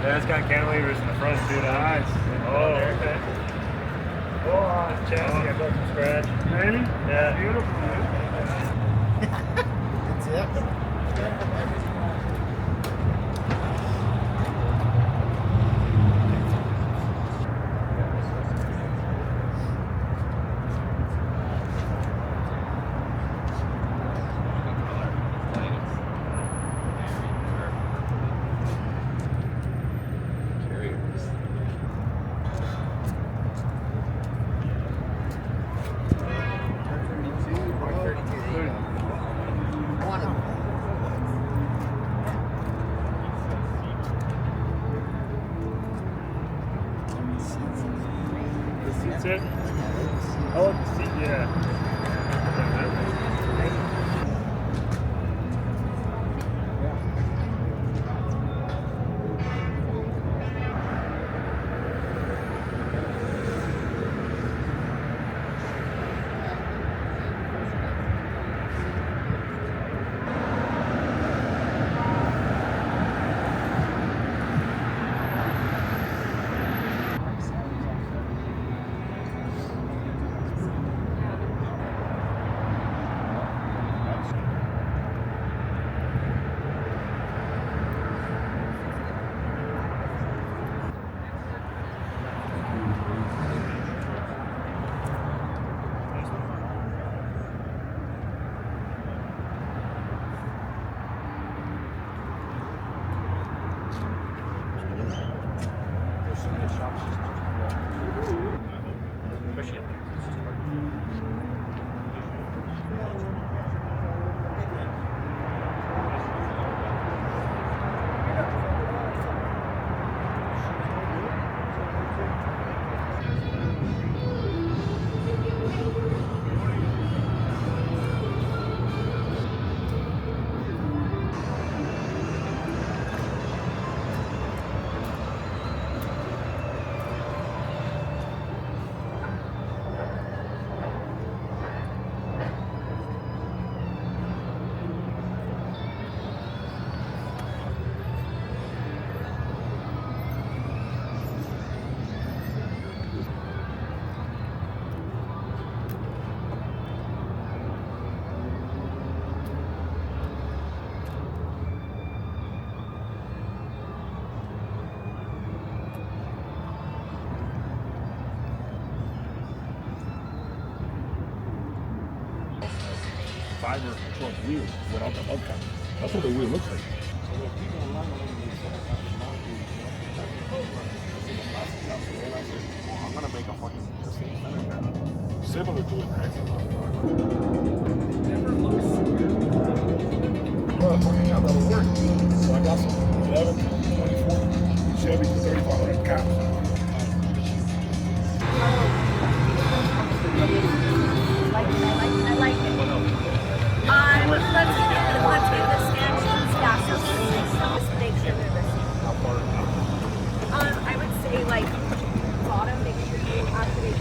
Yeah, it's got cantilevers in the front too. Nice. Oh, okay. Oh, this chassis I built from scratch. Really? Yeah. Beautiful. That's it. That's it? Oh, the seat, yeah. Fiber front wheel without the hubcap. That's what the wheel looks like. I'm gonna make a fucking similar to it, right? Never looks well, fucking how that'll work. So I got some 11, 24 Chevy 3500 caps. I like it. Let's get the stanchions. Yeah, so let's make sure they're the same. How far? I would say like bottom, make sure you activate.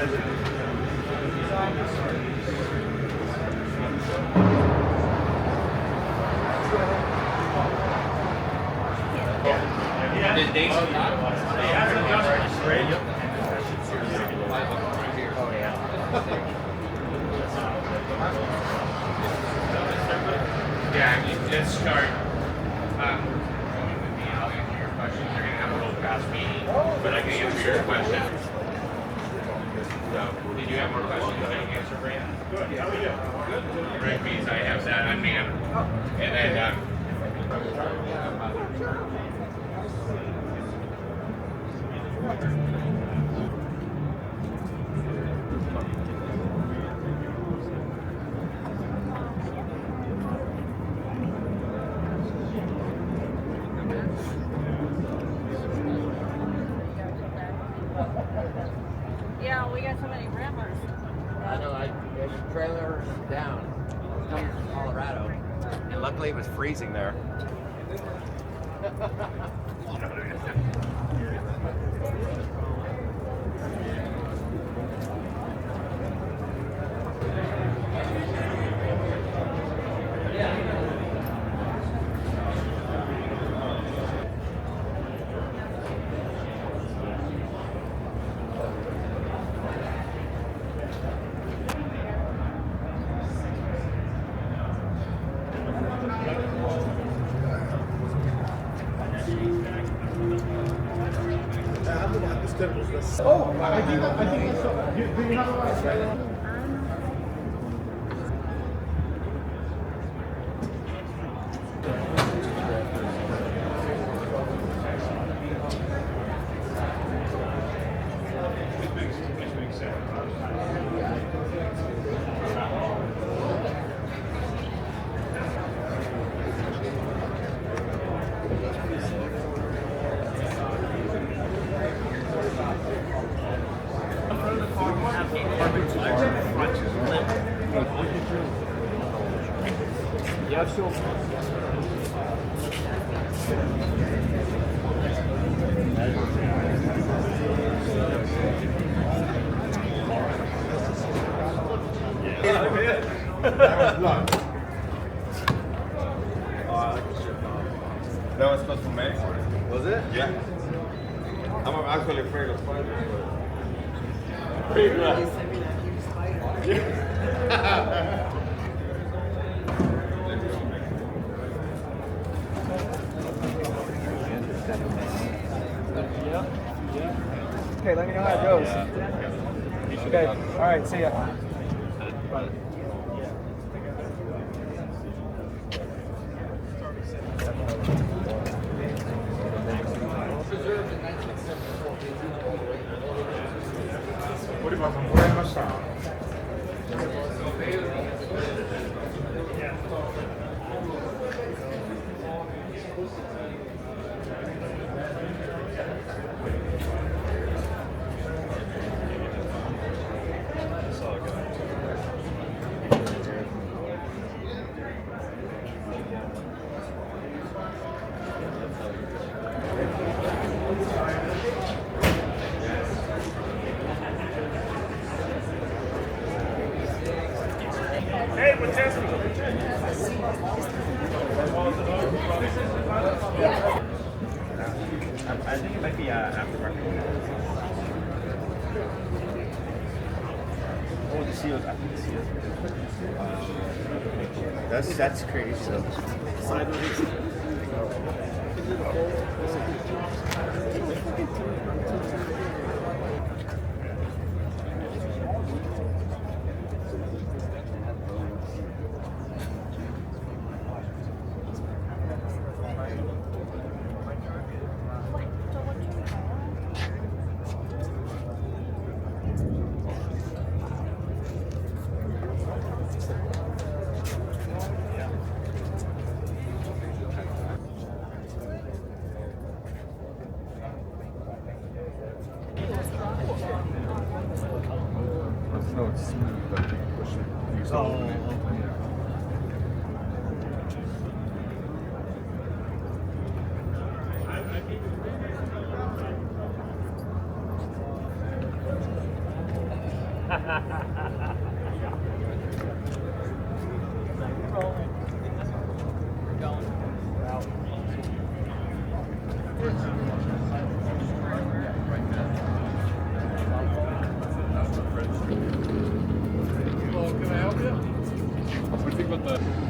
Yeah, you just start going with me. I'll answer your questions. You're going to have a little fast meeting, but I can answer your questions. So, did you have more questions I can answer for you? Good. How are you? Good. Rugby's, I have that unmanned. And then, Yeah, we got so many ramblers. I know, there's a trailer down, coming from Colorado, and luckily it was freezing there. Oh, I think so. Do you have a license? Yeah, sure. That was supposed to be Mexico. Was it? Yeah. I'm actually afraid of spiders. Okay, let me know how it goes. Okay, all right, see ya. Hey, what's happening? I think it might be aftermarket. Oh, the seals. I think the seals. That's crazy. No, it's smooth, but you push it. You saw it. Can I help you? What do you think about the...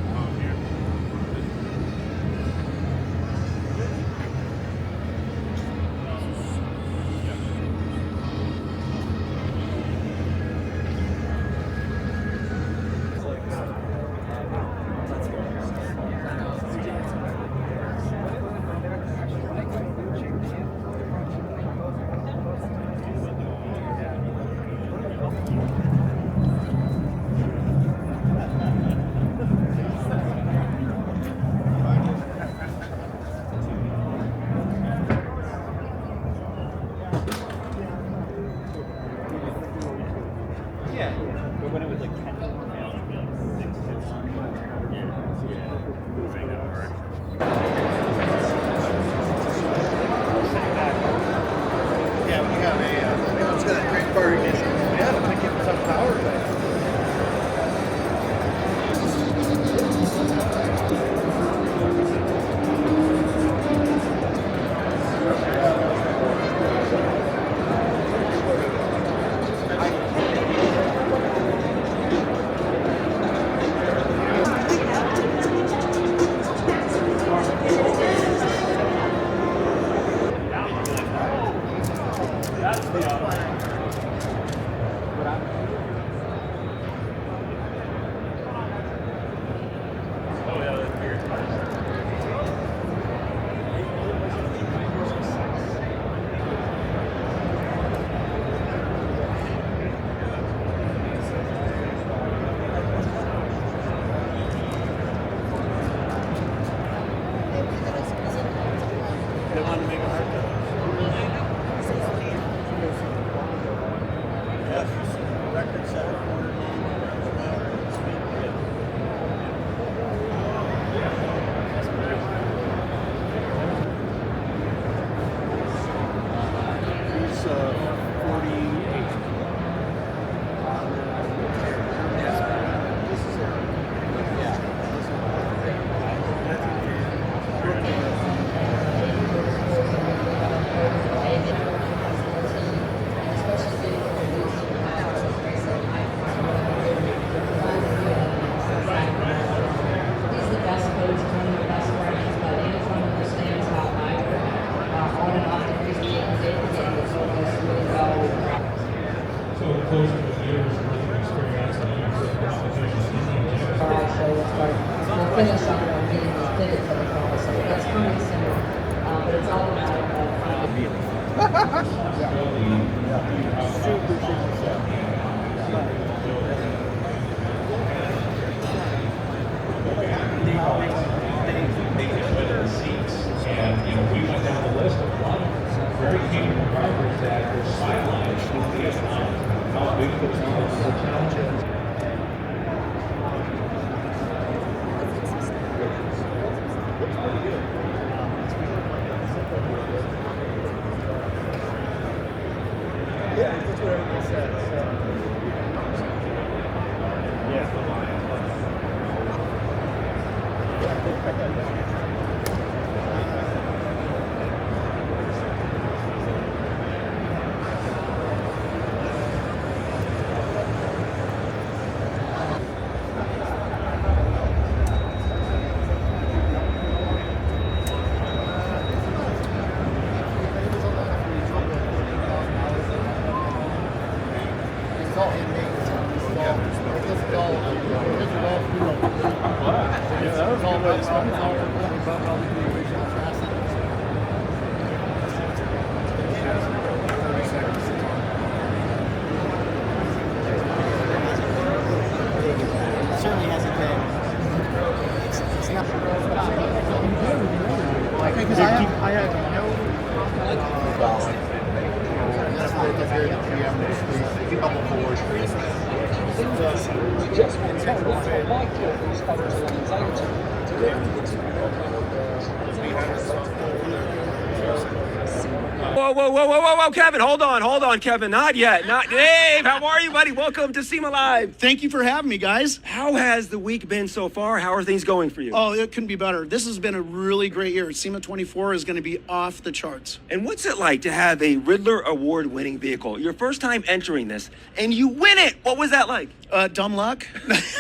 whoa, Kevin, hold on, Kevin, not yet, Dave, how are you, buddy? Welcome to SEMA Live. Thank you for having me, guys. How has the week been so far? How are things going for you? Oh, it couldn't be better. This has been a really great year. SEMA 24 is going to be off the charts. And what's it like to have a Riddler Award-winning vehicle? Your first time entering this, and you win it. What was that like? Dumb luck.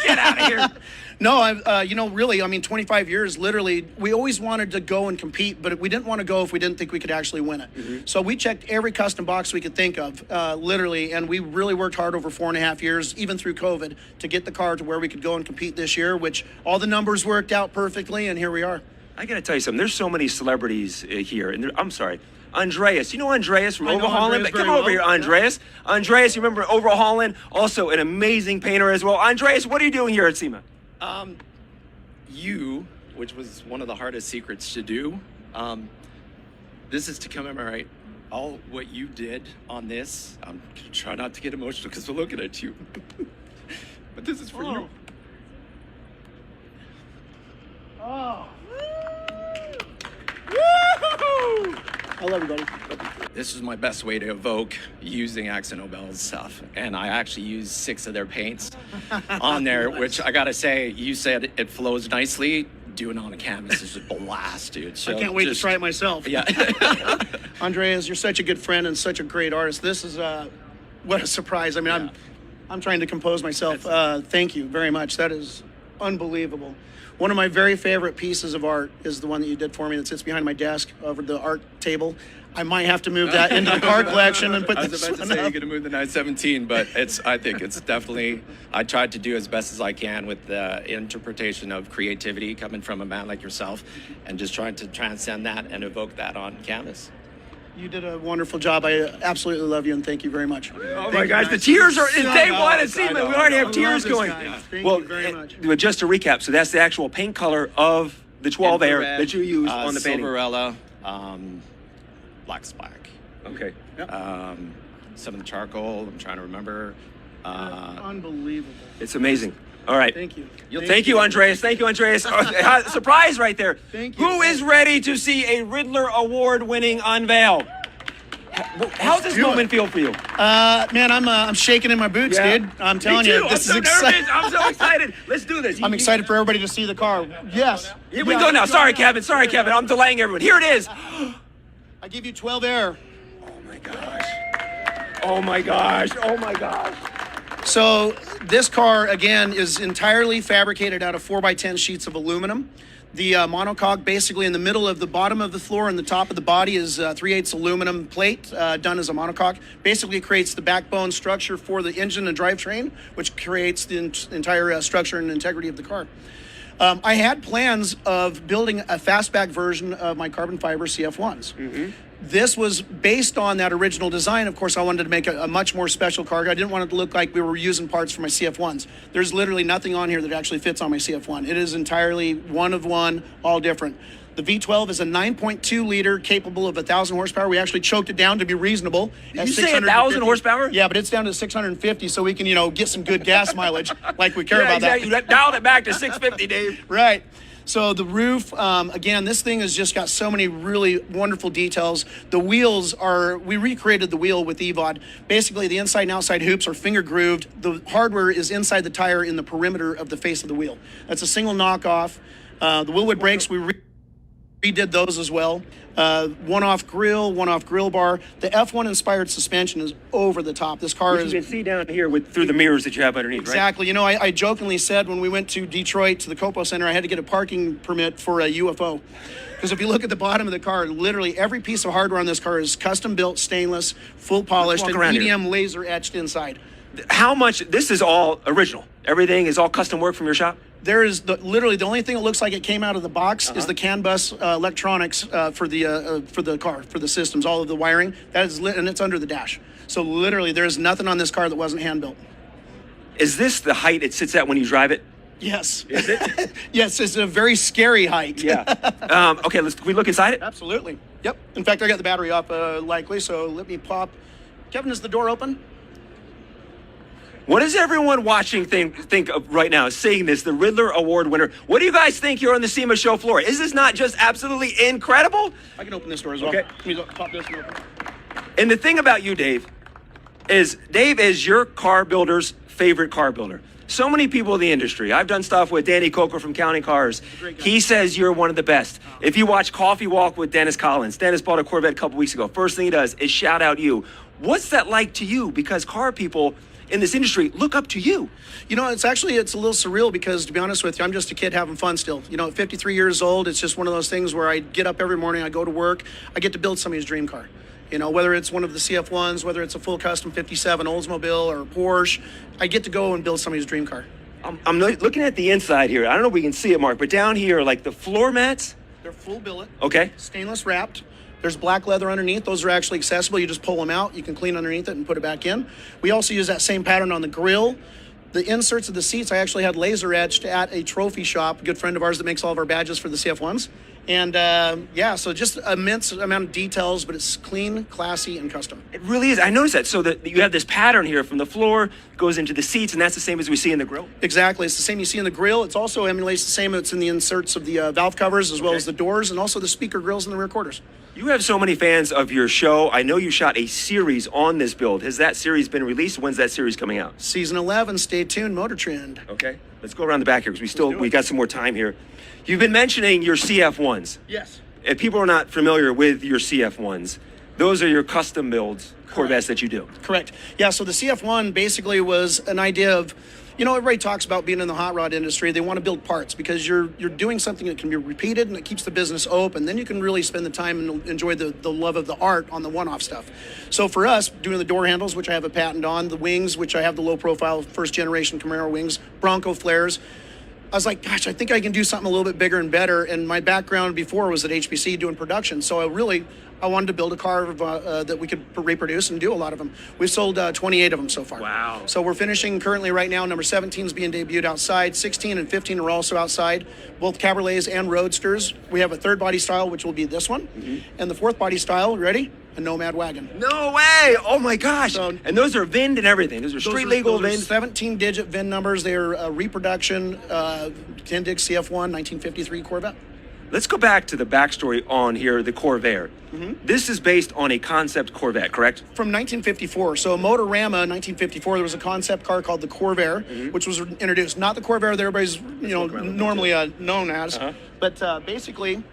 Get out of here. No, really, 25 years, literally, we always wanted to go and compete, but we didn't want to go if we didn't think we could actually win it. Mm-hmm. So we checked every custom box we could think of, literally, and we really worked hard over 4.5 years, even through COVID, to get the car to where we could go and compete this year, which all the numbers worked out perfectly, and here we are. I got to tell you something. There's so many celebrities here, and I'm sorry. Andreas, you know Andreas from Overhauling? Come over here, Andreas. Yeah. Andreas, you remember Overhauling? Also an amazing painter as well. Andreas, what are you doing here at SEMA? Which was one of the hardest secrets to do. This is to commemorate all what you did on this. I'm gonna try not to get emotional because we're looking at you. But this is for you. Oh. Woo! I love you, buddy. This is my best way to evoke using AkzoNobel's stuff. And I actually used 6 of their paints on there, which I gotta say, you said it flows nicely. Doing it on a canvas is a blast, dude. So I can't wait to try it myself. Yeah. Andreas, you're such a good friend and such a great artist. This is what a surprise. I mean, yeah. I'm trying to compose myself. Thank you very much. That is unbelievable. One of my very favorite pieces of art is the one that you did for me that sits behind my desk over the art table. I might have to move that into the car collection and put this I was about to say you're going to move the 917, but I think it's definitely, I tried to do as best as I can with the interpretation of creativity coming from a man like yourself and just trying to transcend that and evoke that on canvas. You did a wonderful job. I absolutely love you and thank you very much. Oh my gosh, the tears are in day one at SEMA. We already have tears going. Yeah. Thank you very much. Just to recap, so that's the actual paint color of the 12Air that you use on the painting. Silverella, black splack. Okay. Yep. Some of the charcoal, I'm trying to remember. Unbelievable. It's amazing. All right. Thank you. Thank you, Andreas. Thank you, Andreas. Surprise right there. Thank you. Who is ready to see a Riddler Award-winning unveil? How's this moment feel for you? Man, I'm shaking in my boots, dude. I'm telling you, this is exciting. I'm so excited. Let's do this. I'm excited for everybody to see the car. Yes. Here we go now. Sorry, Kevin. I'm delaying everyone. Here it is. I give you 12Air. Oh my gosh. Oh my gosh. Oh my gosh. So this car, again, is entirely fabricated out of 4x10 sheets of aluminum. The monocoque, basically in the middle of the bottom of the floor and the top of the body, is 3/8 aluminum plate done as a monocoque. Basically creates the backbone structure for the engine and drivetrain, which creates the entire structure and integrity of the car. I had plans of building a fastback version of my carbon fiber CF1s. Mm-hmm. This was based on that original design. Of course, I wanted to make a much more special car. I didn't want it to look like we were using parts for my CF1s. There's literally nothing on here that actually fits on my CF1. It is entirely one of one, all different. The V12 is a 9.2 liter capable of 1,000 horsepower. We actually choked it down to be reasonable. Did you say 1,000 horsepower? Yeah, but it's down to 650, so we can, get some good gas mileage like we care about exactly. that. You dialed it back to 650, Dave. Right. So the roof, again, this thing has just got so many really wonderful details. The wheels we recreated the wheel with EVOD. Basically, the inside and outside hoops are finger grooved. The hardware is inside the tire in the perimeter of the face of the wheel. That's a single knockoff. The Willwood brakes, we redid those as well. One-off grill bar. The F1 inspired suspension is over the top. This car you can see down here through the mirrors that you have underneath, exactly. Right? I jokingly said when we went to Detroit to the Copo Center, I had to get a parking permit for a UFO. Because if you look at the bottom of the car, literally every piece of hardware on this car is custom built, stainless, full polished, and EDM laser etched inside. How much, this is all original. Everything is all custom work from your shop? There is literally the only thing that looks like it came out of the box is the CAN bus electronics for the car, for the systems, all of the wiring. That is lit, and it's under the dash. So literally, there is nothing on this car that wasn't hand built. Is this the height it sits at when you drive it? Yes. Is it? Yes, it's a very scary height. Yeah. Okay, can we look inside it? Absolutely. Yep. In fact, I got the battery off likely, so let me pop. Kevin, is the door open? What does everyone watching think of right now, seeing this, the Riddler Award winner? What do you guys think here on the SEMA show floor? Is this not just absolutely incredible? I can open this door as well. Okay. Let me pop this one open. And the thing about you, Dave is your car builder's favorite car builder. So many people in the industry. I've done stuff with Danny Coker from County Cars. He says you're one of the best. If you watch Coffee Walk with Dennis Collins, Dennis bought a Corvette a couple weeks ago. First thing he does is shout out you. What's that like to you? Because car people in this industry look up to you. You know, it's a little surreal because, to be honest with you, I'm just a kid having fun still. You know, at 53 years old, it's just one of those things where I get up every morning, I go to work, I get to build somebody's dream car. You know, whether it's one of the CF1s, whether it's a full custom 57 Oldsmobile or a Porsche, I get to go and build somebody's dream car. I'm looking at the inside here. I don't know if we can see it, Mark, but down here, like the floor mats. They're full billet. Okay. Stainless wrapped. There's black leather underneath. Those are actually accessible. You just pull them out. You can clean underneath it and put it back in. We also use that same pattern on the grille. The inserts of the seats, I actually had laser etched at a trophy shop, a good friend of ours that makes all of our badges for the CF1s. And yeah, so just immense amount of details, but it's clean, classy, and custom. It really is. I noticed that. So that you have this pattern here from the floor, goes into the seats, and that's the same as we see in the grille? Exactly. It's the same you see in the grille. It's also emulates the same that's in the inserts of the valve covers, as well as the doors, and also the speaker grills in the rear quarters. You have so many fans of your show. I know you shot a series on this build. Has that series been released? When's that series coming out? Season 11. Stay tuned. Motor Trend. Okay. Let's go around the back here because we got some more time here. You've been mentioning your CF1s. Yes. If people are not familiar with your CF1s, those are your custom builds, Corvettes that you do. Correct. Yeah, so the CF1 basically was an idea of, you know, everybody talks about being in the hot rod industry. They want to build parts because you're doing something that can be repeated and it keeps the business open. Then you can really spend the time and enjoy the love of the art on the one-off stuff. So for us, doing the door handles, which I have a patent on, the wings, which I have the low-profile first-generation Camaro wings, Bronco flares, I was like, gosh, I think I can do something a little bit bigger and better. And my background before was at HPC doing production. So I wanted to build a car that we could reproduce and do a lot of them. We've sold 28 of them so far. Wow. So we're finishing currently right now. Number 17 is being debuted outside. 16 and 15 are also outside, both Cabriolets and Roadsters. We have a third body style, which will be this one. Mm-hmm. And the fourth body style, ready? A Nomad wagon. No way! Oh my gosh! And those are VINed and everything. Those are street legal VINs. 17-digit VIN numbers. They are reproduction Kindig CF1 1953 Corvette. Let's go back to the backstory on here, the Twelveair. Mm-hmm. This is based on a concept Corvette, correct? From 1954. So Motorama, 1954, there was a concept car called the Twelveair, mm-hmm. which was introduced. Not the Twelveair that everybody's normally known as, but basically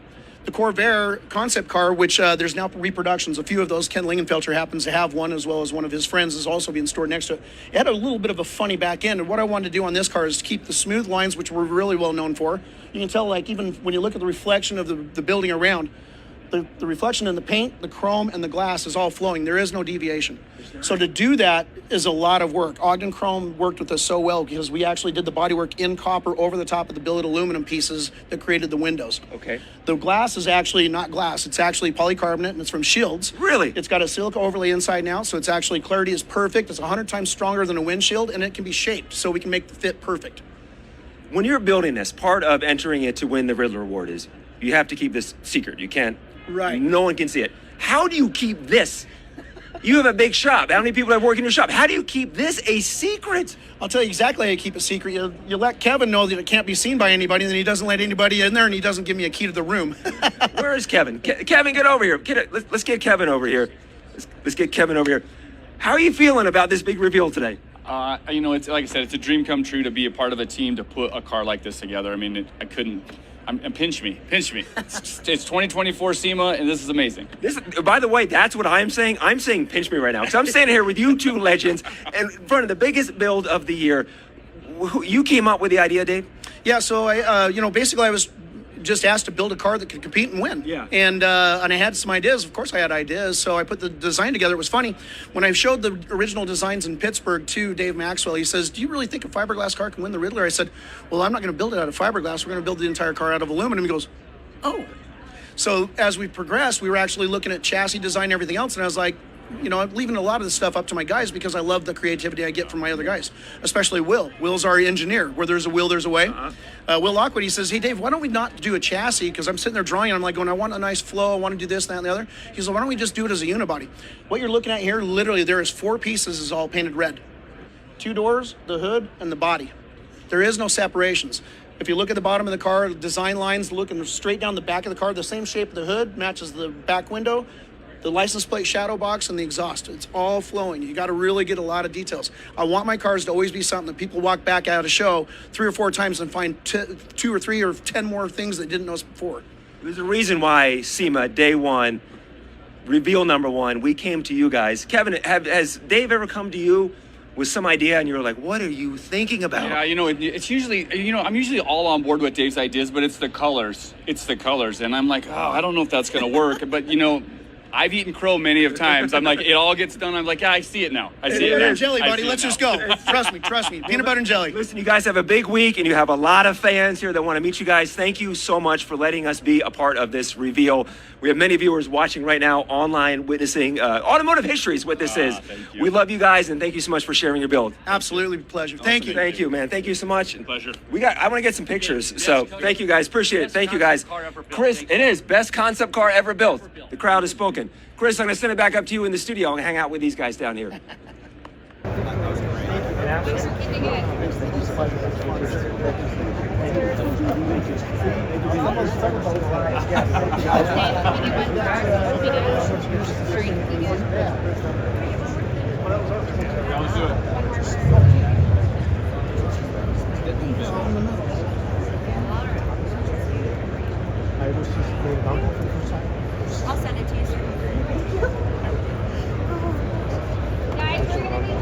the Twelveair concept car, which there's now reproductions. A few of those. Ken Lingenfelter happens to have one, as well as one of his friends is also being stored next to it. It had a little bit of a funny back end, and what I wanted to do on this car is to keep the smooth lines, which we're really well known for. You can tell, like, even when you look at the reflection of the building around, the reflection in the paint, the chrome, and the glass is all flowing. There is no deviation. So to do that is a lot of work. Ogden Chrome worked with us so well because we actually did the bodywork in copper over the top of the billet aluminum pieces that created the windows. Okay. The glass is actually not glass. It's actually polycarbonate, and it's from Shields. Really? It's got a silica overlay inside now, so it's actually, clarity is perfect. It's 100 times stronger than a windshield, and it can be shaped, so we can make the fit perfect. When you're building this, part of entering it to win the Riddler Award is you have to keep this secret. You can't. Right. No one can see it. How do you keep this? You have a big shop. How many people have worked in your shop? How do you keep this a secret? I'll tell you exactly how you keep it secret. You let Kevin know that it can't be seen by anybody, and then he doesn't let anybody in there, and he doesn't give me a key to the room. Where is Kevin? Kevin, get over here. Let's get Kevin over here. Let's get Kevin over here. How are you feeling about this big reveal today? It's like I said, it's a dream come true to be a part of a team to put a car like this together. I mean, pinch me. It's 2024 SEMA, and this is amazing. By the way, that's what I'm saying. I'm saying pinch me right now. Because I'm standing here with you two legends in front of the biggest build of the year. You came up with the idea, Dave? Yeah, so basically I was just asked to build a car that could compete and win. Yeah. And I had some ideas. Of course I had ideas, so I put the design together. It was funny. When I showed the original designs in Pittsburgh to Dave Maxwell, he says, do you really think a fiberglass car can win the Riddler? I said, well, I'm not going to build it out of fiberglass. We're going to build the entire car out of aluminum. He goes, oh. So as we progressed, we were actually looking at chassis design and everything else, and I was like, I'm leaving a lot of the stuff up to my guys because I love the creativity I get from my other guys, especially Will. Will's our engineer. Where there's a will, there's a way. Will Lockwood, he says, hey, Dave, why don't we not do a chassis? Because I'm sitting there drawing, and I'm like going, I want a nice flow. I want to do this, that, and the other. He says, why don't we just do it as a unibody? What you're looking at here, literally, there is 4 pieces is all painted red. 2 doors, the hood, and the body. There is no separations. If you look at the bottom of the car, design lines looking straight down the back of the car, the same shape of the hood matches the back window. the license plate shadow box, and the exhaust. It's all flowing. You got to really get a lot of details. I want my cars to always be something that people walk back out of a show 3 or 4 times and find 2 or 3 or 10 more things they didn't notice before. There's a reason why SEMA, day one, reveal number 1, we came to you guys. Kevin, has Dave ever come to you with some idea and you were like, what are you thinking about? Yeah, you know, it's usually, you know, I'm usually all on board with Dave's ideas, but it's the colors. It's the colors. And I'm like, oh, I don't know if that's going to work. But, you know, I've eaten crow many of times. I'm like, it all gets done. I'm like, yeah, I see it now. I see it now. And jelly, buddy, let's just go. Trust me. Peanut butter and jelly. Listen, you guys have a big week and you have a lot of fans here that want to meet you guys. Thank you so much for letting us be a part of this reveal. We have many viewers watching right now online witnessing automotive histories, what this is. We love you guys and thank you so much for sharing your build. Absolutely a pleasure. Thank you. Thank you, man. Thank you so much. Pleasure. I want to get some pictures. So thank you guys. Appreciate it. Thank you guys. Chris, it is best concept car ever built. The crowd has spoken. Chris, I'm going to send it back up to you in the studio. I'm going to hang out with these guys down here. I'll send it to you, sir. Guys, we're gonna be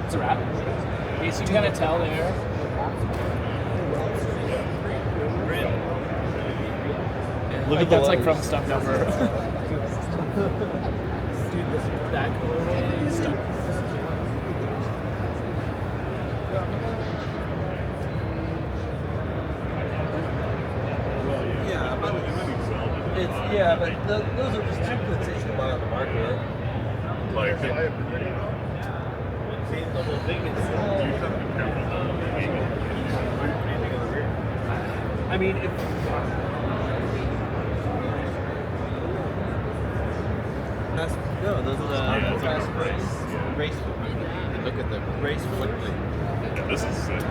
It's a wrap. Okay, so you can kind of tell there. Look at that's like from stuff number. Dude, that color stuff. Yeah, but those are just templates that you can buy on the market. like it. I mean, if no, those are the fast race foot. Look at the race foot. Yeah, this is sick.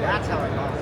That's how it goes.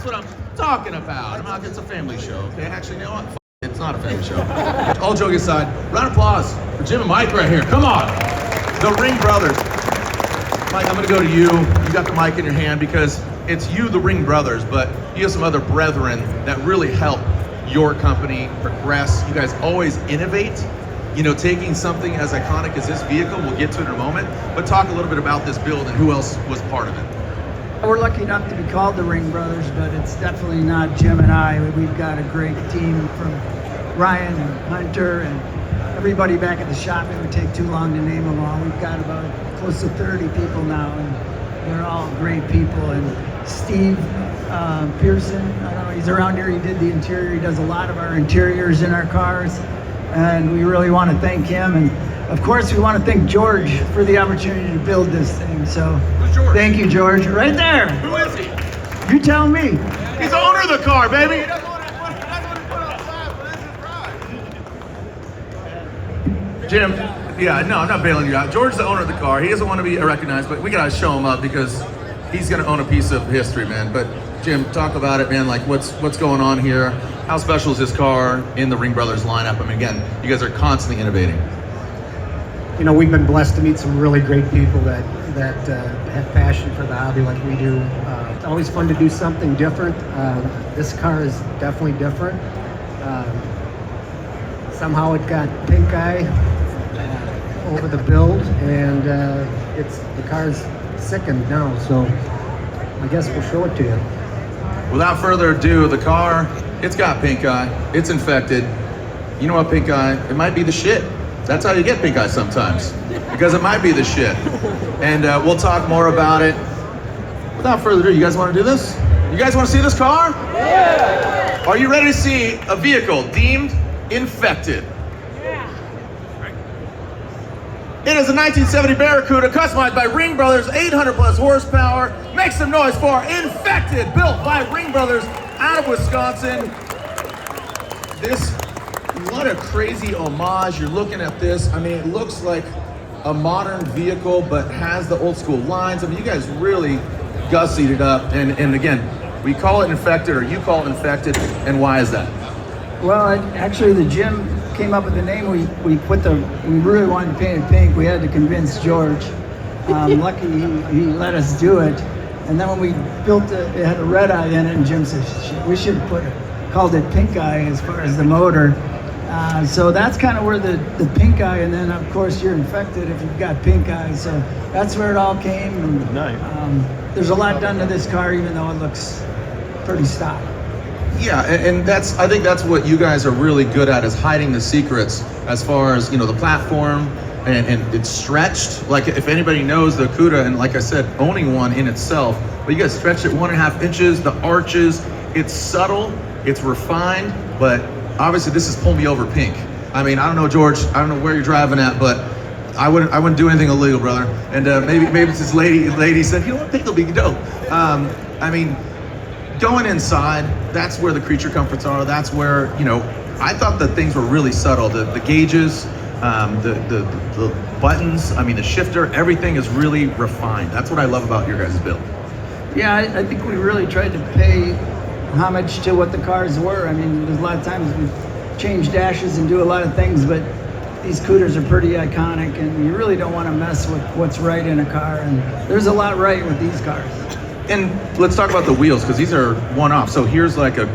That's what I'm talking about. It's a family show, okay? Actually, you know what? It's not a family show. All joking aside, round of applause for Jim and Mike right here. Come on. The Ringbrothers. Mike, I'm going to go to you. You got the mic in your hand because it's you, the Ringbrothers, but you have some other brethren that really help your company progress. You guys always innovate. You know, taking something as iconic as this vehicle, we'll get to it in a moment, but talk a little bit about this build and who else was part of it. We're lucky enough to be called the Ringbrothers, but it's definitely not Jim and I. We've got a great team from Ryan and Hunter and everybody back at the shop. It would take too long to name them all. We've got about close to 30 people now, and they're all great people. And Steve Pearson, I don't know, he's around here. He did the interior. He does a lot of our interiors in our cars, and we really want to thank him. And of course, we want to thank George for the opportunity to build this thing. So thank you, George. Right there. Who is he? You tell me. He's the owner of the car, baby. Jim, yeah, no, I'm not bailing you out. George's the owner of the car. He doesn't want to be recognized, but we gotta show him up because he's gonna own a piece of history, man. But Jim, talk about it, man. Like, what's going on here? How special is this car in the Ringbrothers lineup? I mean, again, you guys are constantly innovating. You know, we've been blessed to meet some really great people that have passion for the hobby like we do. It's always fun to do something different. This car is definitely different. Somehow it got pink eye over the build, and the car's sickened now, so I guess we'll show it to you. Without further ado, the car, it's got pink eye, it's infected. you know what, pink eye, it might be the shit. That's how you get pink eye sometimes, because it might be the shit. And we'll talk more about it. Without further ado, you guys want to do this? You guys want to see this car? Yeah! Are you ready to see a vehicle deemed infected? Yeah. It is a 1970 Barracuda customized by Ringbrothers, 800 plus horsepower. Make some noise for Infected, built by Ringbrothers out of Wisconsin. What a crazy homage. You're looking at this. I mean, it looks like a modern vehicle, but has the old school lines. I mean, you guys really gussied it up. And again, we call it Infected, or you call it Infected, and why is that? Well, actually, the gym came up with the name. We really wanted to paint it pink. We had to convince George. Lucky he let us do it. And then when we built it, it had a red eye in it, and Jim said, we should called it pink eye as far as the motor. So that's kind of where the pink eye, and then of course you're infected if you've got pink eye. So that's where it all came. And, there's a lot done to this car, even though it looks pretty stock. Yeah, and I think that's what you guys are really good at, is hiding the secrets as far as, you know, the platform, and it's stretched. Like, if anybody knows the CUDA, and like I said, owning one in itself, but you guys stretched it 1.5 inches, the arches, it's subtle, it's refined, but obviously this is pull me over pink. I mean, I don't know, George, I don't know where you're driving at, but I wouldn't do anything illegal, brother. And maybe it's this lady said, you know what, pink will be dope. I mean, going inside, that's where the creature comforts are. That's where, you know, I thought that things were really subtle. The gauges, the buttons, I mean, the shifter, everything is really refined. That's what I love about your guys' build. Yeah, I think we really tried to pay homage to what the cars were. I mean, there's a lot of times we change dashes and do a lot of things, but these Cooters are pretty iconic, and you really don't want to mess with what's right in a car, and there's a lot right with these cars. And let's talk about the wheels, because these are one-off. So here's like a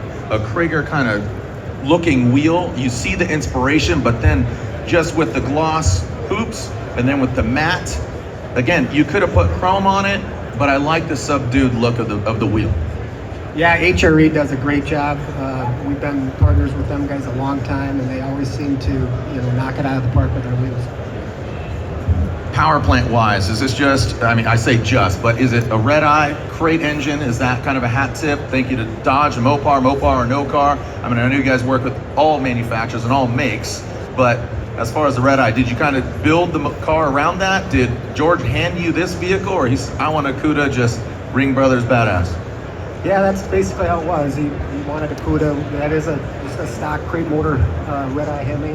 Krager kind of looking wheel. You see the inspiration, but then just with the gloss hoops, and then with the matte, again, you could have put chrome on it, but I like the subdued look of the wheel. Yeah, HRE does a great job. We've been partners with them guys a long time, and they always seem to, you know, knock it out of the park with their wheels. Power plant wise, is this just, I mean, I say just, but is it a red eye crate engine? Is that kind of a hat tip? Thank you to Dodge, Mopar or no car. I mean, I know you guys work with all manufacturers and all makes, but as far as the red eye, did you kind of build the car around that? Did George hand you this vehicle, or I want a CUDA, just Ringbrothers badass? Yeah, that's basically how it was. He wanted a CUDA. That is just a stock crate motor red eye Hemi.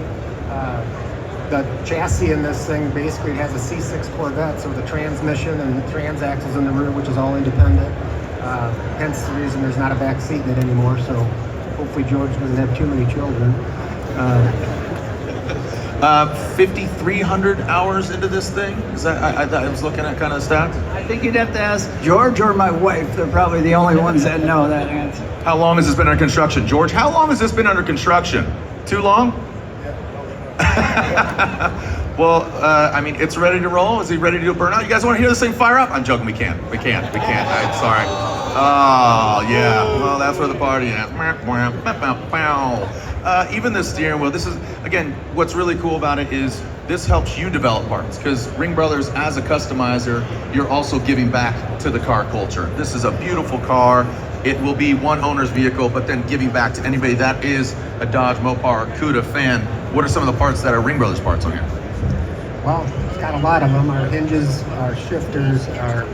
The chassis in this thing basically has a C6 Corvette, so the transmission and the transaxles in the rear, which is all independent. Hence the reason there's not a back seat in it anymore, so hopefully George doesn't have too many children. 5,300 hours into this thing? Is that, I was looking at kind of stats? I think you'd have to ask George or my wife. They're probably the only ones that know that answer. How long has this been under construction? George, how long has this been under construction? Too long? Well, I mean, it's ready to roll. Is he ready to do a burnout? You guys want to hear this thing fire up? I'm joking, we can't. I'm sorry. Oh, yeah, well, that's where the party is. Even the steering wheel, this is, again, what's really cool about it is this helps you develop parts, because Ringbrothers, as a customizer, you're also giving back to the car culture. This is a beautiful car. It will be one owner's vehicle, but then giving back to anybody that is a Dodge, Mopar, or CUDA fan. What are some of the parts that are Ringbrothers parts on here? Well, it's got a lot of them. Our hinges, our shifters, our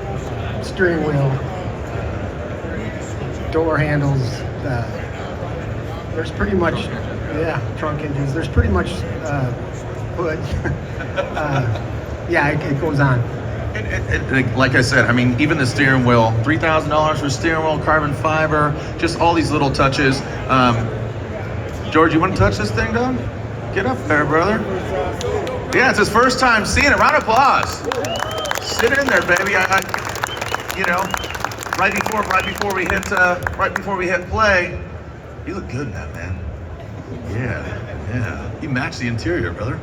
steering wheel, door handles. There's pretty much, trunk hinges. There's pretty much hood. It goes on. Like I said, I mean, even the steering wheel, $3,000 for steering wheel, carbon fiber, just all these little touches. George, you want to touch this thing, dog? Get up there, brother. Yeah, it's his first time seeing it. Round of applause. Sit in there, baby. You know, right before we hit play, you look good in that, man. Yeah. You match the interior, brother.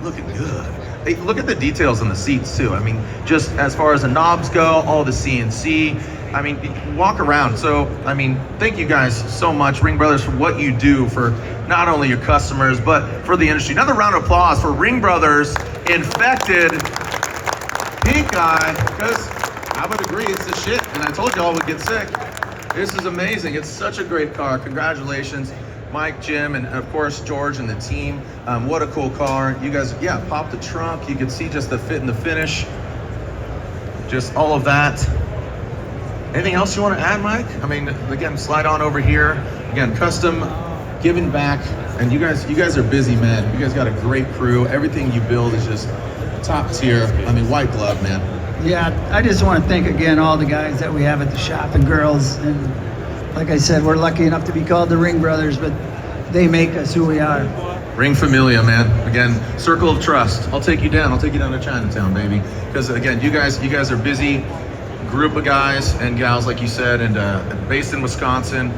Looking good. Hey, look at the details on the seats too. I mean, just as far as the knobs go, all the CNC, I mean, walk around. So, I mean, thank you guys so much, Ringbrothers, for what you do for not only your customers, but for the industry. Another round of applause for Ringbrothers Infected Pink Eye, because I would agree, it's the shit, and I told you all would get sick. This is amazing. It's such a great car. Congratulations, Mike, Jim, and of course, George and the team. What a cool car. You guys, yeah, pop the trunk. You can see just the fit and the finish. Just all of that. Anything else you want to add, Mike? I mean, again, slide on over here. Again, custom, giving back. And you guys are busy, man. You guys got a great crew. Everything you build is just top tier. I mean, white glove, man. Yeah, I just want to thank again all the guys that we have at the shop and girls. And like I said, we're lucky enough to be called the Ringbrothers, but they make us who we are. Ring Familia, man. Again, circle of trust. I'll take you down. I'll take you down to Chinatown, baby. Because again, you guys are busy. Group of guys and gals, like you said, and based in Wisconsin.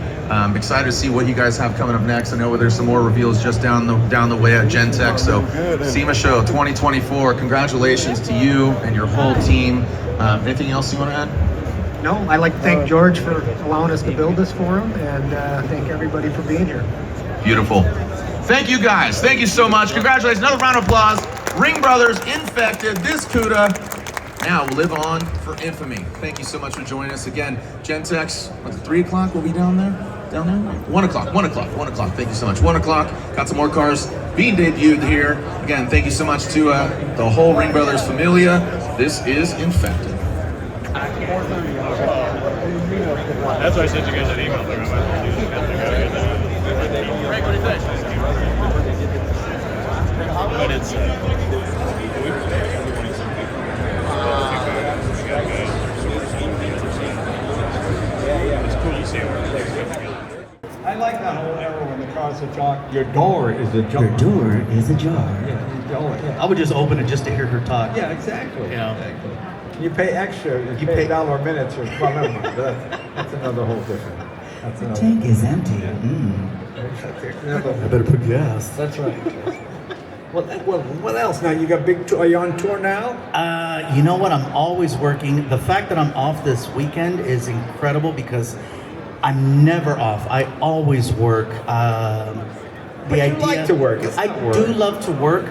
Excited to see what you guys have coming up next. I know there's some more reveals just down the way at Gentech. So SEMA Show 2024. Congratulations to you and your whole team. Anything else you want to add? No, I'd like to thank George for allowing us to build this for him, and thank everybody for being here. Beautiful. Thank you guys. Thank you so much. Congratulations. Another round of applause. Ringbrothers Infected. This CUDA now will live on for infamy. Thank you so much for joining us again. Gentex, what's it, 3 o'clock? We'll be down there? 1 o'clock. Thank you so much. 1 o'clock. Got some more cars being debuted here. Again, thank you so much to the whole Ringbrothers Familia. This is Infected. That's why I sent you guys an email. But it's I like that whole era when the cars are talk. Your door is a jar. Your door is a jar. Yeah, I would just open it just to hear her talk. yeah, exactly. You know? Exactly. You pay extra. You pay $1 minutes or $12 minutes. That's another whole different. That's The another. tank is empty. I better put gas. That's right. What else? Now you got big. Are you on tour now? You know what? I'm always working. The fact that I'm off this weekend is incredible because I'm never off. I always work. But you like to work. It's I not work. do love to work,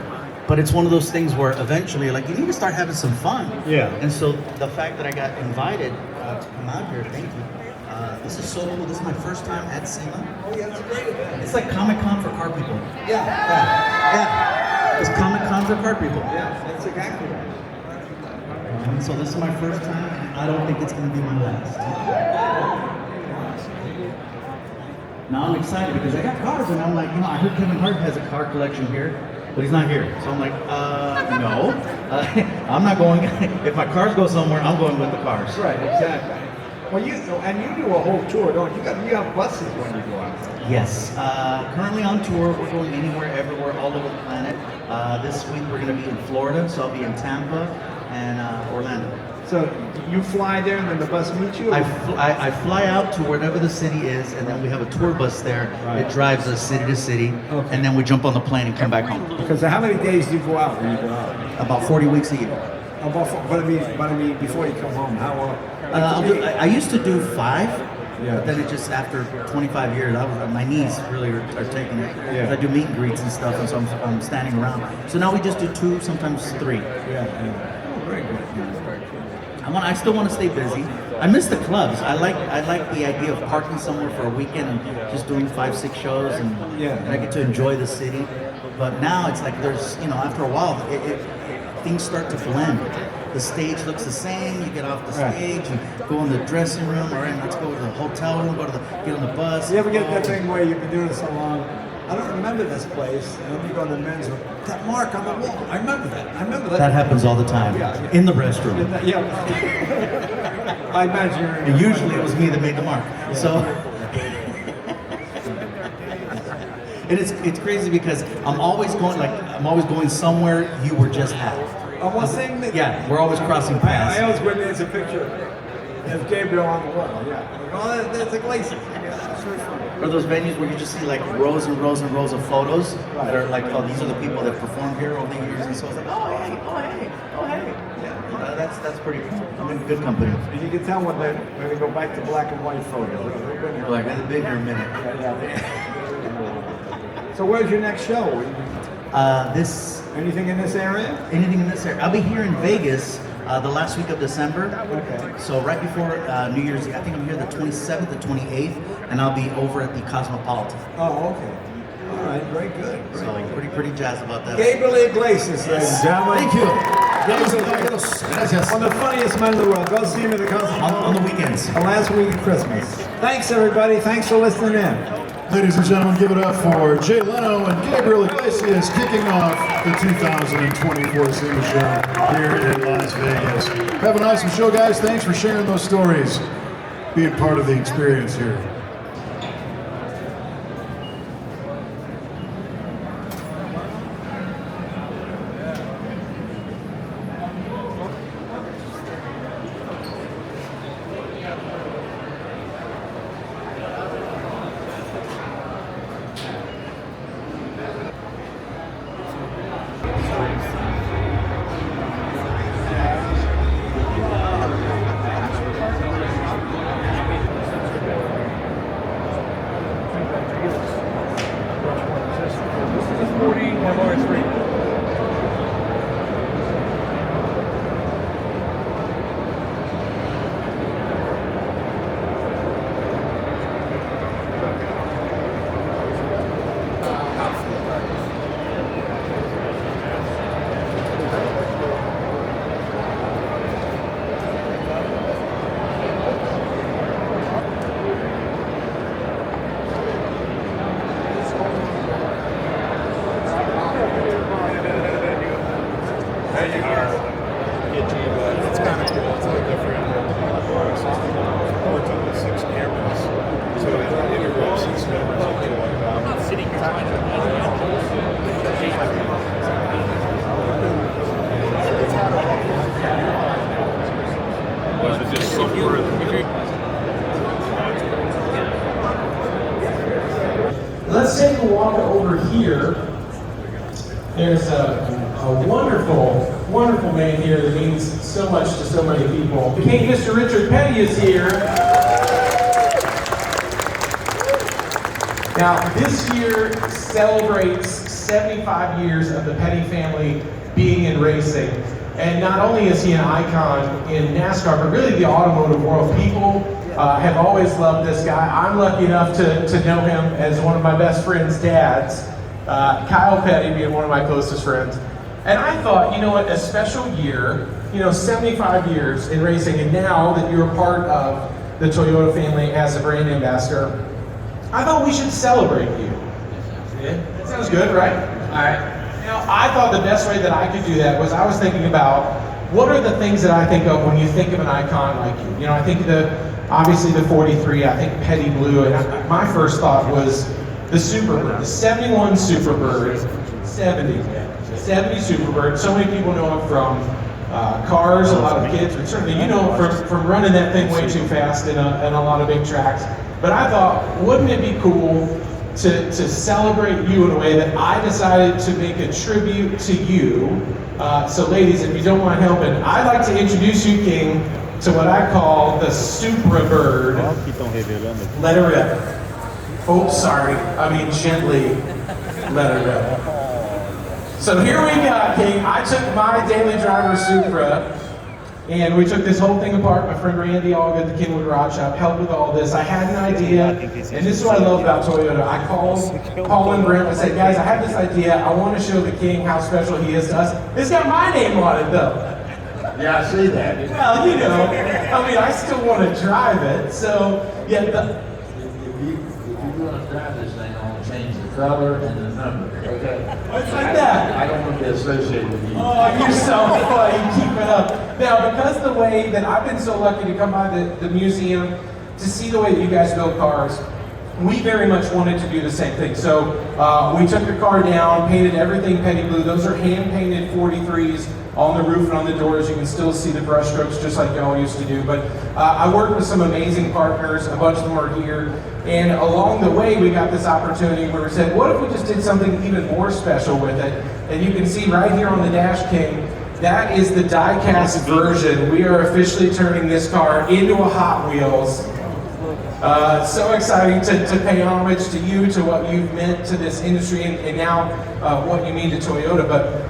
but it's one of those things where eventually, like, you need to start having some fun. Yeah. And so the fact that I got invited to come out here, thank you. This is so cool. This is my first time at SEMA. Oh yeah, it's a great event. It's like Comic-Con for car people. Yeah. It's Comic-Con for car people. Yeah, that's exactly right. So this is my first time, and I don't think it's going to be my last. Now I'm excited because I got cars, and I'm like, I heard Kevin Hart has a car collection here, but he's not here. So I'm like, no, I'm not going. If my cars go somewhere, I'm going with the cars. Right, exactly. Well, you do a whole tour, don't you? You have buses when you go out. Yes. Currently on tour, we're going anywhere, everywhere, all over the planet. This week we're going to be in Florida, so I'll be in Tampa and Orlando. So you fly there and then the bus meets you? I fly out to wherever the city is, and then we have a tour bus there. Right. It drives us city to city, and then we jump on the plane and come back home. Because how many days do you go out when you go out? About 40 weeks a year. But I mean, before you come home, how? I used to do 5, Yeah. but then it just after 25 years, my knees really are taking it. Yeah. I do meet and greets and stuff, and so I'm standing around. So now we just do 2, sometimes 3. Yeah. Oh, very good. I still want to stay busy. I miss the clubs. I like the idea of parking somewhere for a weekend and just doing 5-6 shows, and I get to enjoy the city. But now it's like there's, after a while, things start to blend. The stage looks the same. You get off the stage, you go in the dressing room, all right, let's go to the hotel room, get on the bus. You ever get that thing where you've been doing it so long? I don't remember this place. And then you go to the men's room. That mark on the wall. I remember that. That happens all the time. In the restroom. Yeah. I imagine you're And usually it was me that made the mark. Yeah. So, and it's crazy because I'm always going somewhere you were just at. One thing that we're always crossing paths. I always went there as a picture. There's Gabriel on the wall, yeah. Oh, that's Iglesias. Or those venues where you just see like rows and rows and rows of photos that are like, oh, these are the people that performed here over the years, and so it's like, oh hey, oh hey, oh hey. Yeah, that's pretty cool. I'm in good company. You can tell when they go back to black and white photos. You're like, they've been here a minute. So where's your next show? Anything in this area? Anything in this area. I'll be here in Vegas the last week of December. Okay. So right before New Year's Eve. I think I'm here the 27th, the 28th, and I'll be over at the Cosmopolitan. Oh, okay. All right, very good. So pretty jazzed about that. Gabriel Iglesias, ladies and gentlemen. Thank you. One of the funniest men in the world. Go see him at the Cosmopolitan. On the weekends. The last week of Christmas. Thanks, everybody. Thanks for listening in. Ladies and gentlemen, give it up for Jay Leno and Gabriel Iglesias kicking off the 2024 SEMA show here in Las Vegas. Have an awesome show, guys. Thanks for sharing those stories, being part of the experience here. Let's take a walk over here. There's a wonderful, wonderful man here that means so much to so many people. The King, Mr. Richard Petty, is here. Now, this year celebrates 75 years of the Petty family being in racing. And not only is he an icon in NASCAR, but really the automotive world. People have always loved this guy. I'm lucky enough to know him as one of my best friend's dads, Kyle Petty being one of my closest friends. And I thought, you know what, a special year, 75 years in racing, and now that you're part of the Toyota family as a brand ambassador, I thought we should celebrate you. Yeah, that sounds good, right? All right. Now, I thought the best way that I could do that was I was thinking about what are the things that I think of when you think of an icon like you. I think obviously the 43, I think Petty Blue, and my first thought was the Superbird, the 71 Superbird, 70 Superbird. So many people know him from cars, a lot of kids, but certainly you know him from running that thing way too fast in a lot of big tracks. But I thought, wouldn't it be cool to celebrate you in a way that I decided to make a tribute to you. So ladies, if you don't mind helping, I'd like to introduce you, King, to what I call the Superbird. Let her rip. Oh, sorry. I mean gently let her rip. So here we got, King. I took my daily driver Supra, and we took this whole thing apart. My friend Randy Ogg at the Kenwood Garage Shop helped with all this. I had an idea, and this is what I love about Toyota. I called Paul and Brent. I said, guys, I have this idea. I want to show the King how special he is to us. It's got my name on it, though. Yeah, I see that. Well, I mean, I still want to drive it. So, yeah. If you're going to drive this thing, I'll change the color and the number. Okay. What's like that? I don't want to be associated with you. Oh, you're so funny. Keep it up. Now, because the way that I've been so lucky to come by the museum to see the way that you guys build cars, we very much wanted to do the same thing. So we took the car down, painted everything petty blue. Those are hand-painted 43s on the roof and on the doors. You can still see the brush strokes just like y'all used to do. But I worked with some amazing partners. A bunch of them are here. And along the way, we got this opportunity where we said, what if we just did something even more special with it? And you can see right here on the Dash King, that is the die-cast version. We are officially turning this car into a Hot Wheels. So exciting to pay homage to you, to what you've meant to this industry, and now what you mean to Toyota. But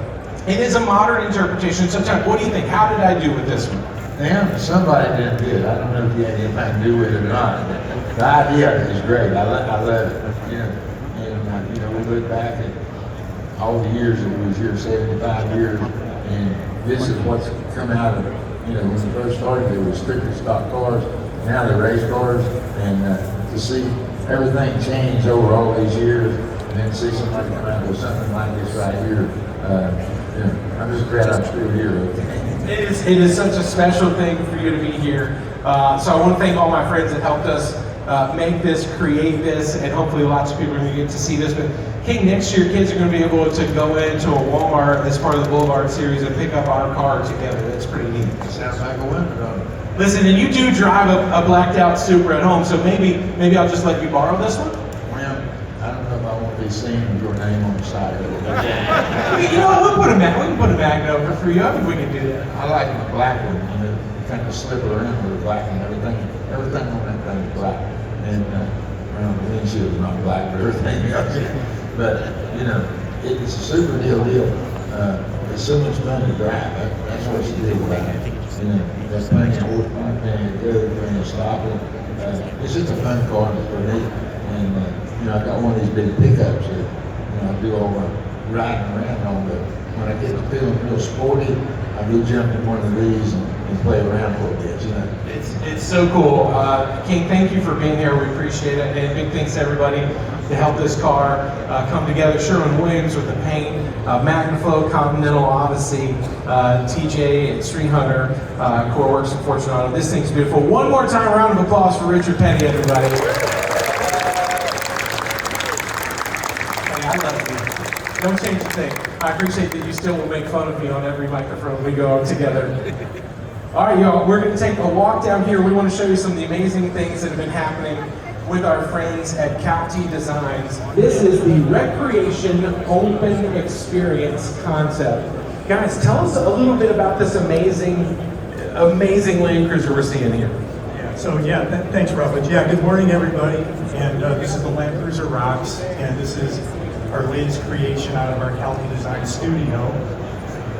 it is a modern interpretation. So, Chuck, what do you think? How did I do with this one? Damn, somebody did good. I don't know if you had anything to do with it or not. The idea is great. I love it. And we look back at all the years that we was here, 75 years, and this is what's come out of, when we first started, there was strictly stock cars. Now they're race cars, and to see everything change over all these years, and then see somebody come out with something like this right here, I'm just glad I'm still here. It is such a special thing for you to be here. So I want to thank all my friends that helped us make this, create this, and hopefully lots of people are going to get to see this. But King, next year kids are going to be able to go into a Walmart as part of the Boulevard series and pick up our car together. That's pretty neat. Sounds like a winner, though. Listen, and you do drive a blacked out Supra at home, so maybe I'll just let you borrow this one? Well, I don't know if I want to be seen with your name on the side of it. You know what, we can put a magnet over for you. I think we can do that. I like the black one, kind of slip around with the black and everything. Everything on that thing is black. And the windshield's not black, but everything else. But, it's a super deal. It's so much fun to drive. That's what's the deal about it. That thing is horsepower, thing is good, thing is stopping. It's just a fun car for me. And, I got one of these big pickups that, I do all my riding around on, but when I get to feeling real sporty, I go jump in one of these and play around for a bit, It's so cool. King, thank you for being here. We appreciate it. And big thanks to everybody to help this car come together. Sherwin-Williams with the paint, Magnaflow, Continental, Odyssey, TJ, and Street Hunter, CoreWorks, and Fortunato. This thing's beautiful. One more time, a round of applause for Richard Petty, everybody. Hey, I love you. Don't change a thing. I appreciate that you still will make fun of me on every microphone we go together. All right, y'all, we're going to take a walk down here. We want to show you some of the amazing things that have been happening with our friends at Calty Designs. This is the Recreation Open Experience concept. Guys, tell us a little bit about this amazing Land Cruiser we're seeing here. Thanks, Rutledge. Good morning, everybody. And this is the Land Cruiser Rocks, and this is our latest creation out of our Calty Design studio.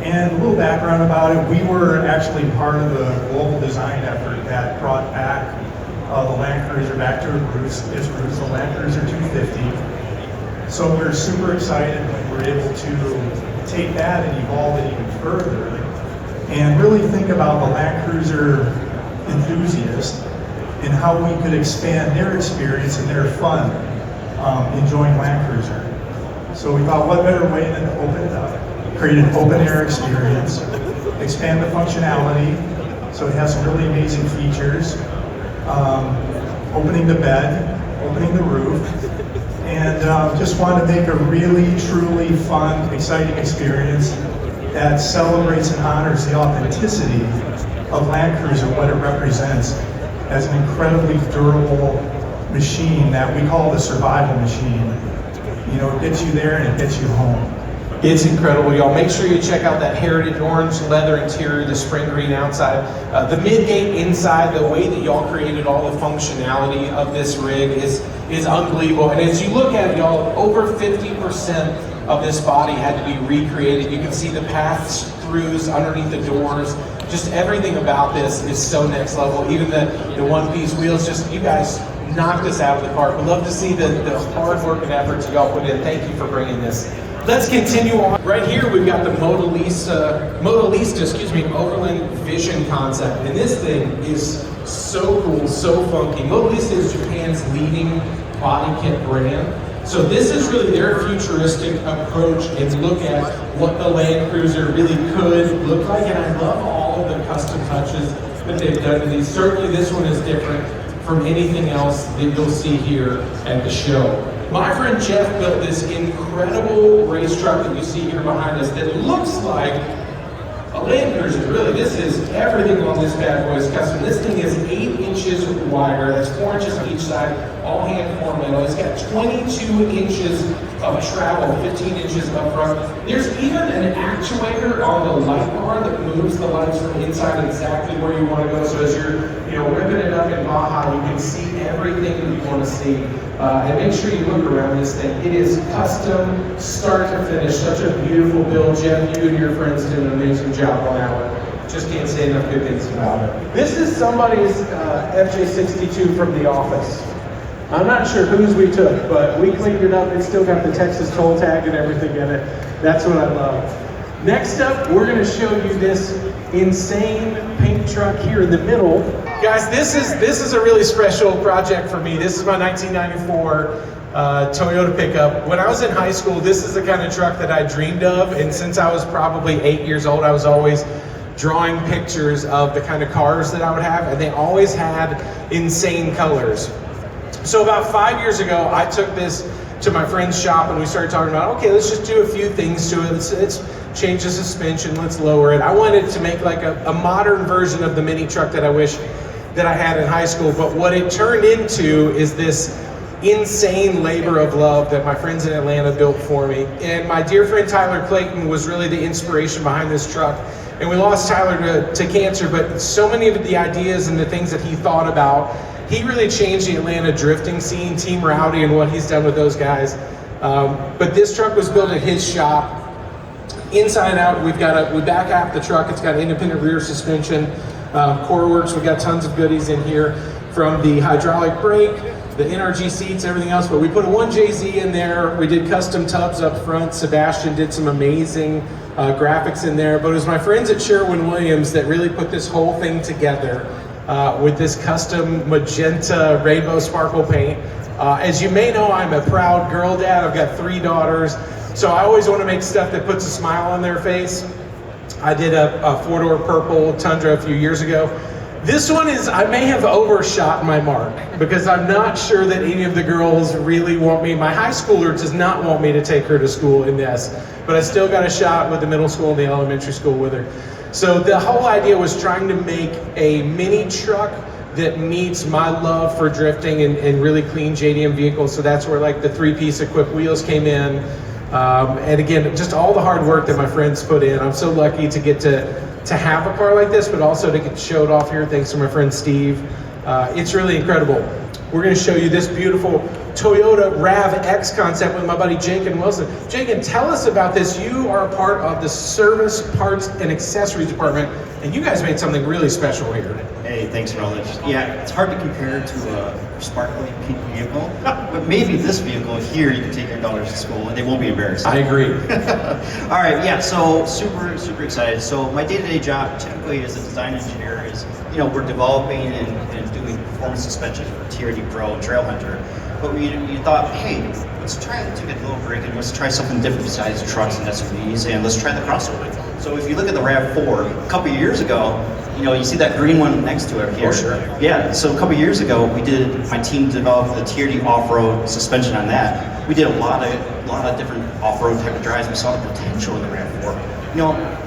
And a little background about it, we were actually part of the global design effort that brought back the Land Cruiser back to its roots, the Land Cruiser 250. So we're super excited when we're able to take that and evolve it even further and really think about the Land Cruiser enthusiast and how we could expand their experience and their fun enjoying Land Cruiser. So we thought, what better way than to open it up? Create an open-air experience, expand the functionality, so it has some really amazing features, opening the bed, opening the roof, and just wanted to make a really, truly fun, exciting experience that celebrates and honors the authenticity of Land Cruiser, what it represents as an incredibly durable machine that we call the survival machine. It gets you there and it gets you home. It's incredible, y'all. Make sure you check out that heritage orange leather interior, the spring green outside. The midgate inside, the way that y'all created all the functionality of this rig is unbelievable. And as you look at it, y'all, over 50% of this body had to be recreated. You can see the pass-throughs underneath the doors. Just everything about this is so next level. Even the one-piece wheels, just you guys knocked us out of the park. We'd love to see the hard work and efforts y'all put in. Thank you for bringing this. Let's continue on. Right here, we've got the Motorista, Overland Vision concept. And this thing is so cool, so funky. Motorista is Japan's leading body kit brand. So this is really their futuristic approach and look at what the Land Cruiser really could look like. And I love all of the custom touches that they've done to these. Certainly this one is different from anything else that you'll see here at the show. My friend Jeff built this incredible race truck that you see here behind us that looks like a Land Cruiser. Really, this is everything on this bad boy is custom. This thing is 8 inches wider. That's 4 inches on each side, all hand formed metal. It's got 22 inches of travel, 15 inches up front. There's even an actuator on the light bar that moves the lights from inside exactly where you want to go. So as you're, ripping it up in Baja, you can see everything that you want to see. And make sure you look around this thing. It is custom, start to finish. Such a beautiful build. Jeff, you and your friends did an amazing job on that one. Just can't say enough good things about it. This is somebody's FJ62 from The Office. I'm not sure whose we took, but we cleaned it up. It's still got the Texas toll tag and everything in it. That's what I love. Next up, we're going to show you this insane pink truck here in the middle. Guys, this is a really special project for me. This is my 1994 Toyota pickup. When I was in high school, this is the kind of truck that I dreamed of, and since I was probably 8 years old, I was always drawing pictures of the kind of cars that I would have, and they always had insane colors. So about 5 years ago, I took this to my friend's shop and we started talking about, okay, let's just do a few things to it. Let's change the suspension, let's lower it. I wanted to make like a modern version of the mini truck that I wish that I had in high school, but what it turned into is this insane labor of love that my friends in Atlanta built for me. And my dear friend Tyler Clayton was really the inspiration behind this truck. And we lost Tyler to cancer, but so many of the ideas and the things that he thought about, he really changed the Atlanta drifting scene, Team Rowdy, and what he's done with those guys. But this truck was built at his shop. Inside out, we back half the truck. It's got independent rear suspension, core works. We got tons of goodies in here, from the hydraulic brake, the NRG seats, everything else. But we put a 1JZ in there. We did custom tubs up front. Sebastian did some amazing graphics in there. But it was my friends at Sherwin-Williams that really put this whole thing together with this custom magenta rainbow sparkle paint. As you may know, I'm a proud girl dad. I've got 3 daughters. So I always want to make stuff that puts a smile on their face. I did a 4-door purple Tundra a few years ago. This one is, I may have overshot my mark because I'm not sure that any of the girls really want me. My high schooler does not want me to take her to school in this, but I still got a shot with the middle school and the elementary school with her. So the whole idea was trying to make a mini truck that meets my love for drifting and really clean JDM vehicles. So that's where like the 3-piece equipped wheels came in. And again, just all the hard work that my friends put in. I'm so lucky to get to have a car like this, but also to get showed off here thanks to my friend Steve. It's really incredible. We're going to show you this beautiful Toyota RAV-X concept with my buddy Jacob Wilson. Jacob, tell us about this. You are a part of the service, parts, and accessories department, and you guys made something really special here. Hey, thanks, Rutledge. Yeah, it's hard to compare to a sparkling pink vehicle, but maybe this vehicle here, you can take your daughters to school and they won't be embarrassed. I agree. All right, yeah, so super excited. So my day-to-day job, typically as a design engineer, is, we're developing and doing performance suspension for TRD Pro and Trail Hunter. But you thought, hey, let's try to get a little break and let's try something different besides trucks and SUVs, and let's try the crossover. So if you look at the RAV4, a couple of years ago, you see that green one next to it here. Oh, sure. Yeah, so a couple of years ago, my team developed the TRD off-road suspension on that. We did a lot of different off-road type of drives. We saw the potential in the RAV4.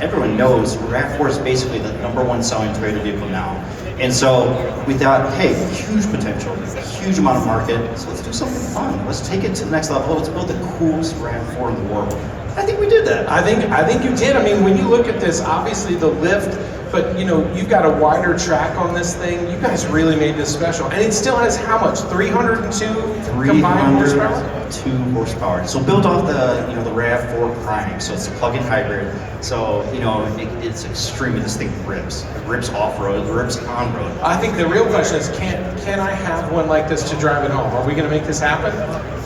Everyone knows RAV4 is basically the #1 selling Toyota vehicle now. And so we thought, hey, huge potential, huge amount of market, so let's do something fun. Let's take it to the next level. Let's build the coolest RAV4 in the world. I think we did that. I think you did. I mean, when you look at this, obviously the lift, but you've got a wider track on this thing. You guys really made this special. And it still has how much? 302 combined horsepower? 2 horsepower. So built off the RAV4 Prime, so it's a plug-in hybrid. So it's extremely, this thing rips. It rips off-road, it rips on-road. I think the real question is, can I have one like this to drive at home? Are we going to make this happen?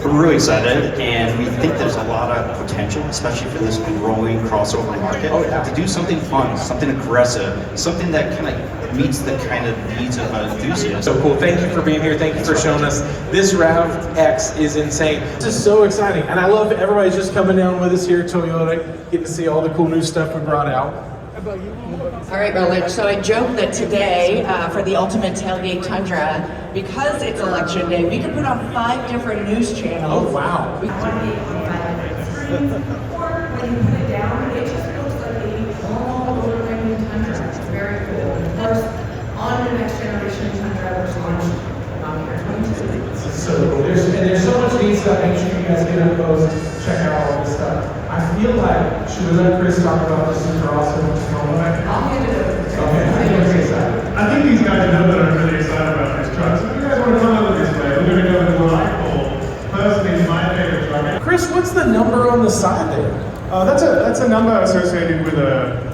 We're really excited, and we think there's a lot of potential, especially for this growing crossover market, to do something fun, something aggressive, something that kind of meets the kind of needs of enthusiasts. So cool. Thank you for being here. Thank you for showing us. This RAV-X is insane. This is so exciting, and I love everybody just coming down with us here at Toyota, getting to see all the cool new stuff we brought out. All right, Rutledge. So I joke that today, for the Ultimate Tailgate Tundra, because it's Election Day, we could put on 5 different news channels. Oh, wow. When you put it down, it just looks like a all over Tundra. It's very cool. And of course, on the next generation Tundra, which launched So there's so much neat stuff. Make sure you guys get up close, check out all this stuff. I feel like, should we let Chris talk about this super awesome moment? I'll hand it over. Okay, I think I'm pretty excited. I think these guys know that I'm really excited about this truck. So if you guys want to come over this way, we're going to go with what I call personally my favorite truck. Chris, what's the number on the side there? That's a number associated with a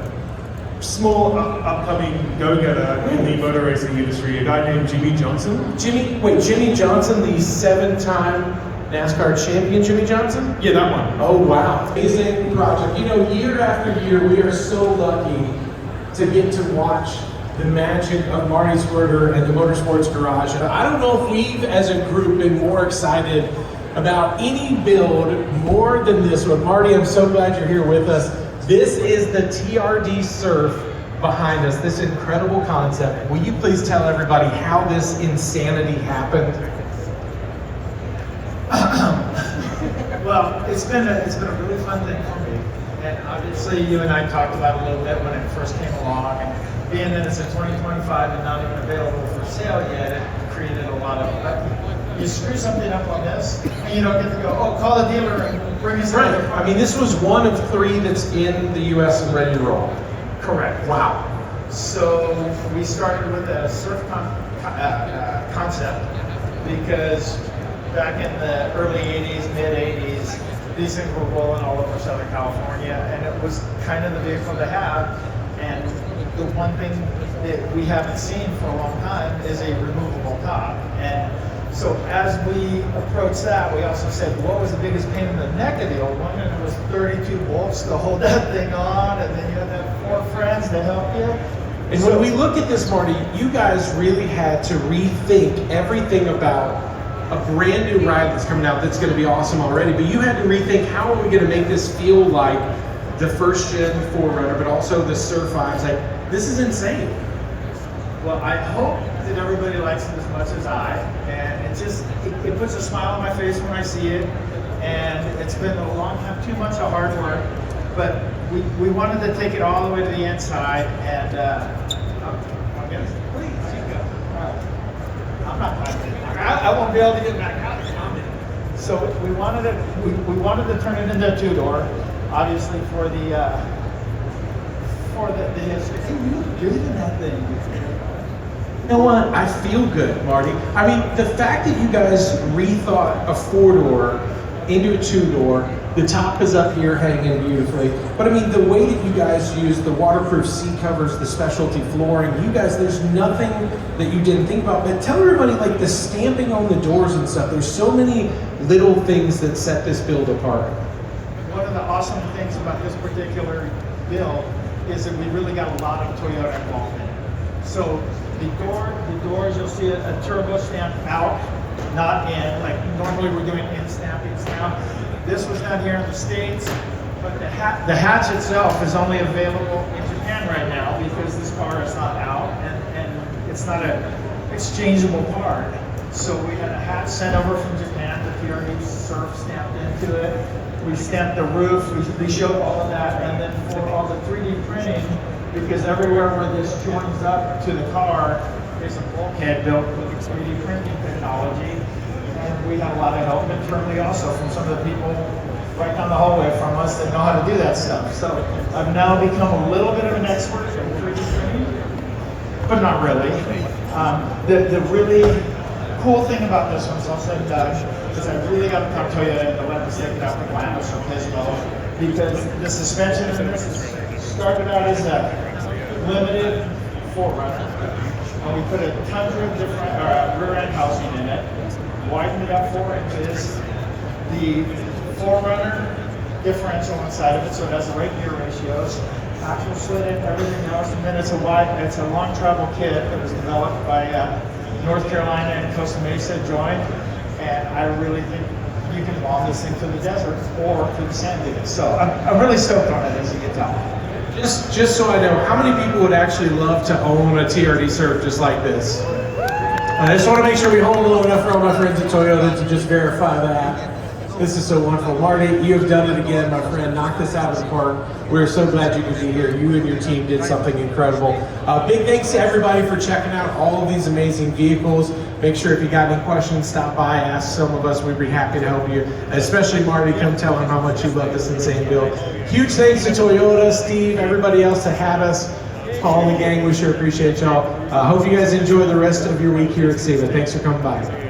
small upcoming go-getter in the motor racing industry, a guy named Jimmy Johnson. Jimmy Johnson, the 7-time NASCAR champion Jimmy Johnson? Yeah, that one. Oh, wow. Amazing project. You know, year after year, we are so lucky to get to watch the magic of Marty Swerter and the Motorsports Garage. And I don't know if we've, as a group, been more excited about any build more than this one. Marty, I'm so glad you're here with us. This is the TRD Surf behind us, this incredible concept. Will you please tell everybody how this insanity happened? Well, it's been a really fun thing for me. And obviously you and I talked about it a little bit when it first came along. And being that it's a 2025 and not even available for sale yet, it created a lot of, you screw something up on this, and you don't get to go, oh, call the dealer and bring us Right. I mean, this was one of 3 that's in the US and ready to roll. Correct. Wow. So we started with a surf concept because back in the early 80s, mid 80s, these things were rolling all over Southern California, and it was kind of the vehicle to have. And the one thing that we haven't seen for a long time is a removable top. And so as we approached that, we also said, what was the biggest pain in the neck of the old one? And it was 32 bolts to hold that thing on, and then you had to have 4 friends to help you. And when we look at this, Marty, you guys really had to rethink everything about a brand new ride that's coming out that's going to be awesome already, but you had to rethink how are we going to make this feel like the first gen 4Runner, but also the Surf 5s. Like, this is insane. Well, I hope that everybody likes it as much as I, and it puts a smile on my face when I see it, and it's been a long time, 2 months of hard work, but we wanted to take it all the way to the inside, and please, you go. I'm not climbing it. I won't be able to get back out. So we wanted to turn it into a 2-door, obviously for the history. Hey, you look good in that thing. You know what? I feel good, Marty. I mean, the fact that you guys rethought a 4-door into a 2-door, the top is up here hanging beautifully. But I mean, the way that you guys use the waterproof seat covers, the specialty flooring, you guys, there's nothing that you didn't think about. But tell everybody, like the stamping on the doors and stuff, there's so many little things that set this build apart. One of the awesome things about this particular build is that we really got a lot of Toyota involvement. So the doors, you'll see a turbo stamp out, not in. Like normally we're doing in stampings now. This was done here in the States, but the hatch itself is only available in Japan right now because this car is not out and it's not an exchangeable part. So we had a hatch sent over from Japan, the TRD Surf stamped into it. We stamped the roof, we showed all of that, and then for all the 3D printing, because everywhere where this joins up to the car is a bulkhead built with 3D printing technology. And we had a lot of help internally also from some of the people right down the hallway from us that know how to do that stuff. So I've now become a little bit of an expert in 3D printing, but not really. The really cool thing about this one, so I'll say Doug, is I really got to talk Toyota and let us take it out the plan from Pismo, because the suspension in this started out as a limited 4Runner. And we put a Tundra different rear end housing in it, widened it up 4 inches. The 4Runner differential inside of it, so it has the right gear ratios, axle slid in, everything else, and then it's a long travel kit that was developed by North Carolina and Costa Mesa joined, and I really think you can bomb this thing to the desert or to the sand dunes. So I'm really stoked on it, as you can tell. Just so I know, how many people would actually love to own a TRD Surf just like this? I just want to make sure we hold low enough for all my friends at Toyota to just verify that. This is so wonderful. Marty, you have done it again, my friend. Knock this out of the park. We're so glad you could be here. You and your team did something incredible. Big thanks to everybody for checking out all of these amazing vehicles. Make sure if you got any questions, stop by, ask some of us. We'd be happy to help you. Especially Marty, come tell him how much you love this insane build. Huge thanks to Toyota, Steve, everybody else that had us. Paul and the gang, we sure appreciate y'all. Hope you guys enjoy the rest of your week here at SEMA. Thanks for coming by.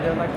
They're like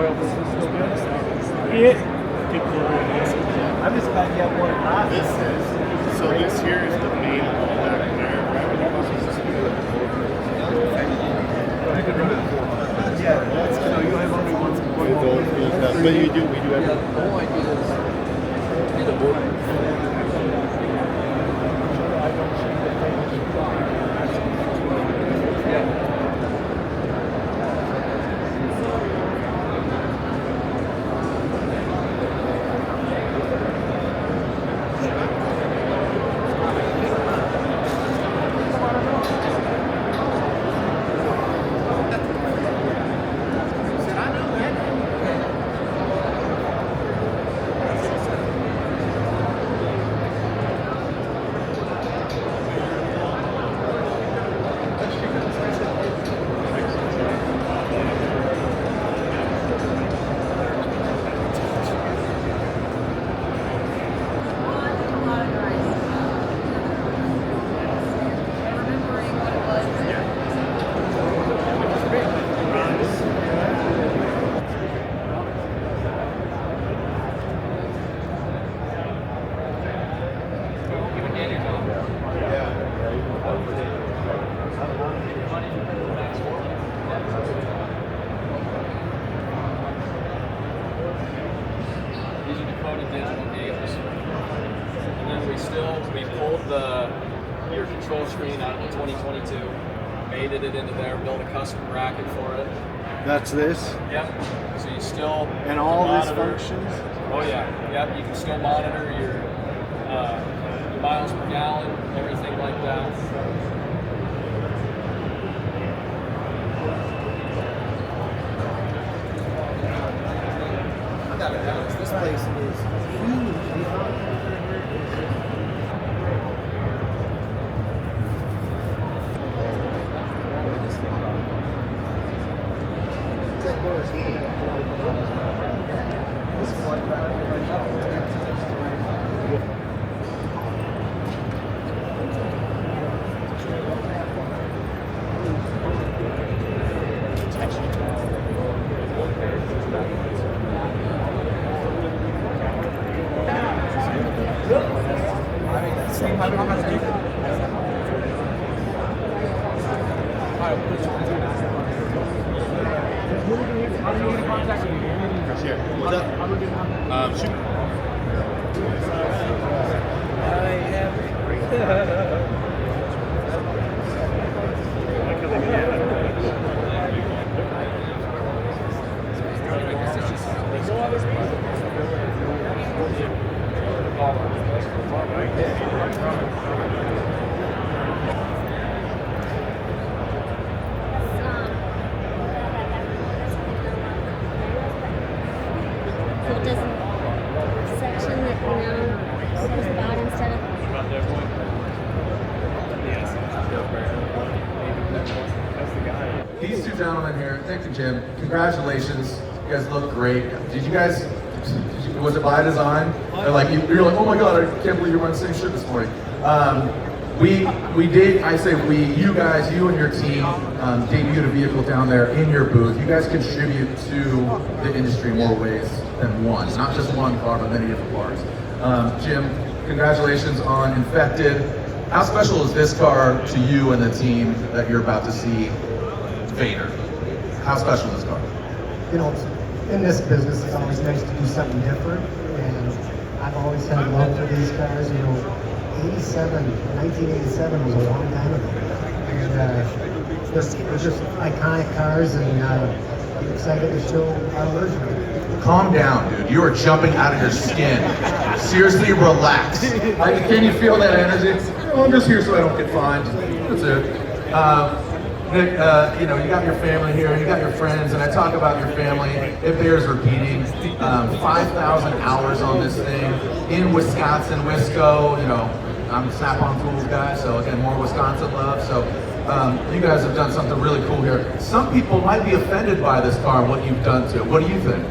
oil business still good? Yeah. I'm just glad you have more classes. This here is the main wall back there. Yeah, so you have only one. But we do have your control screen out of the 2022, made it into there, built a custom bracket for it. That's this? Yep. So you still and all these monitor, functions? Oh yeah. Yep. You can still monitor your miles per gallon, everything like that. This place is huge. What's up? Shoot. So it doesn't section it now towards the bottom instead of. These two gentlemen here, thank you, Jim. Congratulations. You guys look great. Did you guys, was it by design? Or like you're like, oh my God, I can't believe you're wearing the same shirt this morning. We did, I say we, you guys, you and your team debuted a vehicle down there in your booth. You guys contribute to the industry in more ways than one. Not just one car, but many different cars. Jim, congratulations on Infected. How special is this car to you and the team that you're about to see Vader? How special is this car? You know, in this business, it's always nice to do something different, and I've always had love for these cars. You know, 1987 was a long time ago, and they're just iconic cars, and I'm excited to show our version of it. Calm down, dude. You are jumping out of your skin. Seriously, relax. Can you feel that energy? Oh, I'm just here so I don't get fined. That's it. Nick, you know, you got your family here, you got your friends, and I talk about your family. It bears repeating. 5,000 hours on this thing in Wisconsin, Wisco. You know, I'm a Snap-on Tools guy, so again, more Wisconsin love. So you guys have done something really cool here. Some people might be offended by this car and what you've done to it. What do you think?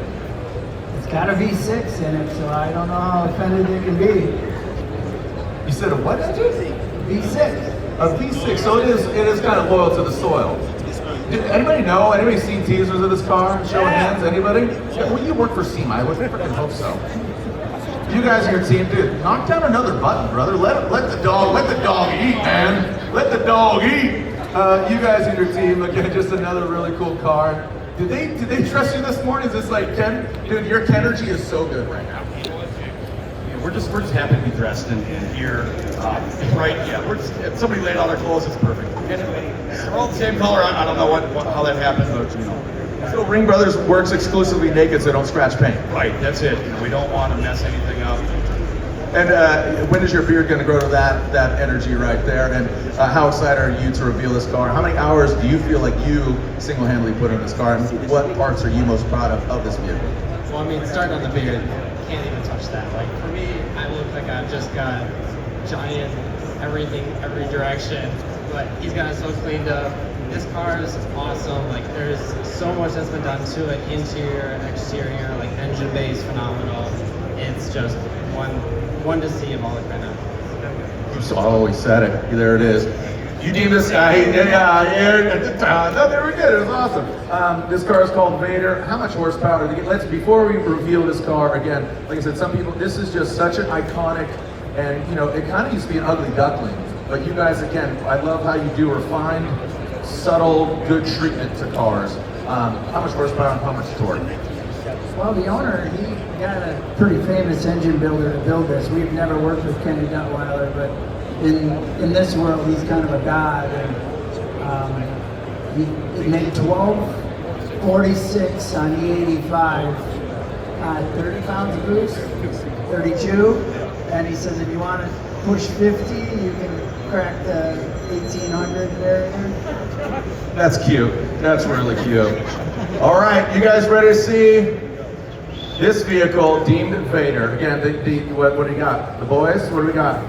It's got a V6 in it, so I don't know how offended it can be. You said a what? V6. A V6, so it is kind of loyal to the soil. Did anybody know? Anybody seen teasers of this car? Show of hands, anybody? Yeah, well, you work for SEMA, I would freaking hope so. You guys and your team, dude, knock down another button, brother. Let the dog eat, man. Let the dog eat. You guys and your team, again, just another really cool car. Did they trust you this morning? Is this like Ken? Dude, your Kenergy is so good right now. We're just happy to be dressed in here, right? Yeah, we're just, if somebody laid out their clothes, it's perfect. They're all the same color. I don't know how that happened, but you know. So Ringbrothers works exclusively naked, so they don't scratch paint. Right, that's it. You know, we don't want to mess anything up. And when is your beard going to grow to that energy right there? And how excited are you to reveal this car? How many hours do you feel like you single-handedly put in this car? And what parts are you most proud of this vehicle? Well, I mean, starting on the beard, can't even touch that. Like for me, I look like I've just got giant everything, every direction. But he's got it so cleaned up. This car is awesome. Like there's so much that's been done to it, interior, exterior, like engine base, phenomenal. It's just one to see of all it kind of. You always said it. There it is. You deem this guy, no, there we go. It was awesome. This car is called Vader. How much horsepower? Before we reveal this car again, like I said, some people, this is just such an iconic, and you know, it kind of used to be an ugly duckling. But you guys, again, I love how you do refined, subtle, good treatment to cars. How much horsepower and how much torque? Well, the owner, he got a pretty famous engine builder to build this. We've never worked with Kenny Duttweiler, but in this world, he's kind of a god. And he made 1246 on E85, 30 pounds of boost, 32. And he says if you want to push 50, you can crack the 1800 variant. That's cute. That's really cute. All right, you guys ready to see this vehicle deemed Vader? Again, what do you got? The boys, what do we got?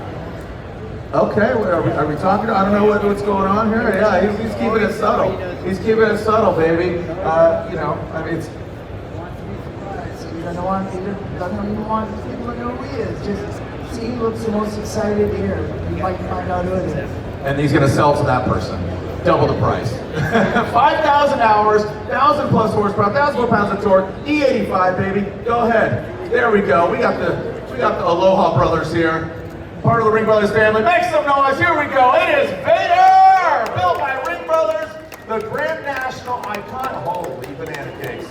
Okay, are we talking? I don't know what's going on here. Yeah, he's keeping it subtle. He's keeping it subtle, baby. You know, I mean, it's. He doesn't even want people to know who he is. Just see who looks the most excited here. You might find out who it is. And he's going to sell to that person. Double the price. 5,000 hours, 1,000 plus horsepower, 1,000 more pounds of torque, E85, baby. Go ahead. There we go. We got the Aloha brothers here. Part of the Ringbrothers family. Make some noise. Here we go. It is Vader! Built by Ringbrothers, the Grand National icon. Holy banana cakes.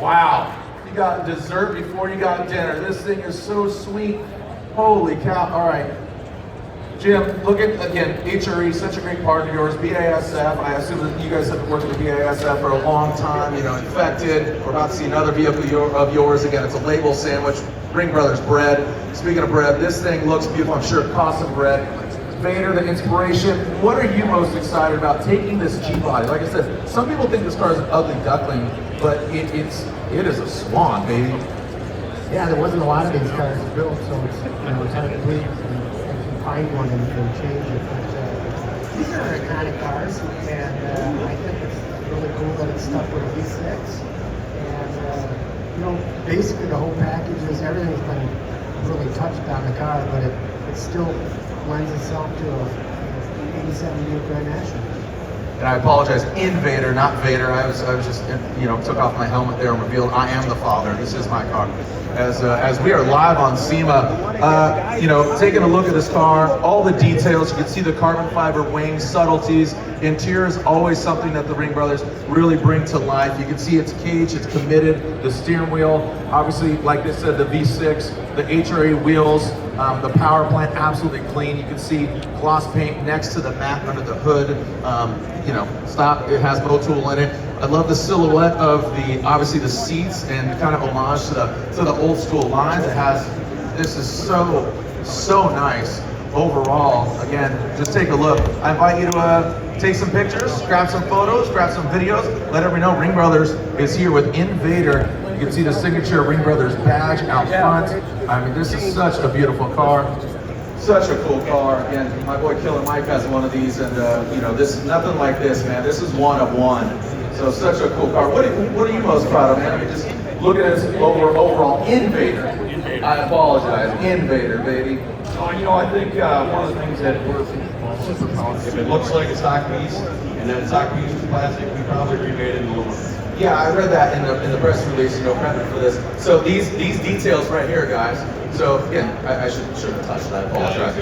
Wow. You got dessert before you got dinner. This thing is so sweet. Holy cow. All right. Jim, look at, again, HRE, such a great partner of yours. BASF, I assume that you guys have been working with BASF for a long time, you know, infected. We're about to see another vehicle of yours. Again, it's a label sandwich, Ringbrothers bread. Speaking of bread, this thing looks beautiful. I'm sure it costs some bread. Vader, the inspiration. What are you most excited about taking this G-body? Like I said, some people think this car is an ugly duckling, but it is a swan, baby. Yeah, there wasn't a lot of these cars built, so it's, you know, it's hard to believe. Find one and change it. But these are iconic cars, and I think it's really cool that it's stuck with a V6. And you know, basically the whole package is everything's been really touched on the car, but it still lends itself to a 87 Buick Grand National. And I apologize, Invader, not Vader. I was just, you know, took off my helmet there and revealed I am the father. This is my car. As we are live on SEMA, you know, taking a look at this car, all the details, you can see the carbon fiber wings, subtleties. Interior is always something that the Ringbrothers really bring to life. You can see it's cage, it's committed, the steering wheel, obviously, like they said, the V6, the HRA wheels, the power plant, absolutely clean. You can see gloss paint next to the mat under the hood. You know, it has Motul in it. I love the silhouette of obviously the seats and kind of homage to the old school lines. This is so nice overall. Again, just take a look. I invite you to take some pictures, grab some photos, grab some videos. Let everyone know Ringbrothers is here with Invader. You can see the signature Ringbrothers badge out front. I mean, this is such a beautiful car. Such a cool car. Again, my boy Killer Mike has one of these, and you know, nothing like this, man. This is one of one. So such a cool car. What are you most proud of, man? I mean, just look at this overall Invader. I apologize, Invader, baby. Oh, you know, I think one of the things that we're If it looks like a stock piece, and then a stock piece is plastic, we probably remade it in aluminum. Yeah, I read that in the press release, prepping for this. So these details right here, guys. So again, I shouldn't have touched that. I apologize.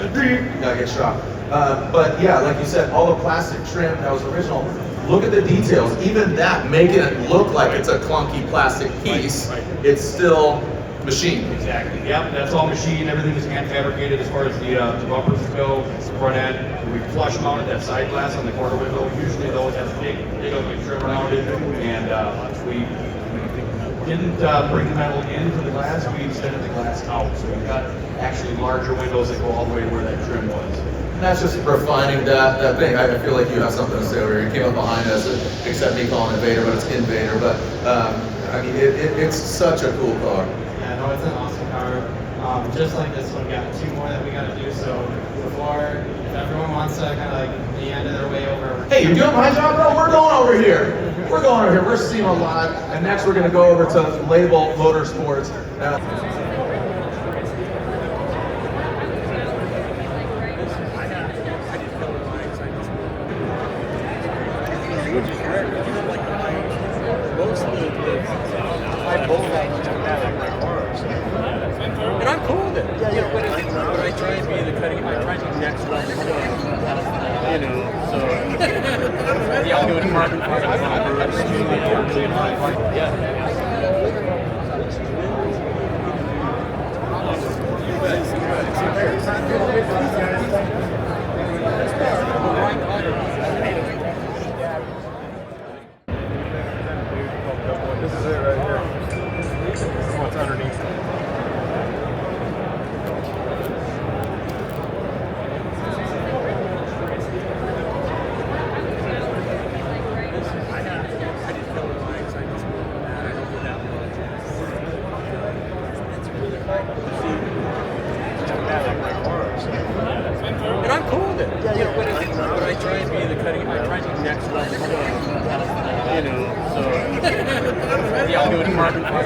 Gotta get shocked. But yeah, like you said, all the plastic trim that was original. Look at the details. Even that, making it look like it's a clunky plastic piece, it's still machined. Exactly. Yep, that's all machined. Everything is hand fabricated as far as the bumpers go, front end. We flush mounted that side glass on the corner window. Usually those have big ugly trim around it, and we didn't bring the metal into the glass. We extended the glass out, so we've got actually larger windows that go all the way to where that trim was. And that's just refining that thing. I feel like you have something to say over here. You came up behind us, except me calling it Vader, but it's Invader. But I mean, it's such a cool car. Yeah, no, it's an awesome car. Just like this one, we got two more that we got to do. So before, if everyone wants to kind of like meander their way over. Hey, you're doing my job, bro? We're going over here. We're going over here. We're SEMA Live, and next we're going to go over to Label Motorsports. And I'm cool with it. But I try and be the cutting. I try and be next level. So yeah, I'll do it carbon fiber. This is it right here. What's underneath? And I'm cool with it. But I try and be the cutting. I try and be next level. So yeah, I'll do it carbon fiber.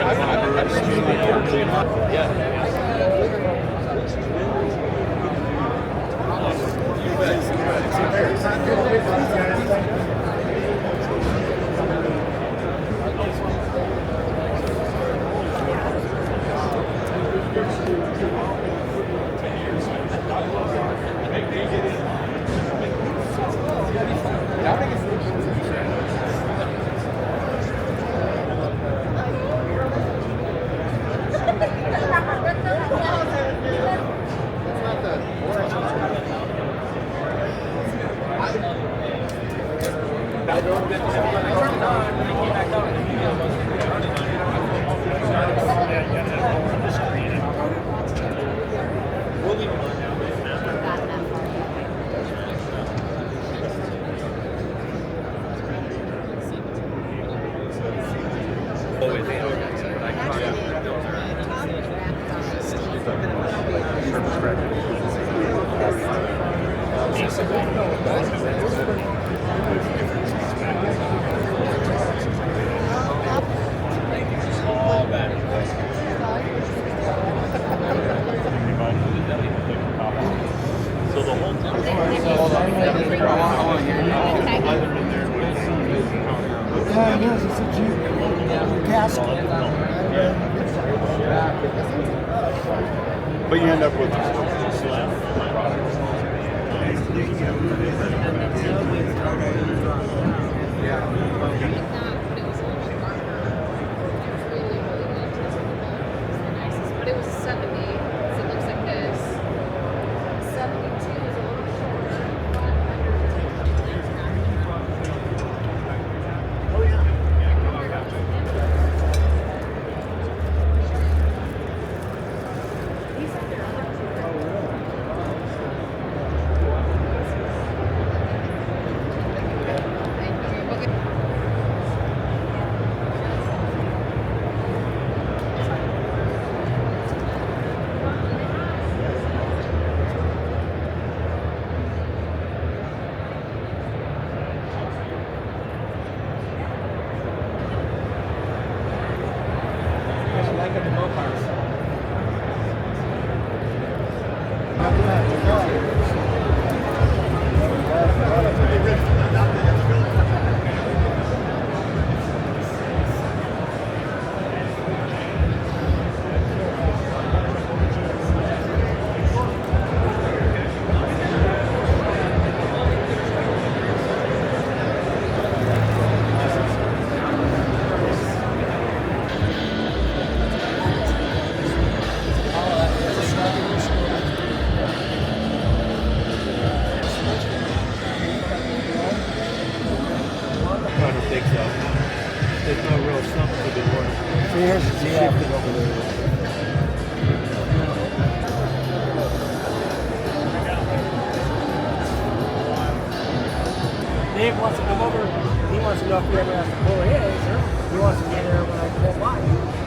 But you end up with But it was 70, so it looks like this. 72 is a little shorter. Oh yeah. Dave wants to come over. He wants to know if we ever have to pull his. He wants to be there when I pull mine.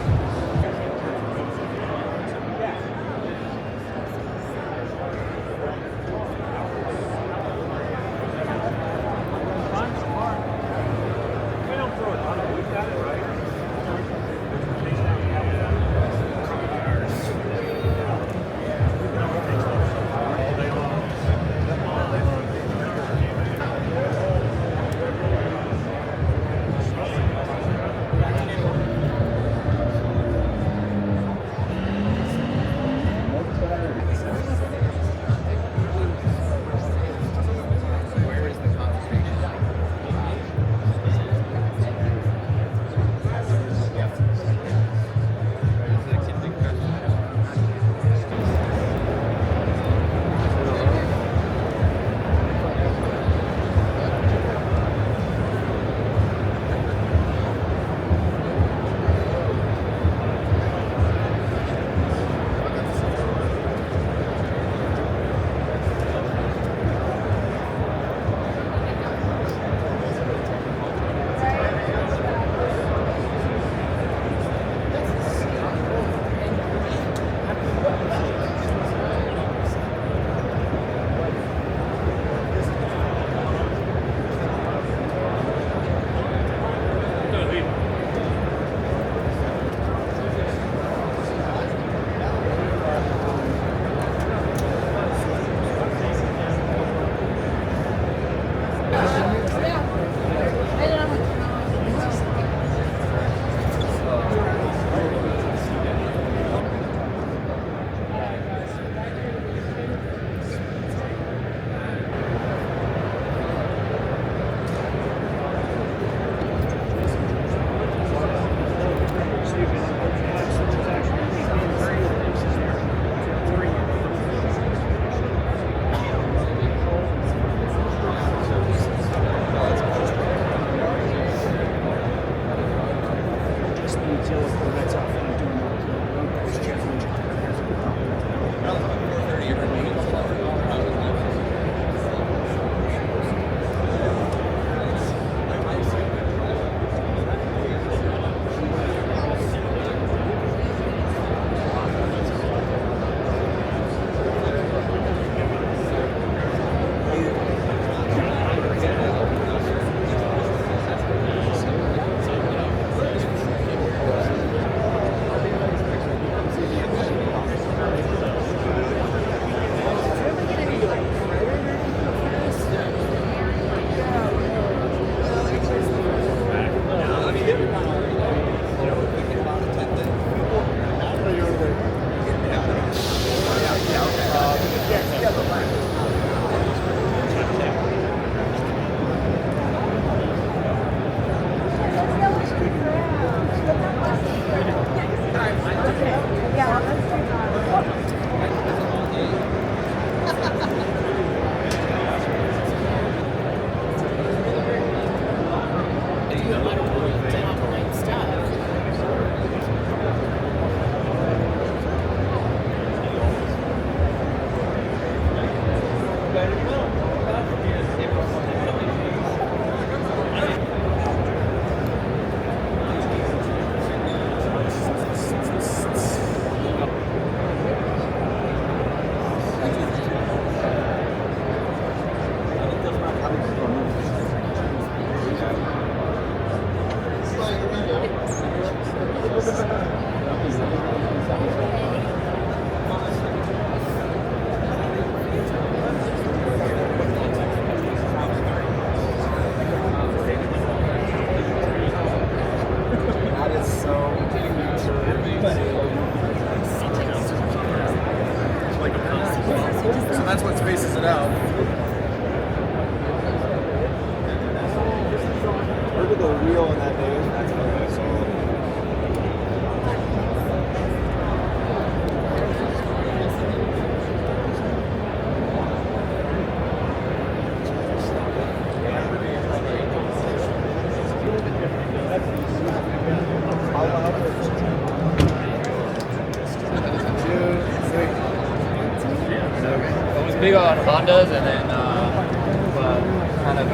spaces it out. Look at the wheel on that name. That's very solid. I was big on Hondas, and then kind of.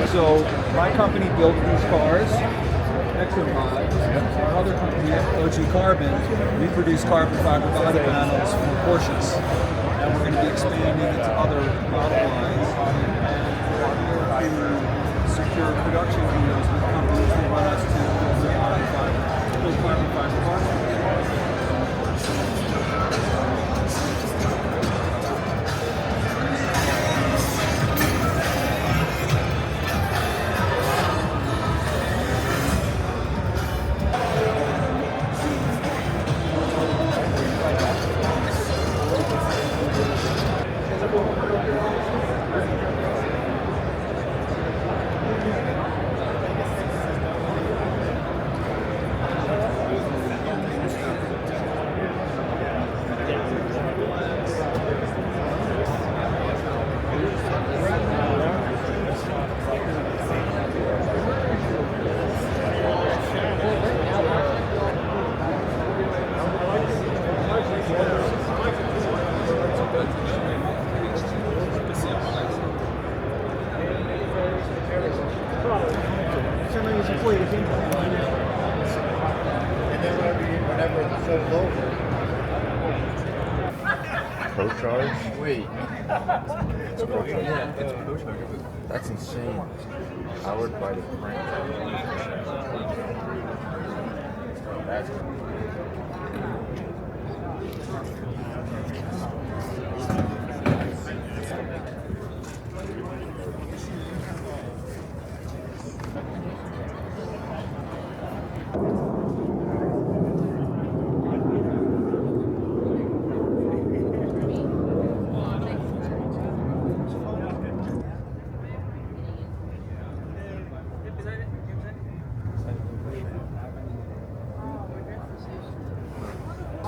So my company built these cars, Exomods. Our other company, OG Carbon, we produce carbon fiber body panels for Porsches. And we're going to be expanding into other model lines. And we're here to secure production deals with companies that want us to build carbon fiber cars. Pro-charge? Wait. It's pro-charge. Yeah, it's pro-charge. That's insane. Powered by the crank. That's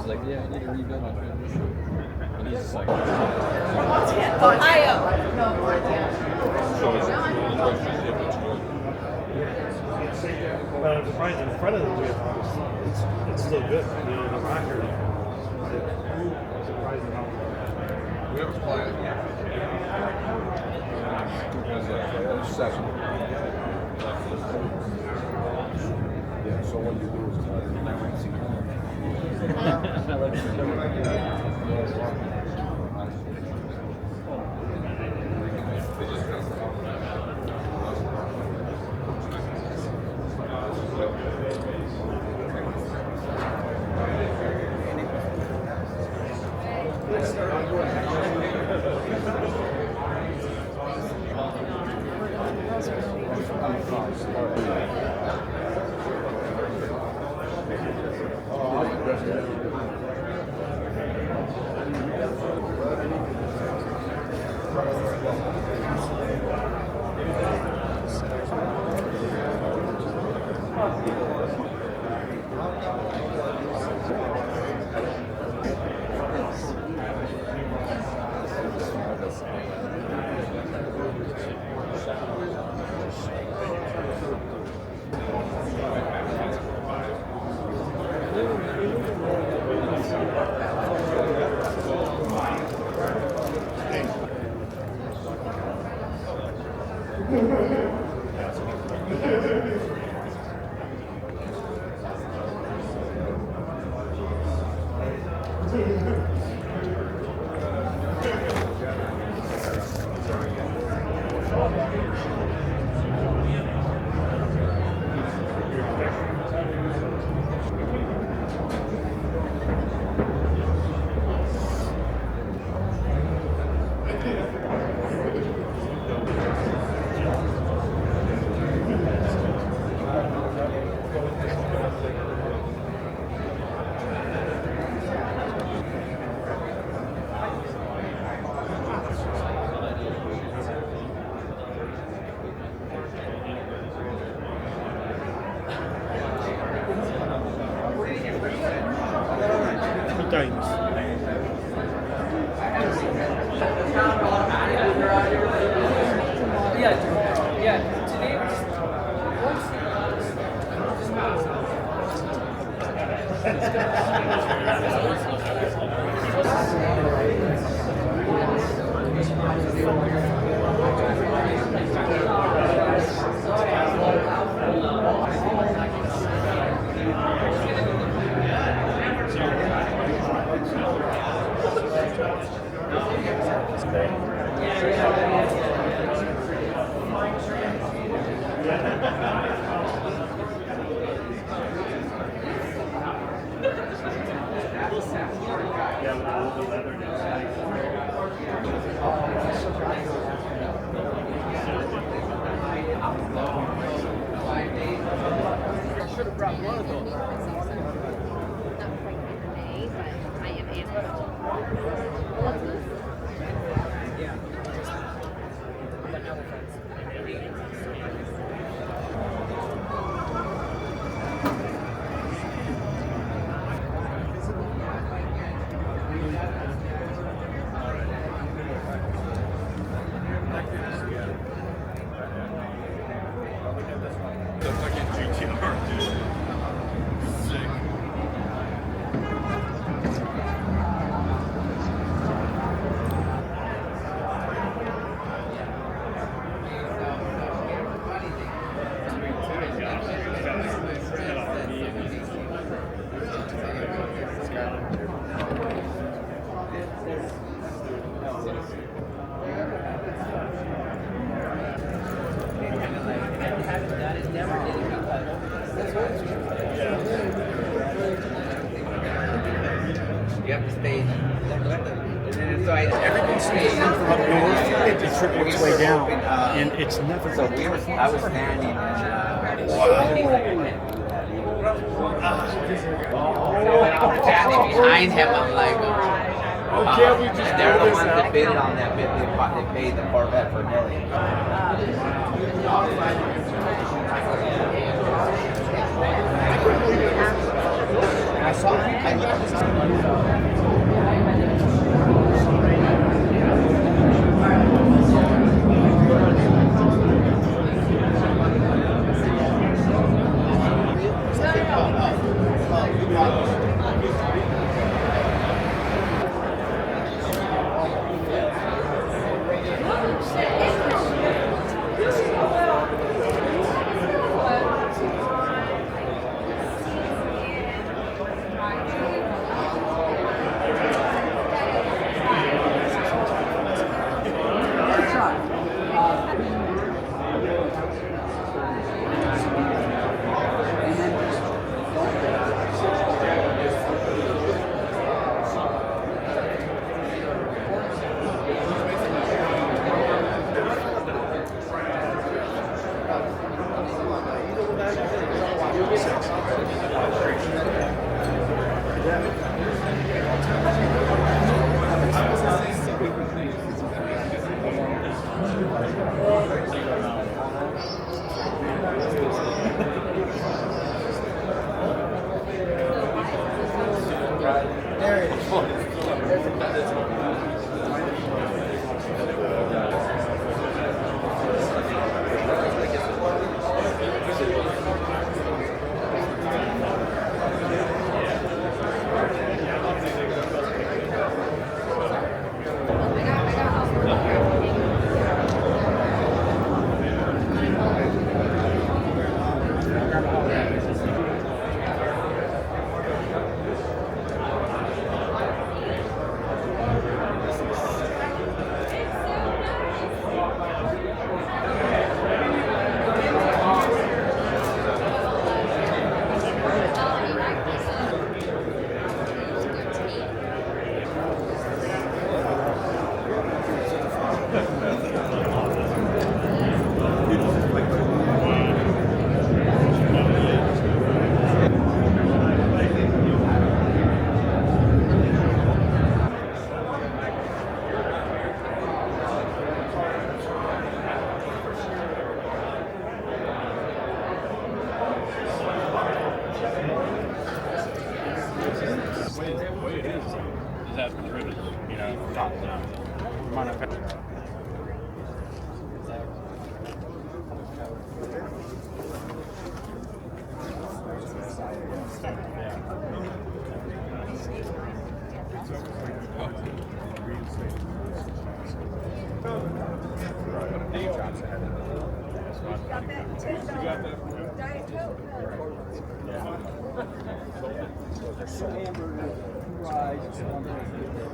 like, yeah, I need to rebuild my transmission. And he's just like, Ohio. No, But I'm surprised in front of the wheel, it's still good. You know, the rocker, I'm surprised at how. We have a plan. As a second. Yeah, so what you do is You have to stay. So everything stays from up north. It trickles its way down, and it's never. So I was standing. Standing behind him, I'm like, they're the ones that bid on that bid. They paid the Corvette for millions. I saw it. There it is.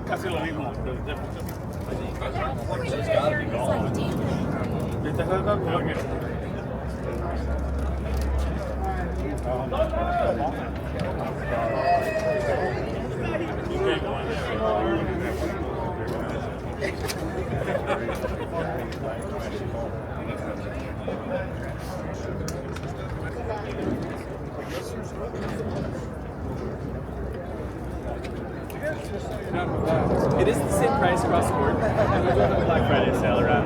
Casi lo mismo, pero it's gotta be gone. It is the same price across the board. Black Friday sale around.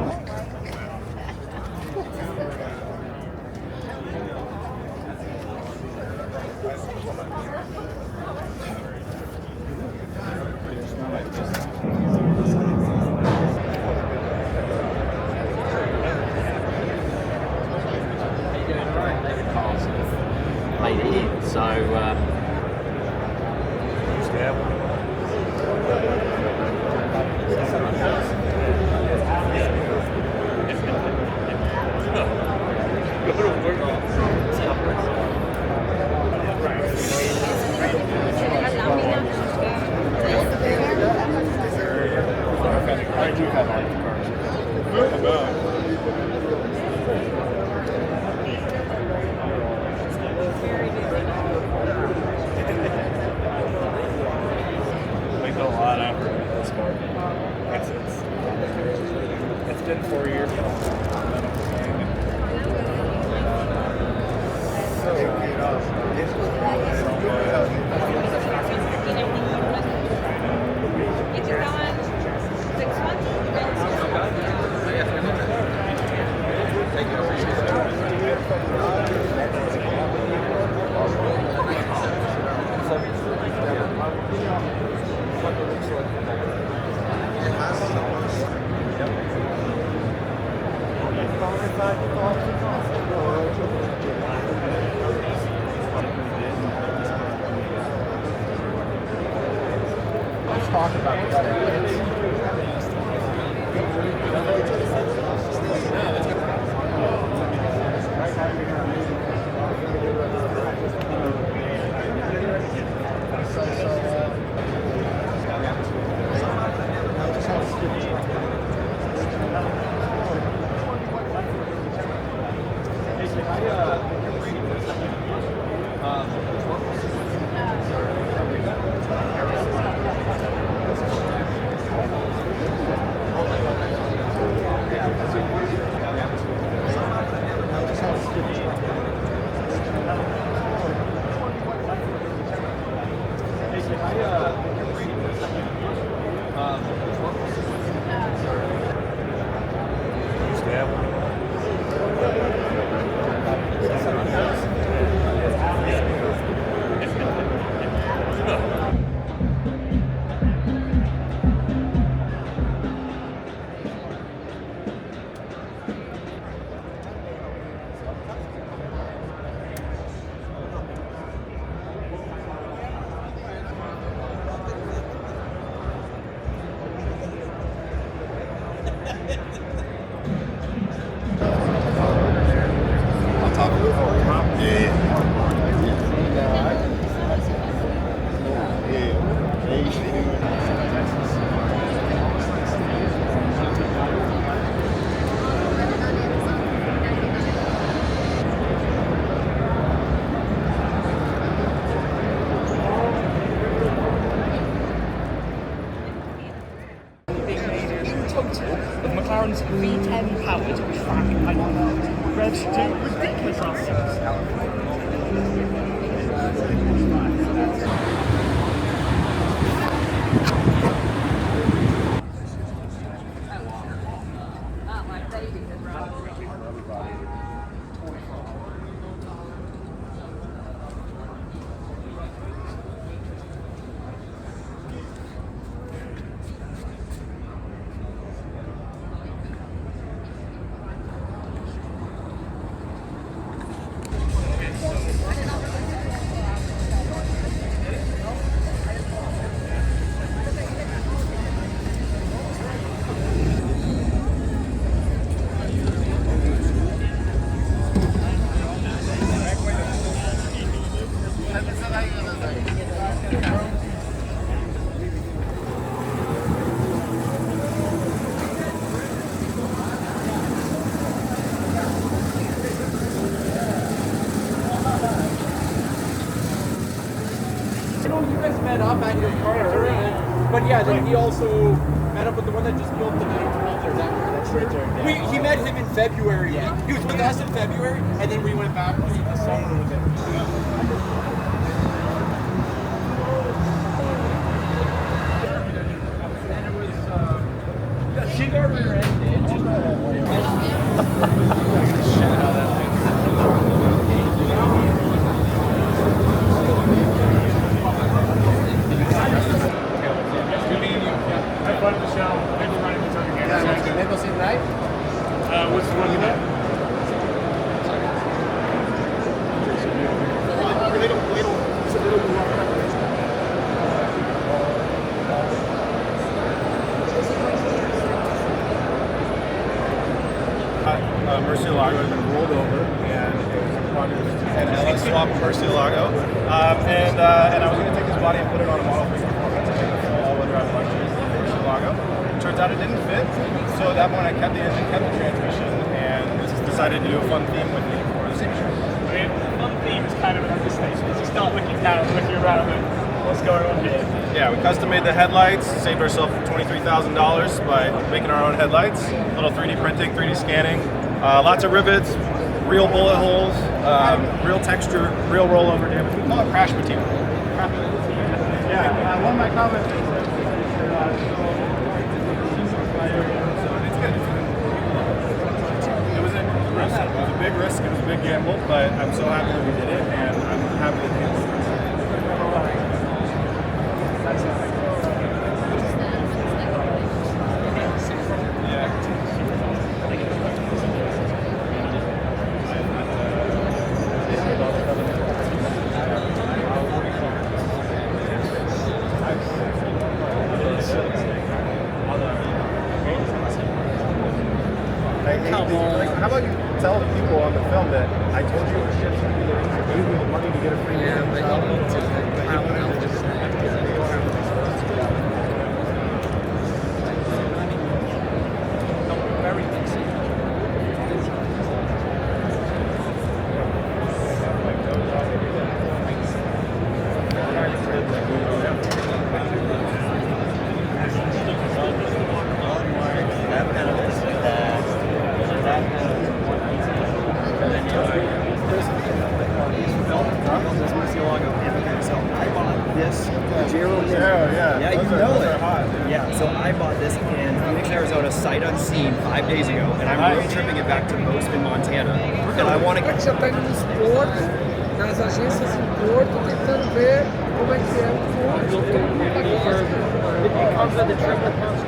It's been 4 years. Let's talk about this. Of McLaren's V10 powered track like revs to ridiculous assets. Met up at your car, but yeah, then he also met up with the one that just built the 912. That's right there. He met him in February. Yeah. He was with us in February, and then we went back to the summer with him. Cigar rear ended. What's the one you met? Murcielago had been rolled over, and it was a project, and LX swap Murcielago, and I was going to take this body and put it on a Model 3 performance, all-wheel drive luxury Murcielago. Turns out it didn't fit, so at that point I kept the engine, kept the transmission, and decided to do a fun theme with me for the SEMA show. I mean, fun theme is kind of an understatement. You start looking down, looking around, and what's going on here? Yeah, we custom made the headlights, saved ourselves $23,000 by making our own headlights, little 3D printing, 3D scanning, lots of rivets, real bullet holes, real texture, real rollover damage. We call it crash material. Yeah, one of my comments is It was a big risk, it was a big gamble, but I'm so happy that we did it, and I'm happy that we did it. How about you tell the people on the film that I told you it was ships and gave me the money to get a free So I bought this in Phoenix, Arizona, sight unseen 5 days ago, and I'm road tripping it back to Mosman, Montana. And I want to get já está indo nos portos, nas agências em porto, tentando ver como é que é o porto, todo mundo tá It comes with the Treadpass.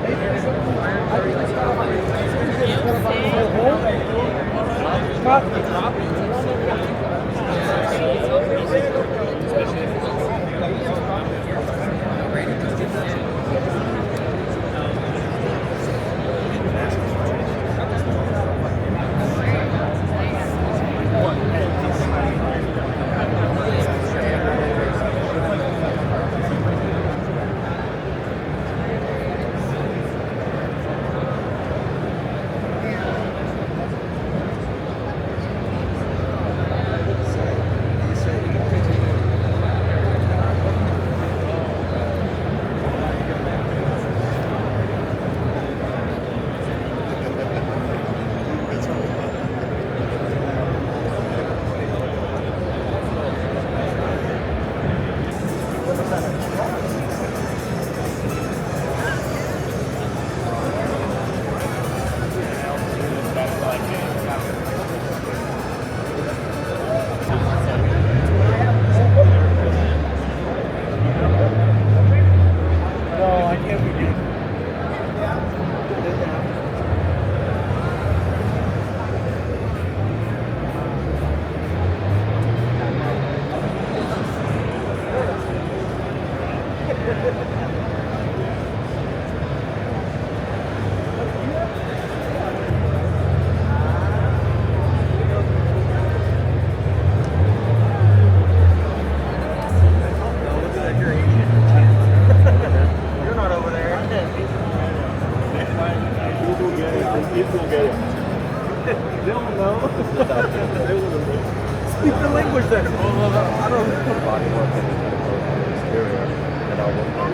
They'll know. Speak the language then. I don't know. Body work and exterior, and I'll work on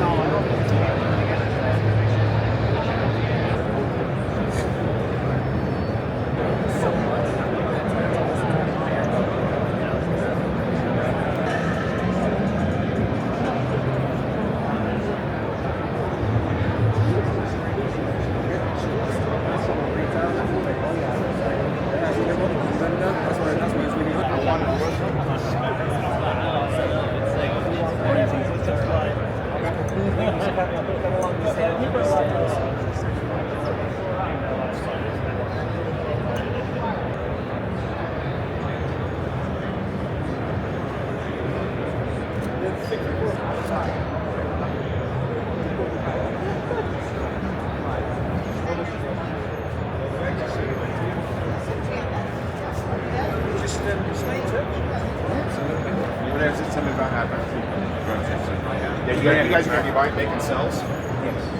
Yeah, you guys are going to be making cells? Yes.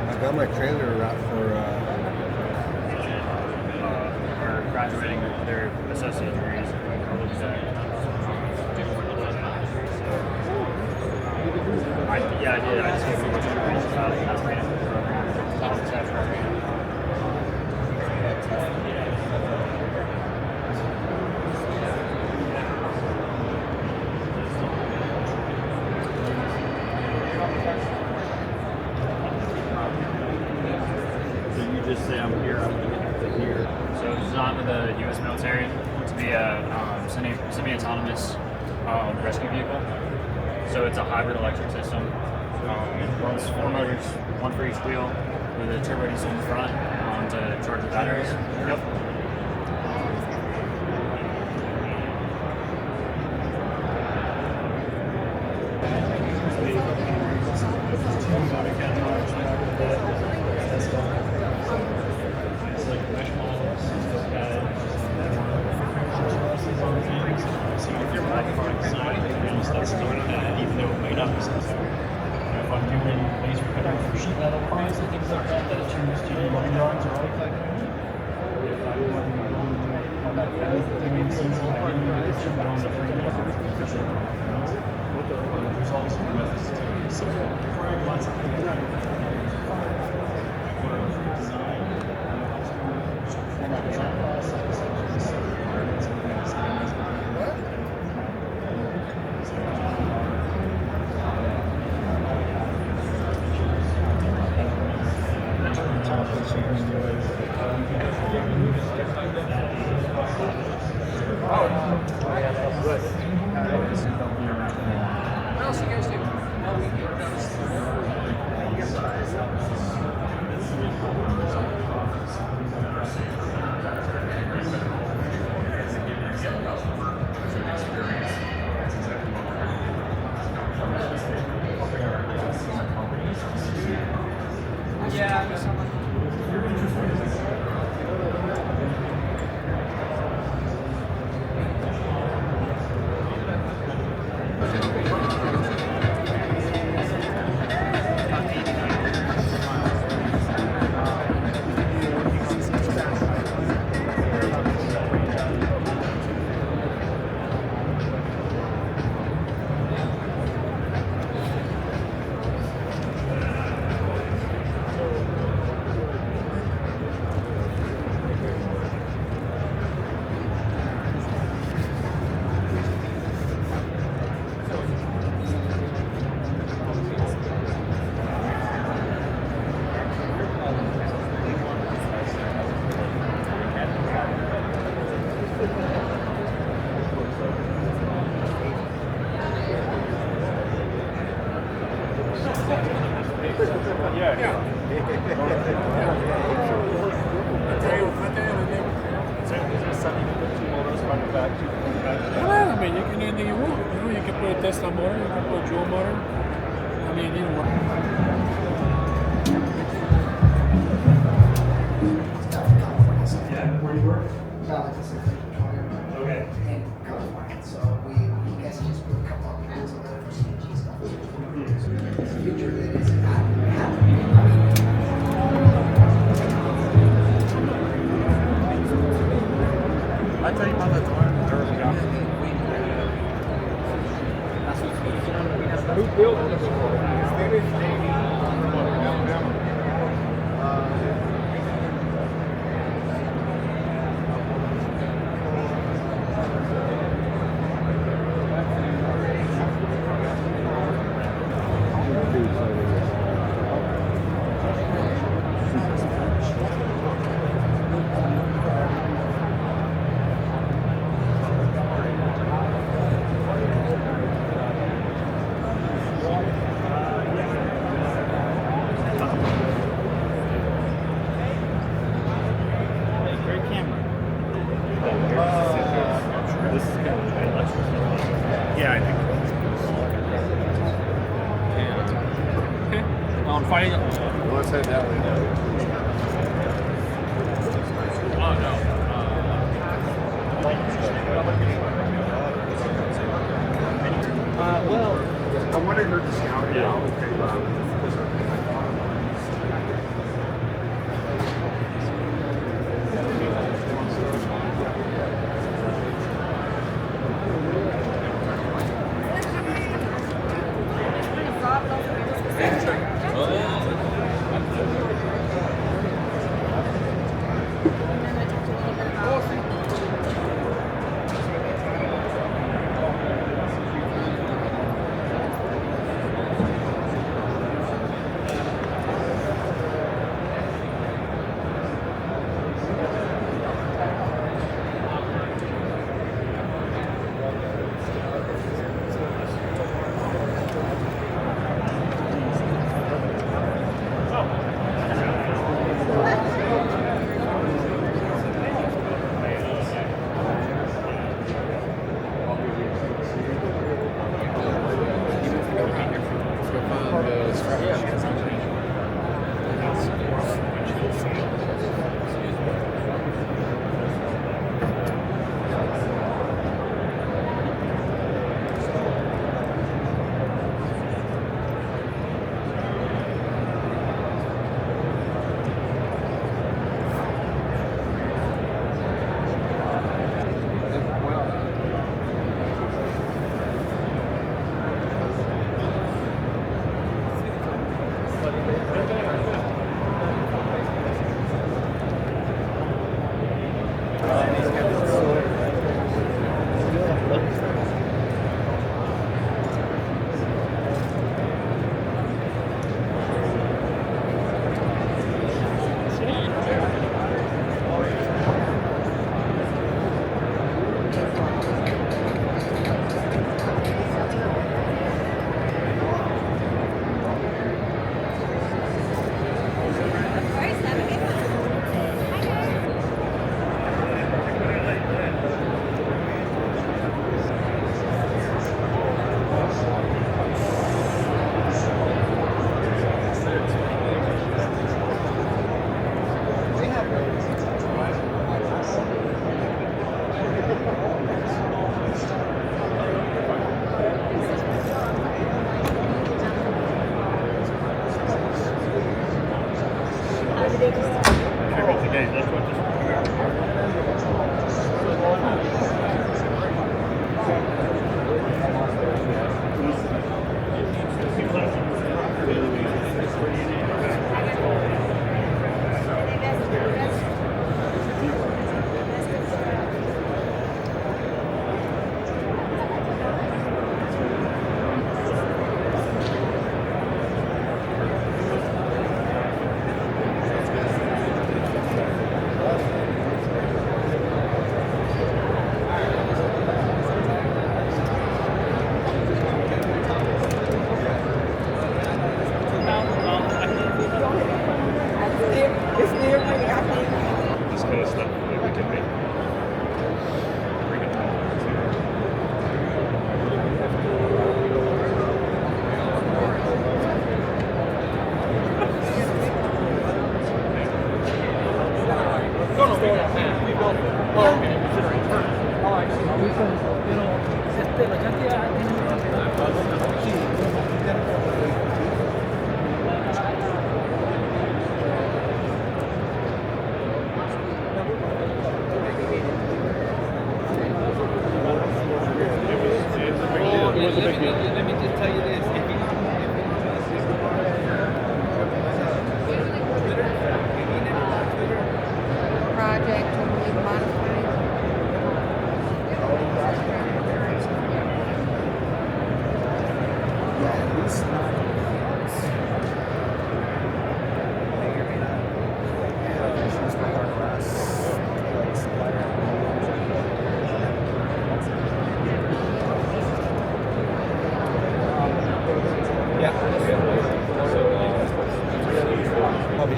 I got my trailer wrapped for are graduating with their associate degrees. I did. I just gave a bunch of degrees about it. That's right. Just say I'm here, I'm going to get here. So designed with the U.S. military to be a semi-autonomous rescue vehicle. So it's a hybrid electric system. It runs 4 motors, one for each wheel, with a turbo diesel in the front to charge the batteries. Yep. Well, I mean, you can do anything you want. You know, you can put a Tesla motor, you can put a dual motor. I mean, you know. Yeah, where do you work? Okay. In California. So we guys just put a couple of plans on the CNG stuff. The future that is happening. I tell you about that time. Who built this? Let's head that way now. Oh no. Well, I wanted her to scout it out.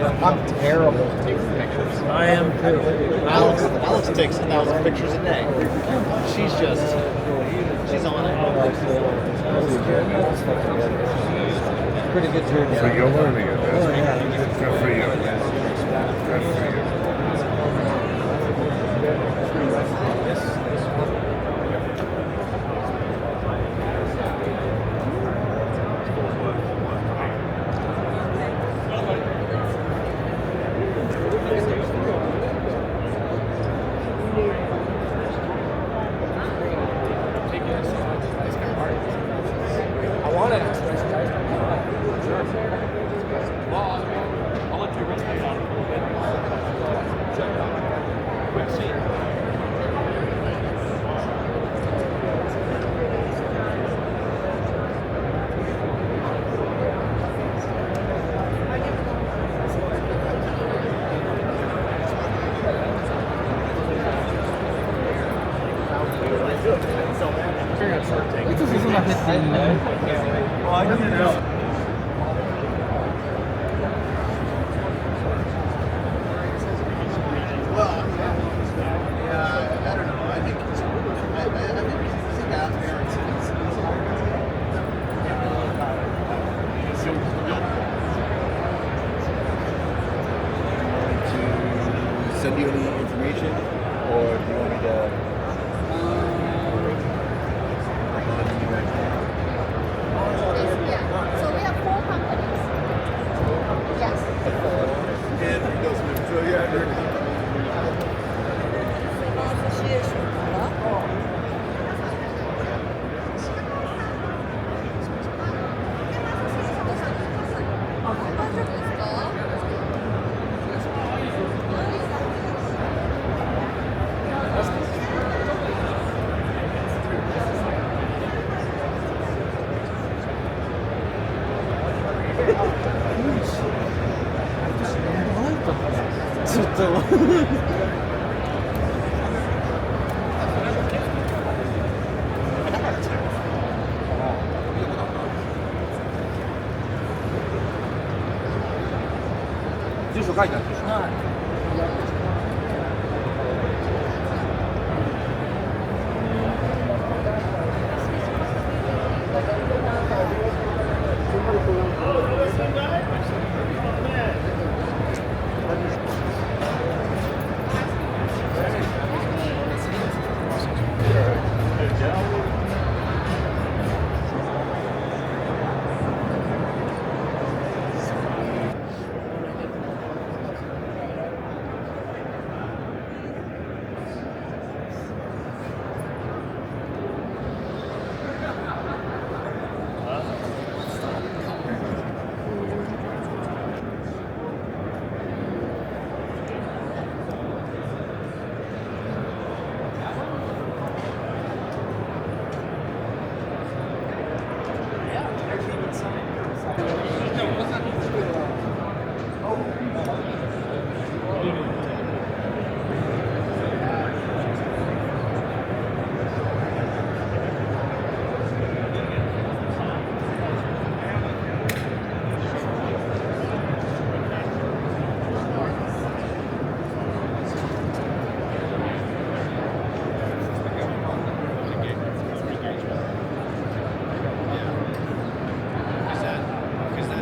I'm terrible at taking pictures. I am too. Alex takes 1,000 pictures a day. She's on it. Pretty good turn. So you're learning it. That's good for you. Good for you. I want it. I'll let you run it on. Send you any information, or do you want me to? So we have 4 companies. Yes.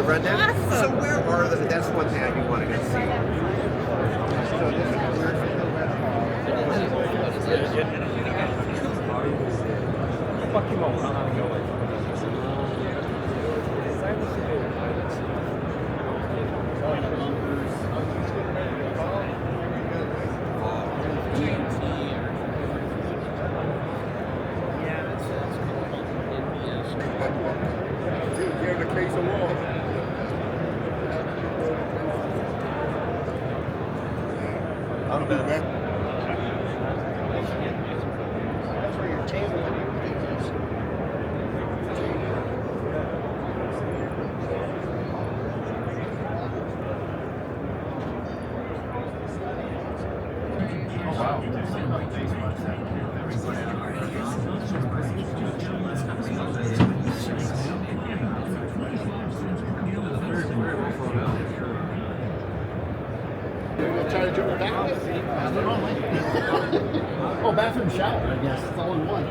Rundown. So where are the? That's one thing I do want to get to see. You're the case of law. I'll do that. That's where your table and everything is. Oh, wow. decided to go back. Oh, bathroom shower, I guess. It's all in one.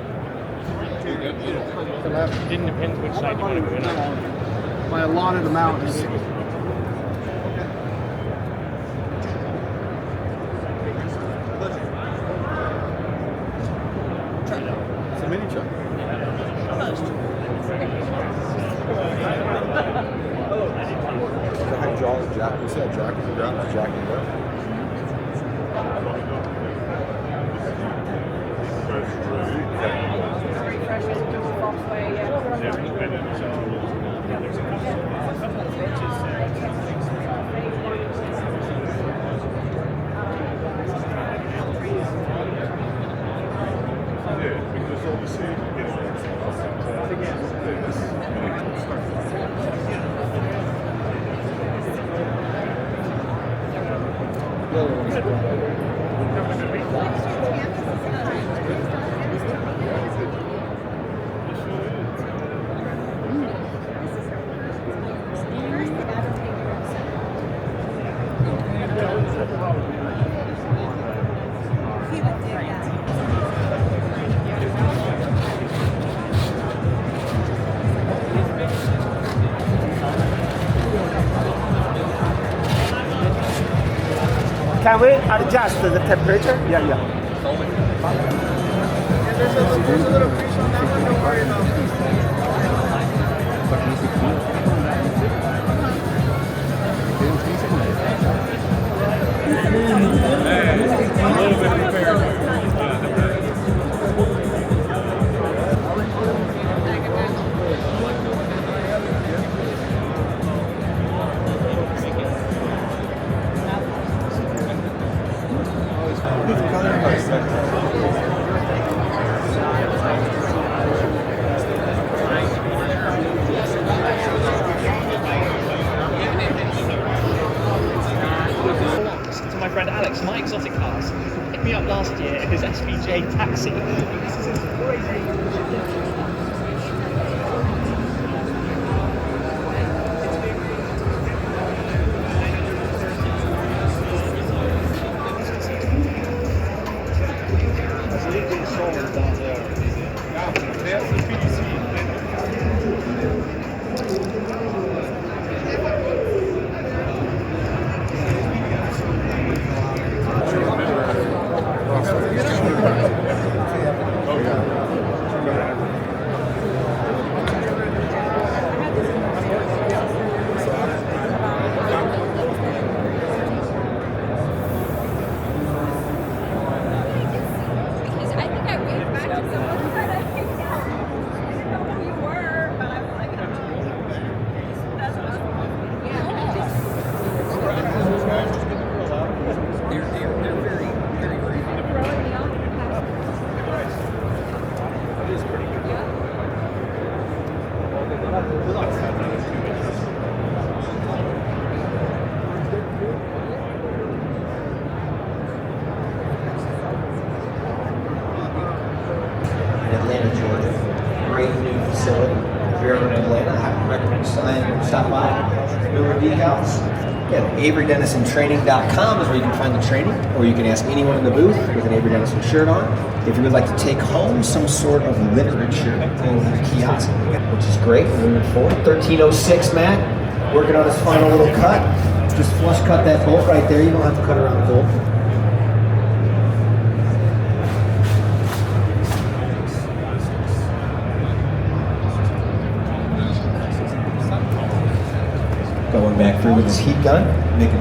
Didn't depend which side you want to go in on. By a allotted amount. It's a mini truck. Hydraulic jack. What's that jack? Is it ground? Jack and go. Can we adjust the temperature? Yeah, yeah. There's a little crease on that one, don't worry about it. A little bit prepared. To my friend Alex, My Exotic Cars, picked me up last year in his SVJ taxi. This is crazy. AveryDennisonTraining.com is where you can find the training, or you can ask anyone in the booth with an Avery Dennison shirt on if you would like to take home some sort of literature over the kiosk, which is great. Moving forward, 1306 Matt, working on his final little cut. Just flush cut that bolt right there. You don't have to cut around the bolt. Going back through with his heat gun, making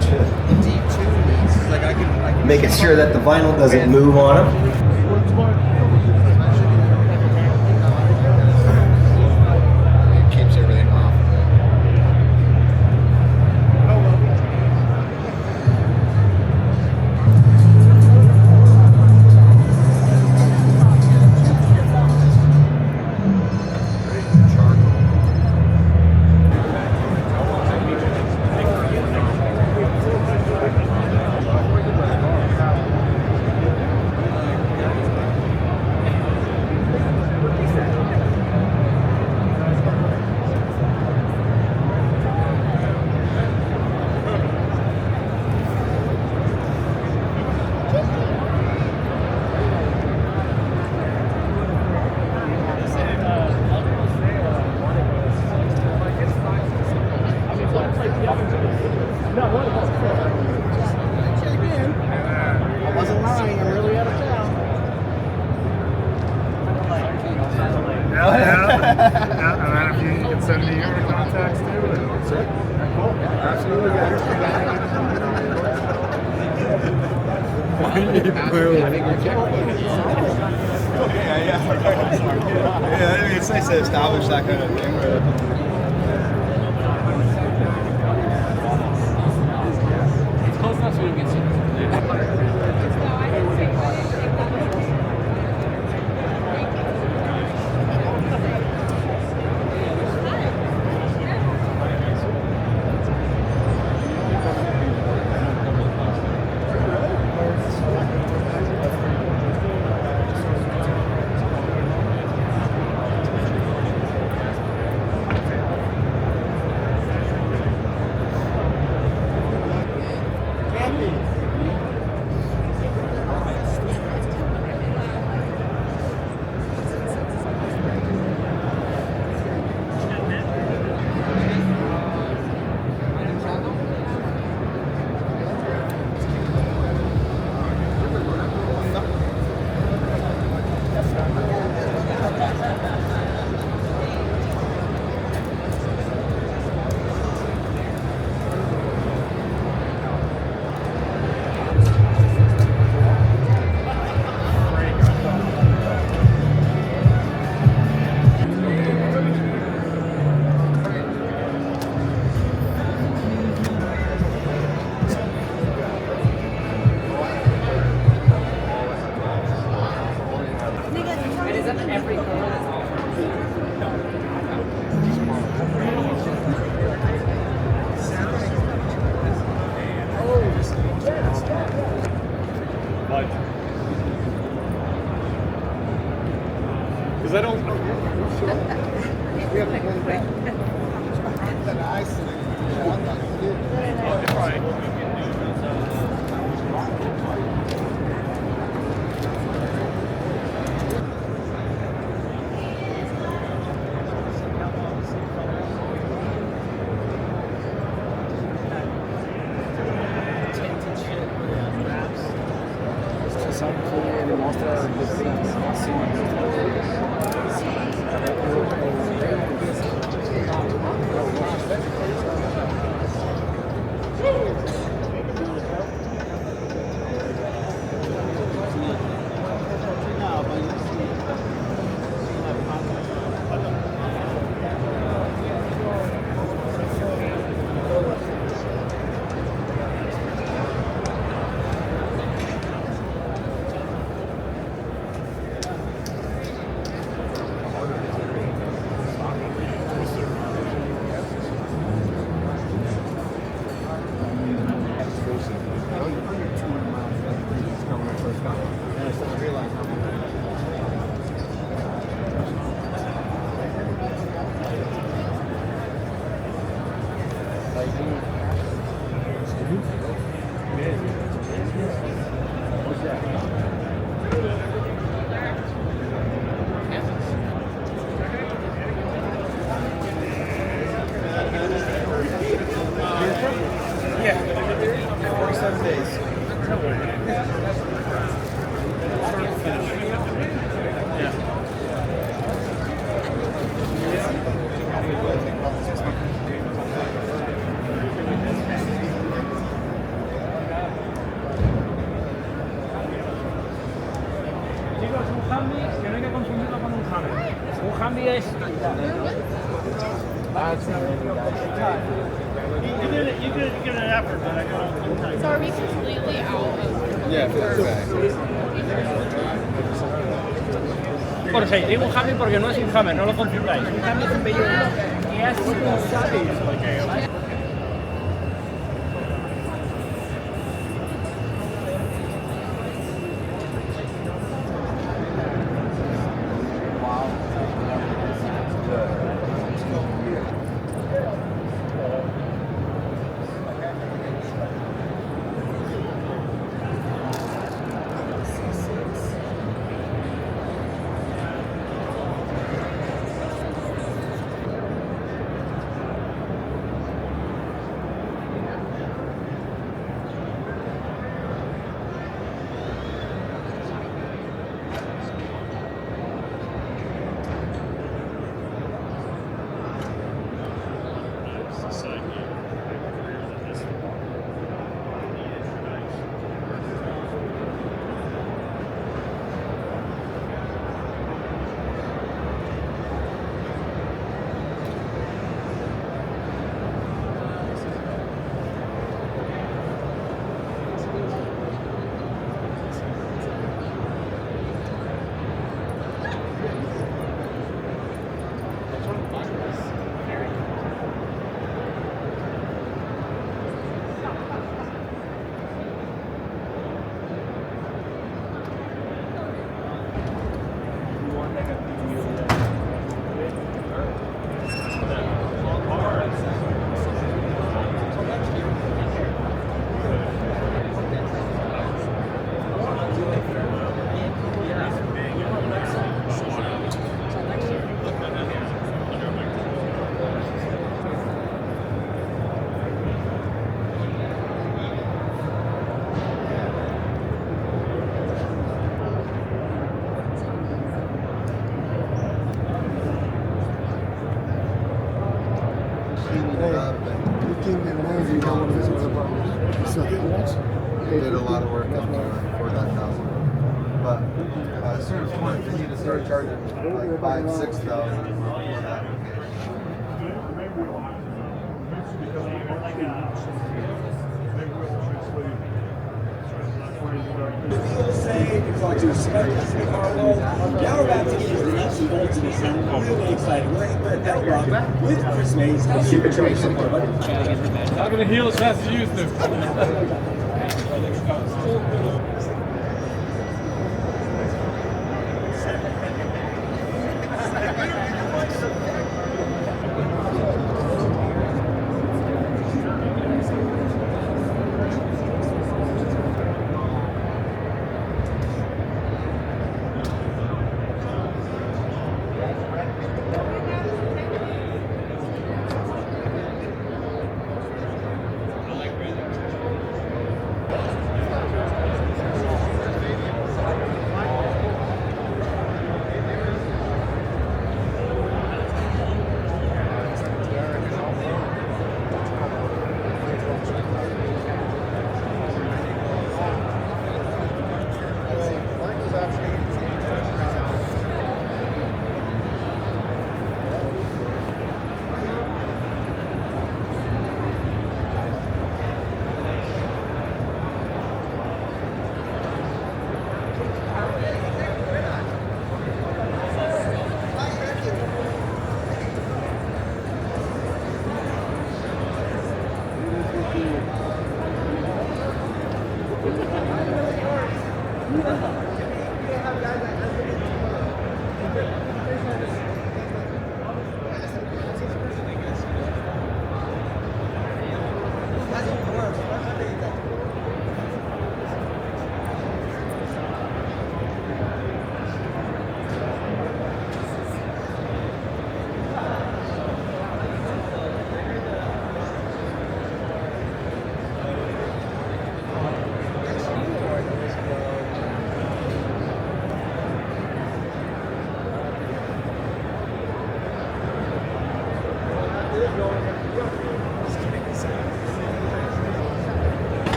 sure that the vinyl doesn't move on him. It keeps everything off. I wasn't lying. I'm really out of town. Yeah. And then if you can send me your contacts too. Absolutely. Yeah, it's nice to establish that kind of thing. It's close enough so we don't get sick. Because I don't. We have to go back. That ice. So are we completely out of... Yeah, Por si digo un Hammer porque no es un Hammer, no lo confundáis. Un Hammer es un vehículo que es un everything in mind, you know what it is all about. So, We did a lot of work up there for that thousand. But at a certain point, we need to start charging like 5,000, 6,000 for that. Now we're about to get into the nuts and bolts of this. I'm really excited. We're at Pedal Rock with Chris Mays. Super choice. Not going to heal as fast as you used to.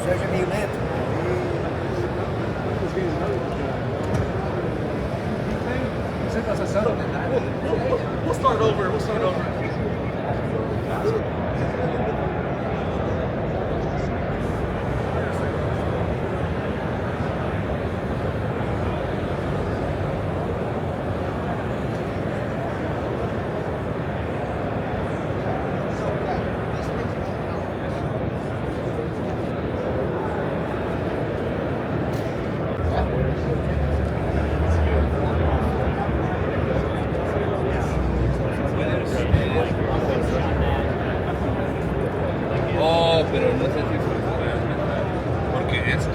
Seja meio lento. We'll start over. We'll start over. Pero no sé si porque esto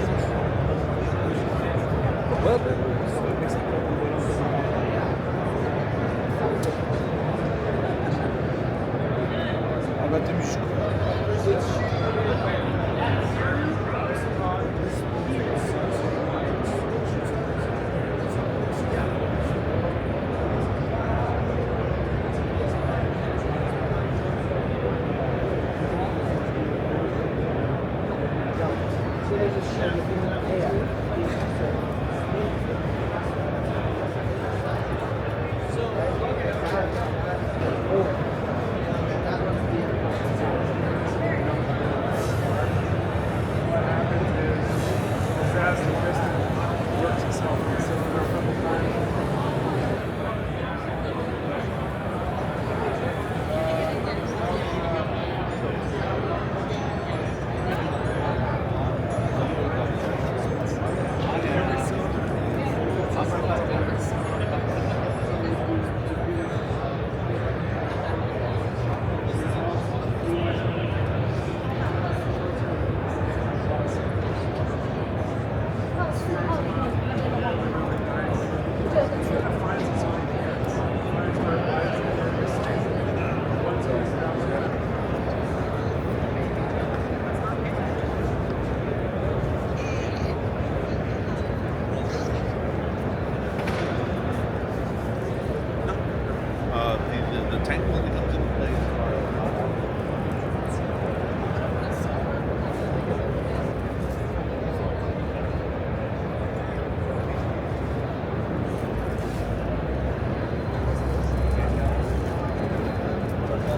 the tank one that comes into play.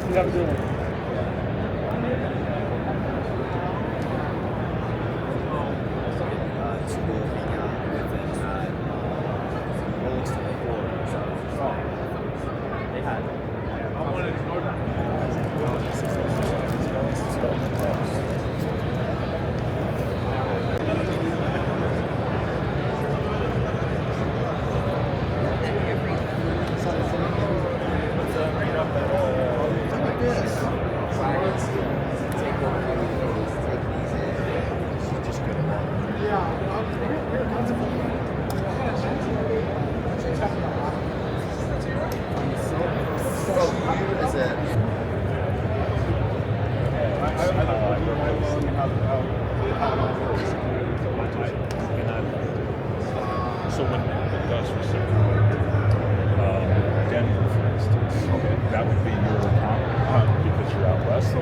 You have to do it. So when it does for Denver, for instance, that would be your account because you're out west. So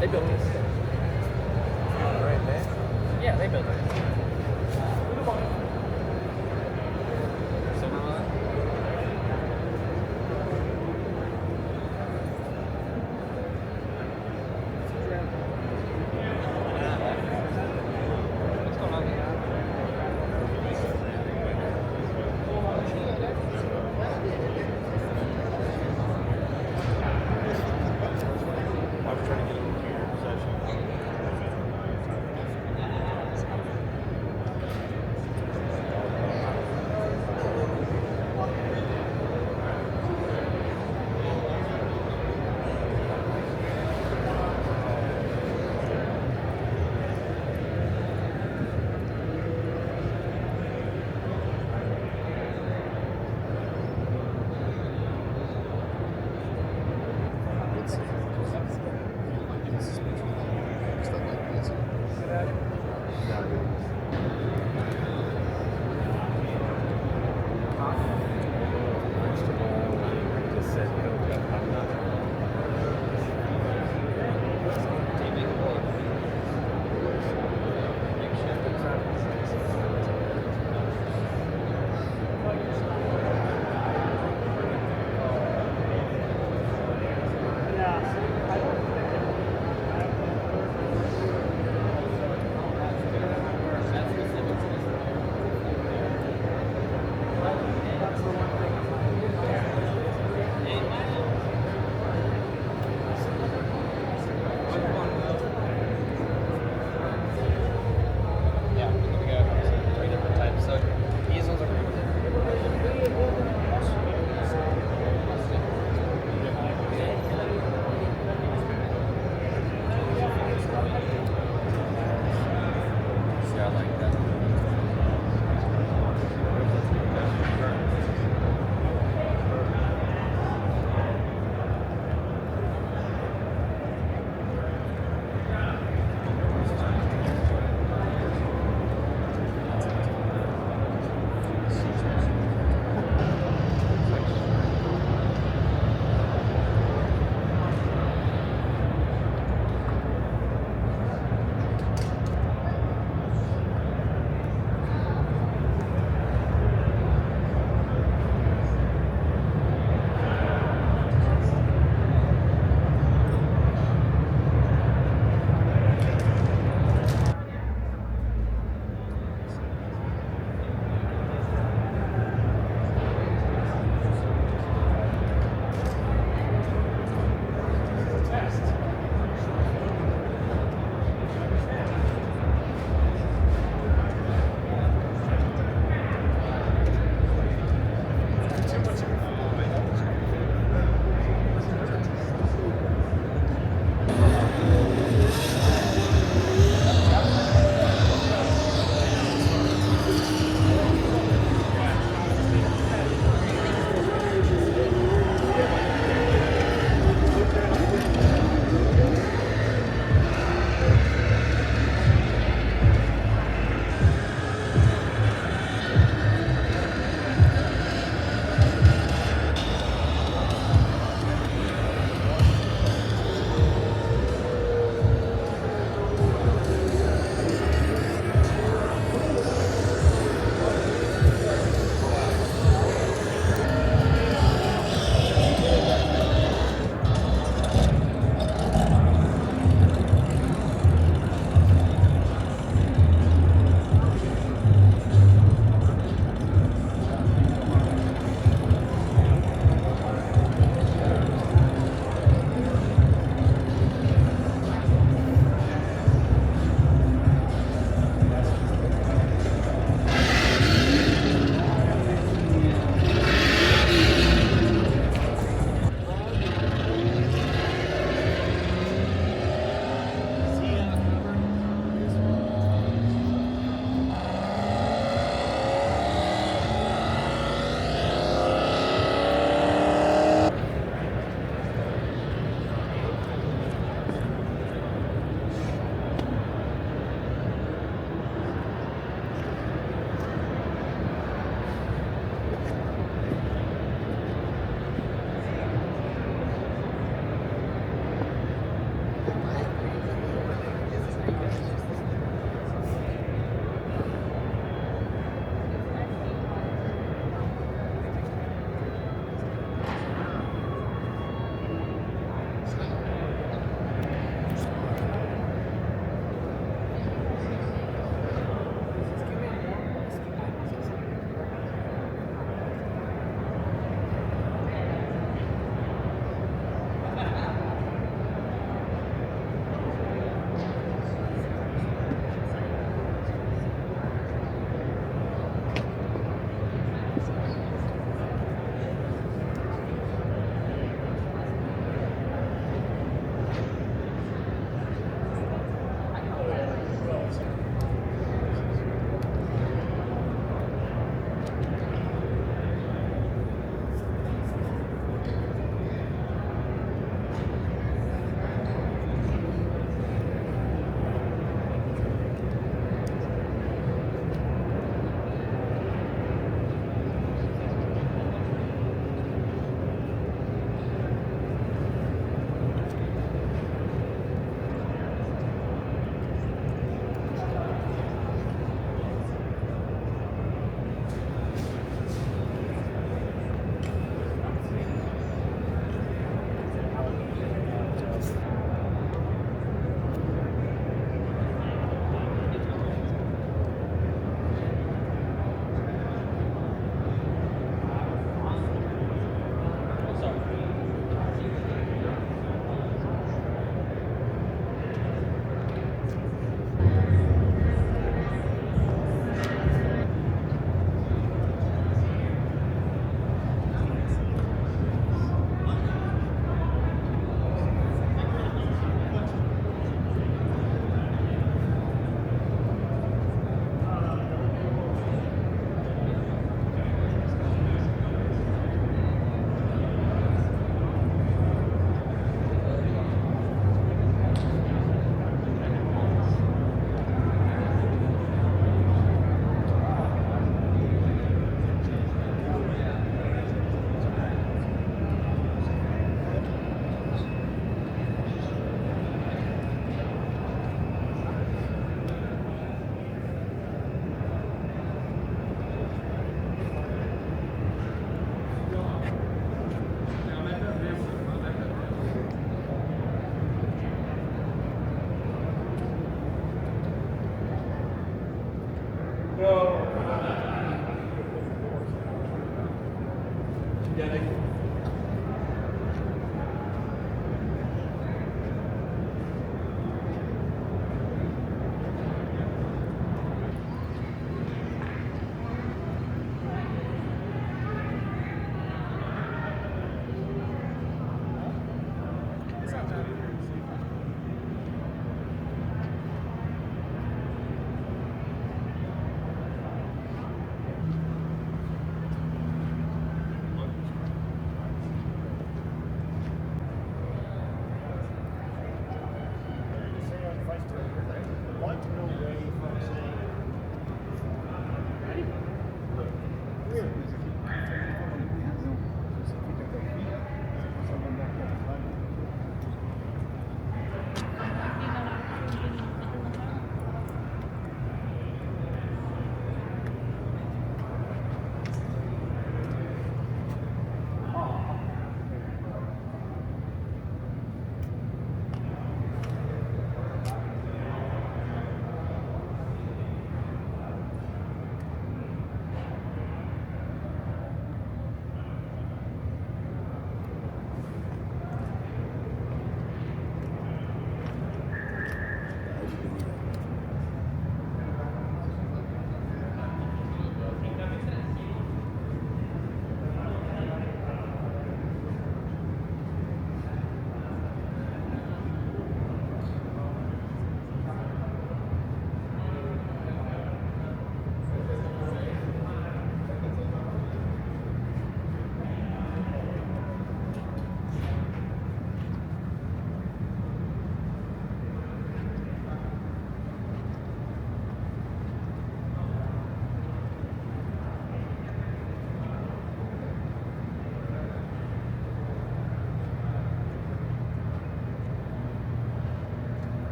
They built this. Right there? Yeah, they built it.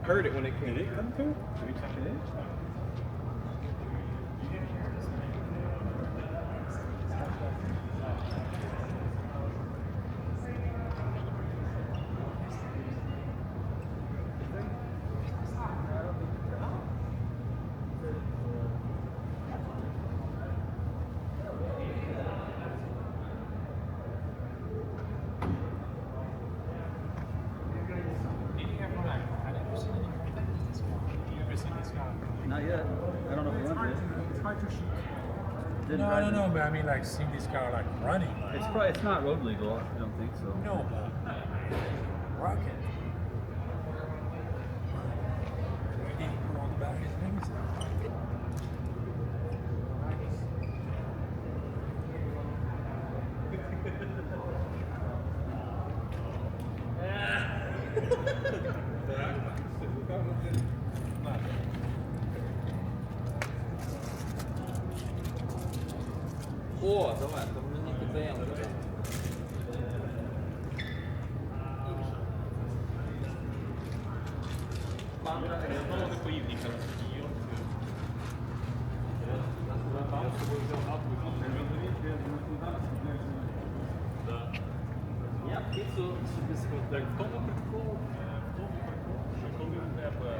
heard it when it came. Did it come through? Not yet. I don't know if you want it. It's hard to shoot. No, but I mean, like, seeing this car like running. Like, It's not road legal. I don't think so. no, but rocket. Ready to put all the batteries and everything. О, давай, там мені піддаємо. Я знову не поїв ніколи. Я з собою взяв апу і я піцу собі сходив. В тому прикол, що коли в тебе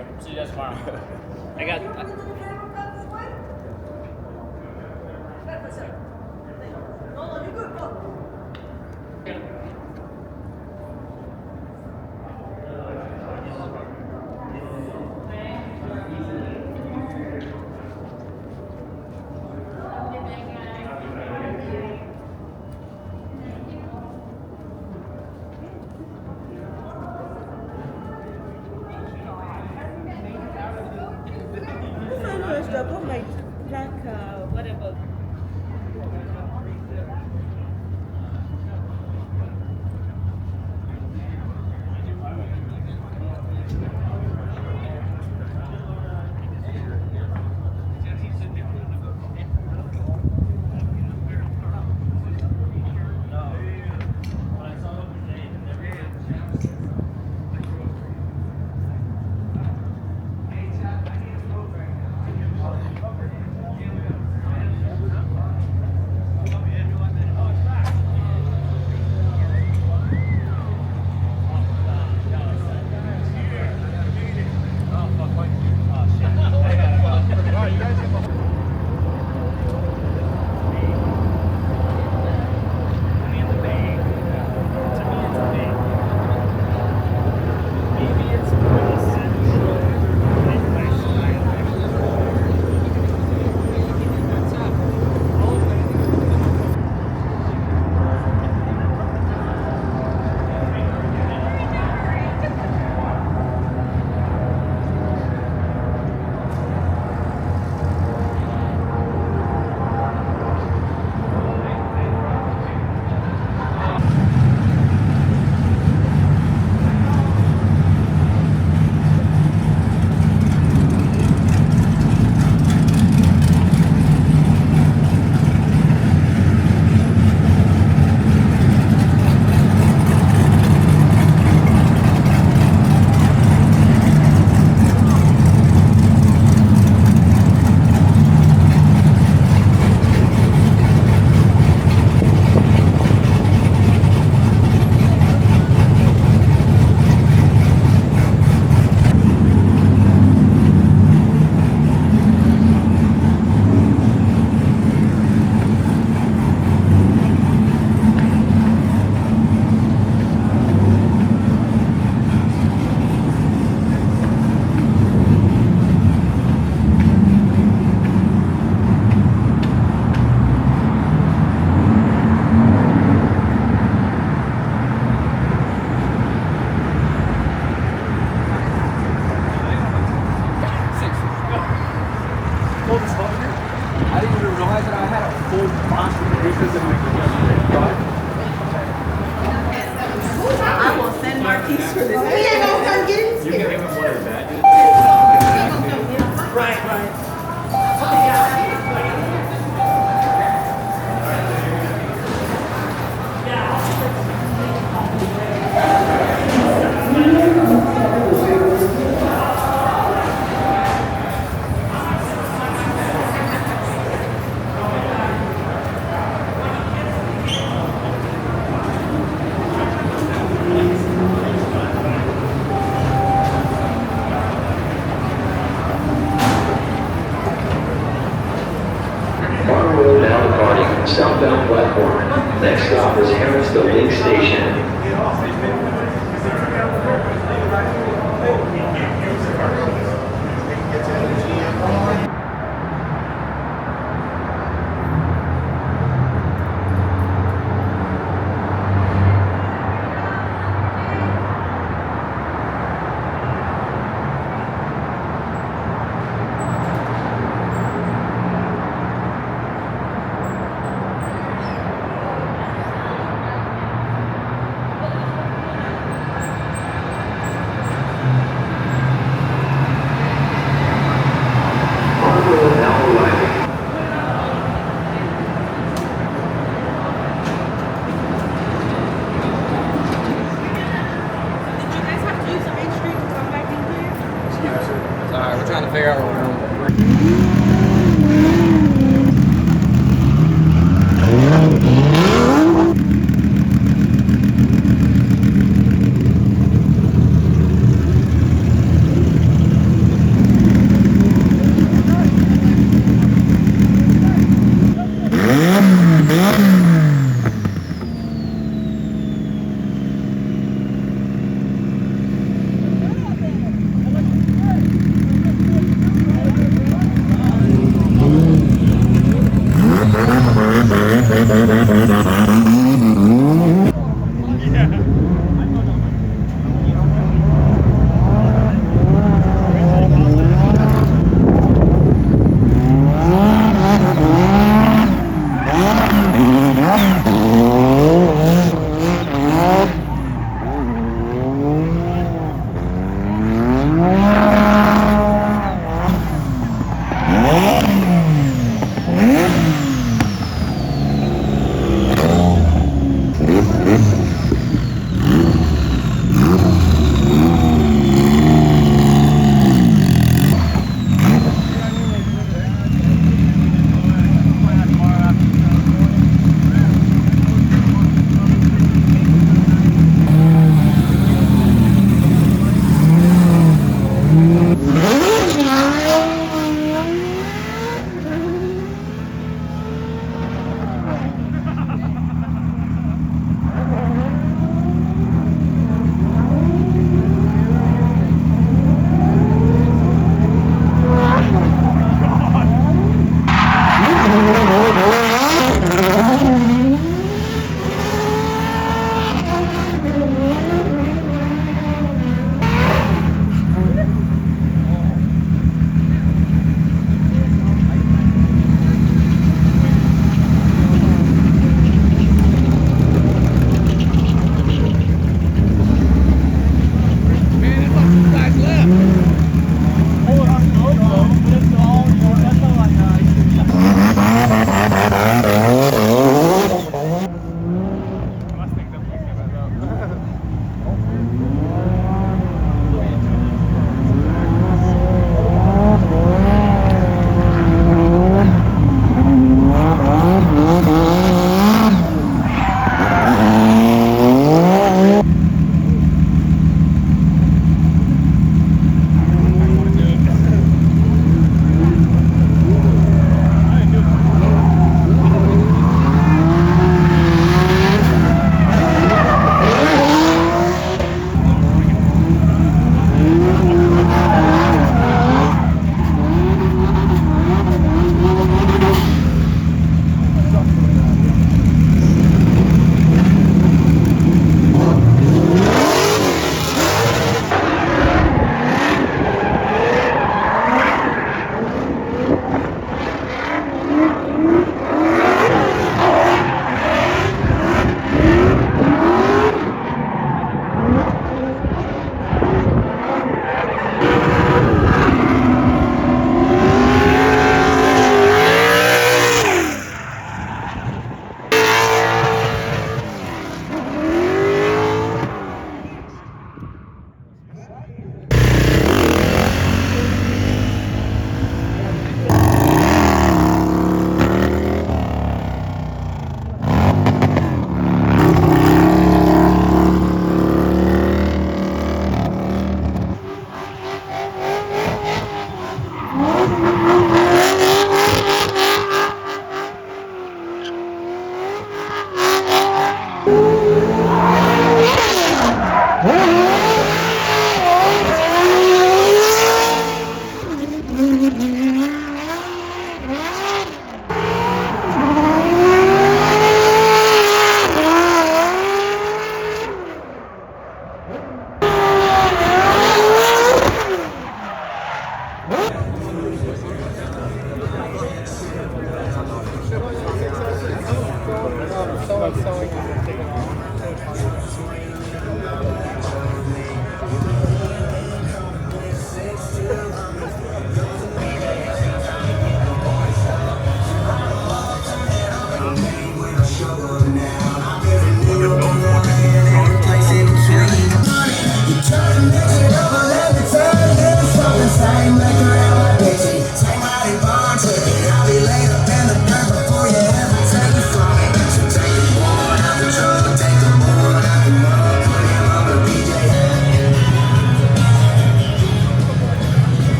sir. See you guys tomorrow. I got. Put my black, whatever. I will send Marquise for this. I'm getting You can give him one of the badges. Southbound platform. Next stop is Harrisville Link Station.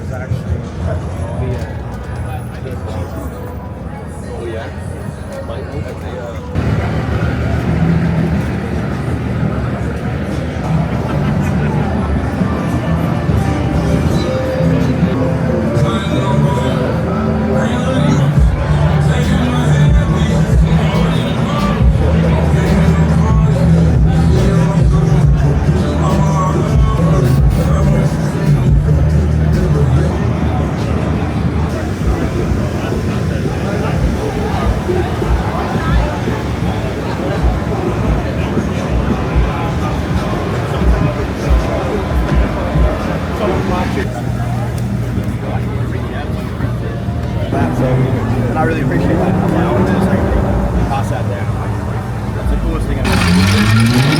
is actually Oh yeah. And I really appreciate that. I want to just like toss that down. That's the coolest thing I've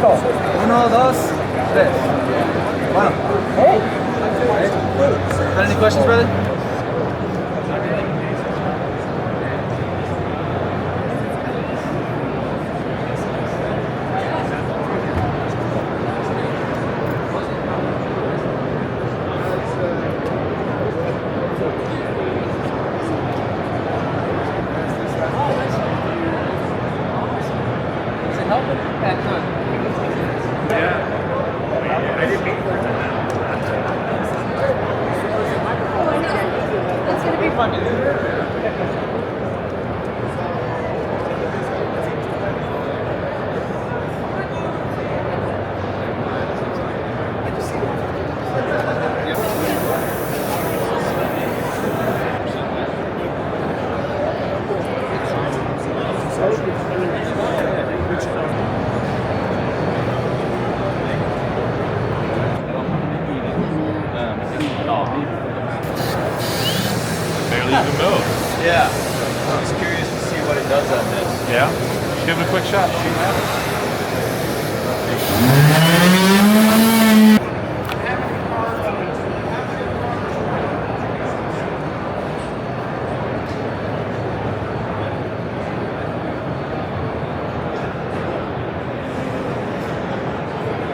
5. 1, 2, 3. Bueno. Got any questions, brother? Barely even moved. Yeah. I was curious to see what it does on this. Yeah? Give it a quick shot. See what happens.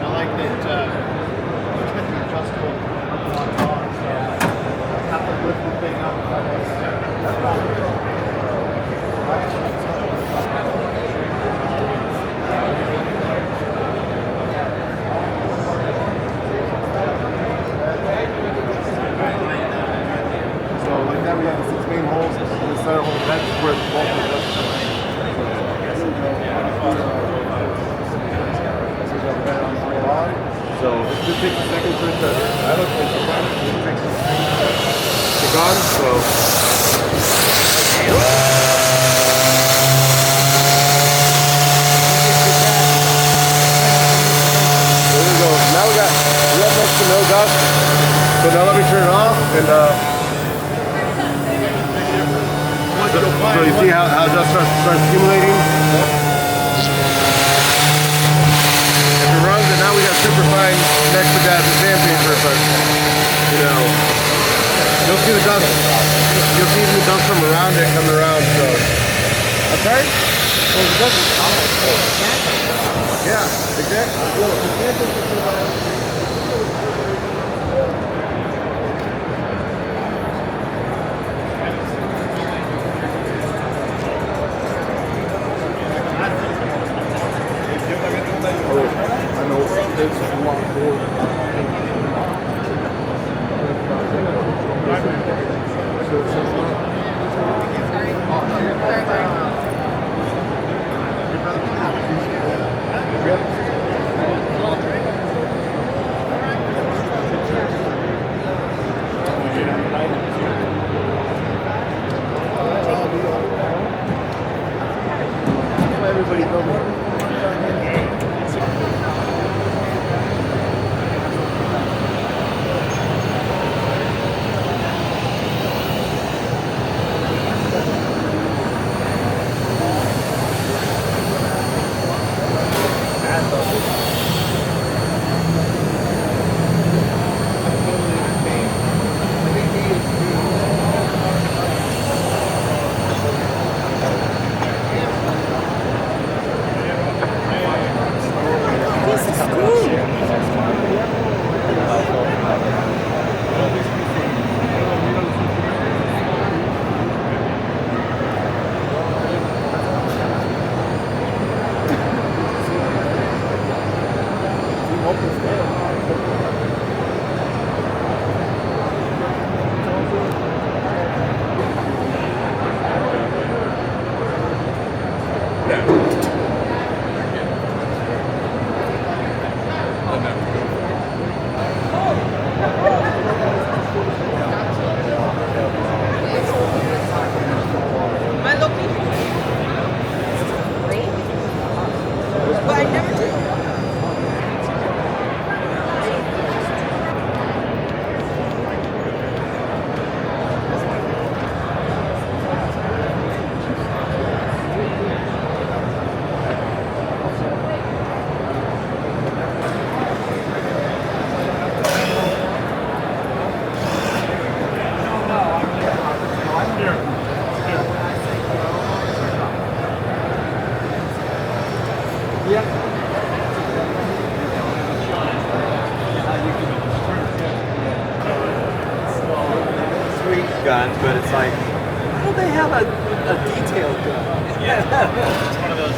I like that it's got the adjustable bar, so I have to lift the thing up. So like that, we have the 6 main holes. The center hole, that's where the bulk of the So it just takes a second for it to, I look at the front, it takes a second to gone, so. There we go. Now we have next to no dust. So now let me turn it off and so you see how dust starts accumulating? If it runs and now we got super fine next to that sandpaper, but you know, you'll see the dust. You'll see the dust from around it coming around. So, I'm sorry. Well, the dust is yeah, exactly. I know this is a lot everybody knows. It's one of those.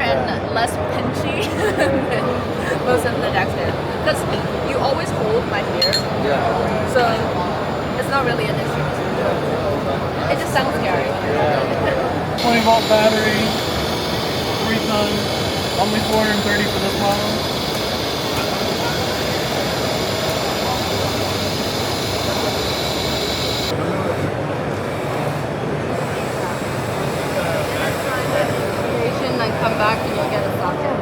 And less pinchy than most of the decks did. Because you always hold my hair. Yeah. So it's not really an issue. It just sounds scary. 20-volt battery, 3-ton, only 430 for this model. And come back and you'll get a socket.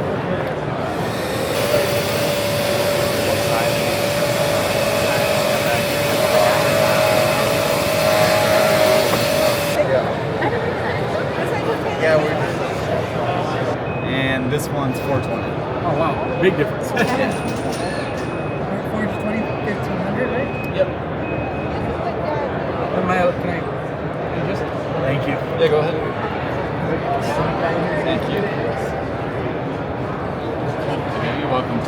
Yeah, and this one's 420. Oh wow, big difference. 420, 1500, right? Yep. Can I just? Thank you. Yeah, go ahead. Thank you. You're welcome.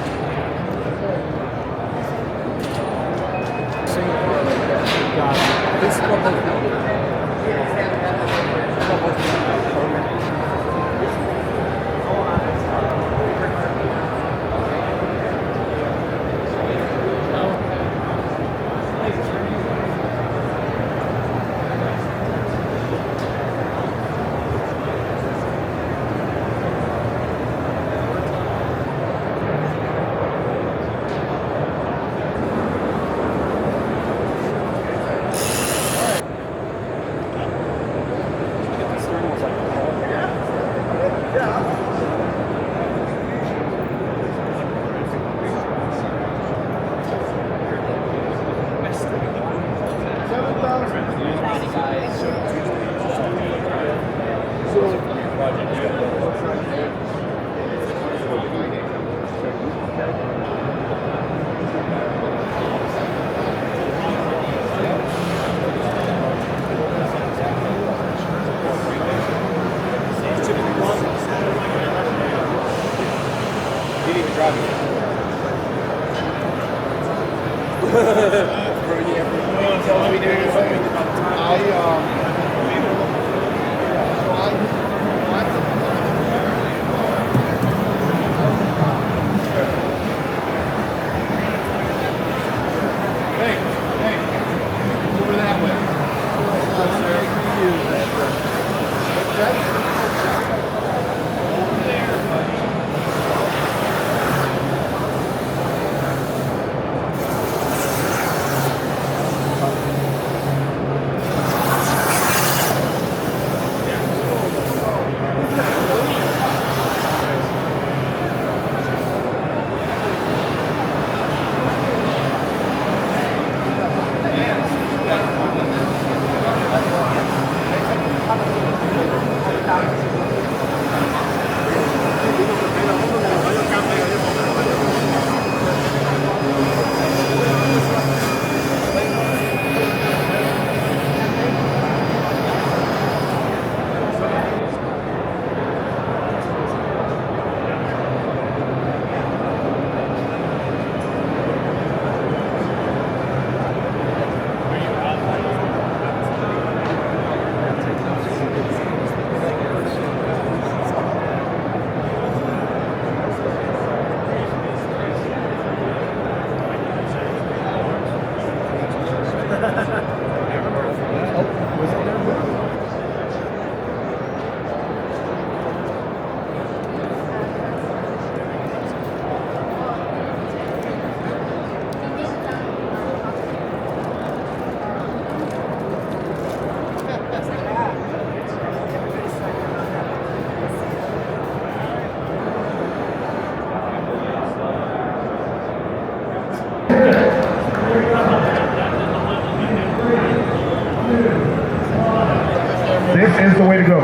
this is the way to go.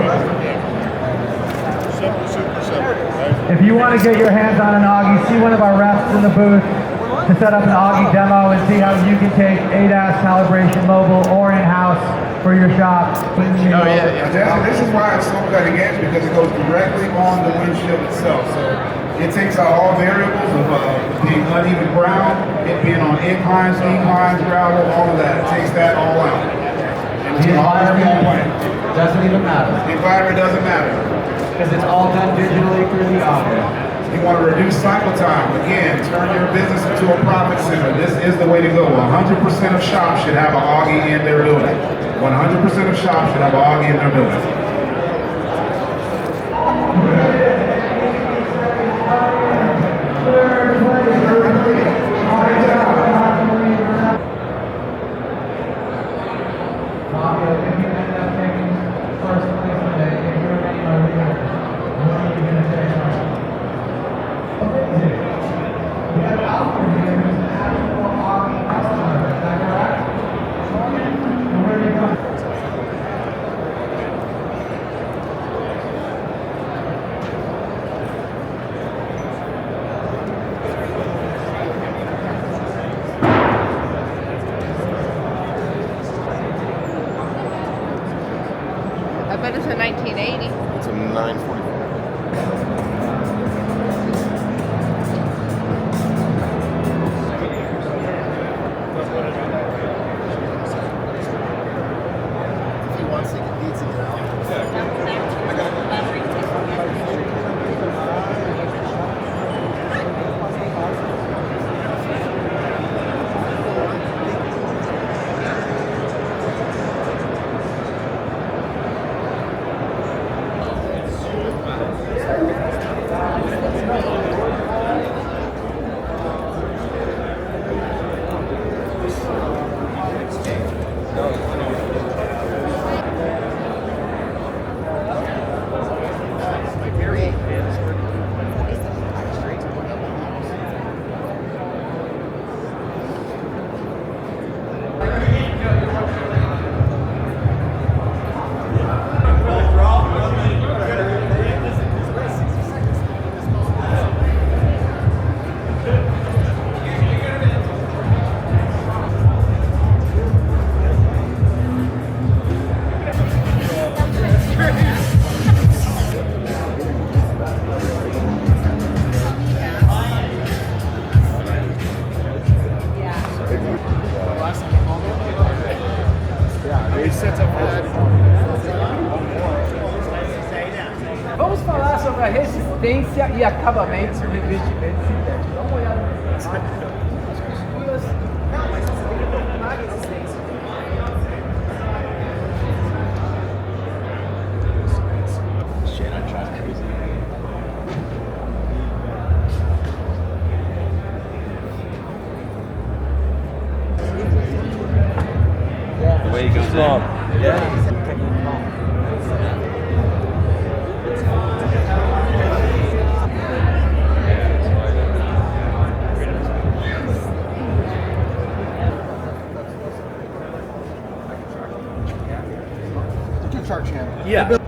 Simple, super simple, right? If you want to get your hands on an Augie, see one of our reps in the booth to set up an Augie demo and see how you can take ADAS calibration mobile or in-house for your shop. This is why it's so cutting edge, because it goes directly on the windshield itself. So it takes out all variables of being uneven ground, it being on inclines, declines, gravel, all of that. It takes that all out. And it's The always be on environment point. doesn't even matter. The environment doesn't matter. Because it's all done digitally through the Augie. You want to reduce cycle time. Again, turn your business into a profit center. This is the way to go. 100% of shops should have an Augie in their building. 100% of shops should have an Augie in their building. I bet it's a 1980. It's a 944. If he wants to get needs to get out. Vamos falar sobre a resistência e acabamento do revestimento sintético. Dá uma olhada no The way he goes in. Yeah. Chart channel. Yeah.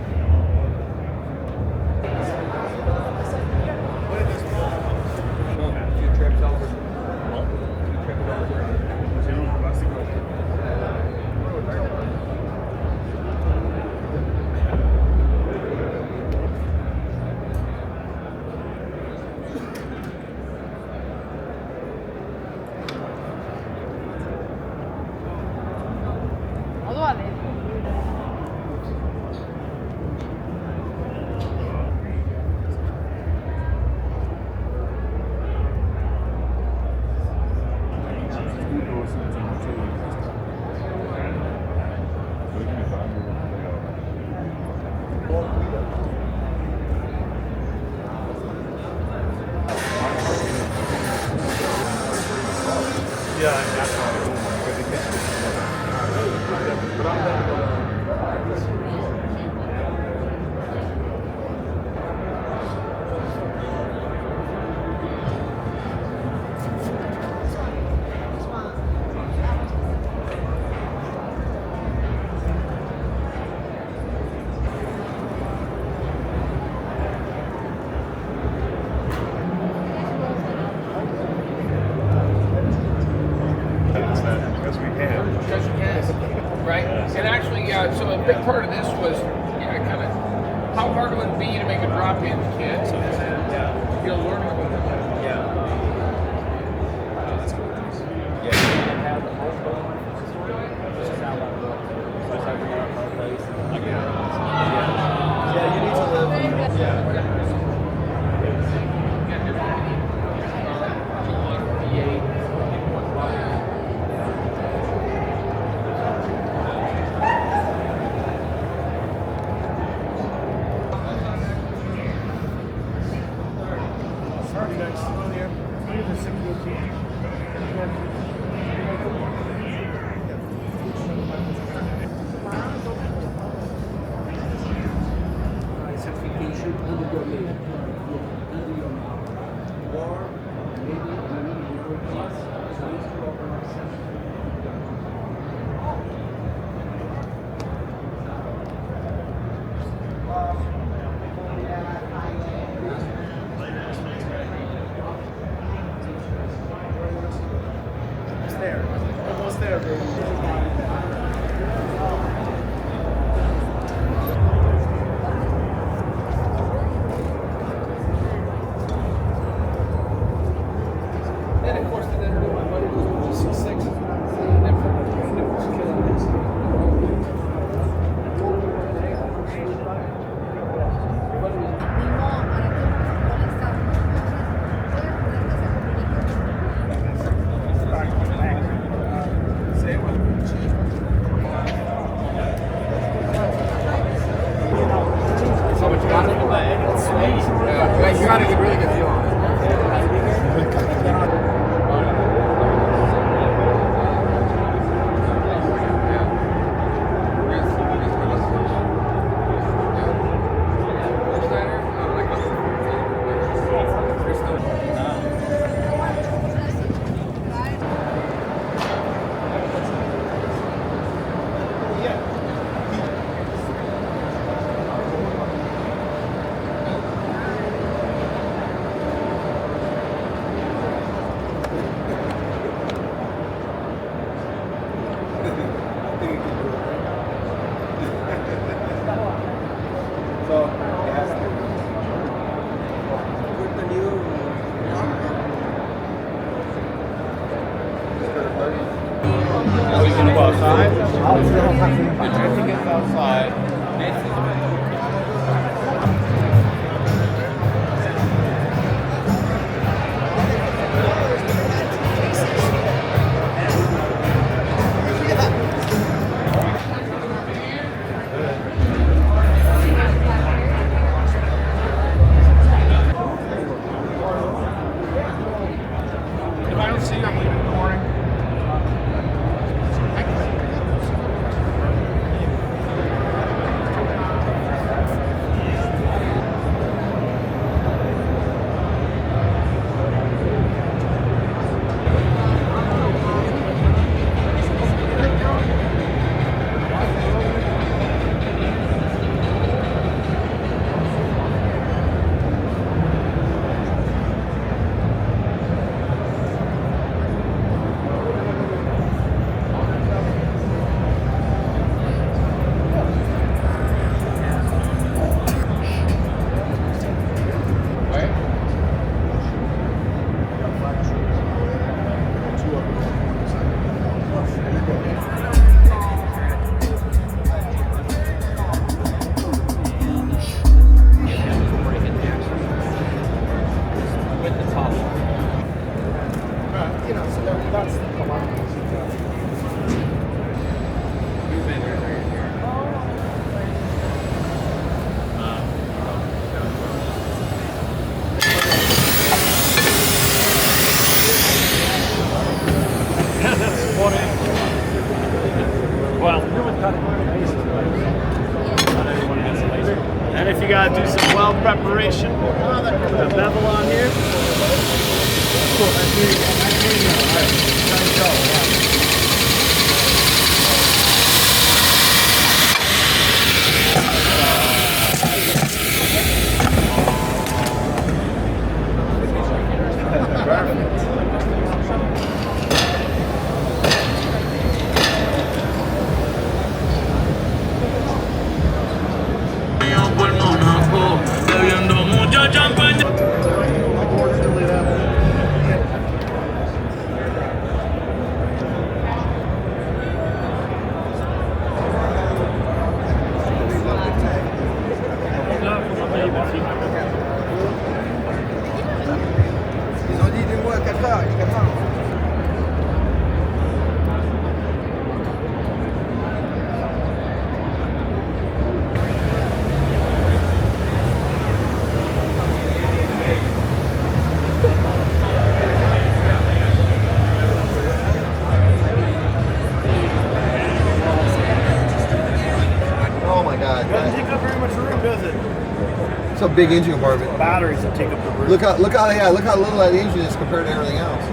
big part of this was, kind of how hard would it be to make a drop-in kit? So, you'll learn about it. You got to get really good deal on it. And if you gotta do some weld preparation, the bevel on here. Doesn't take up very much room, does it? It's a big engine compartment. Batteries that take up the room. Look how little that engine is compared to everything else.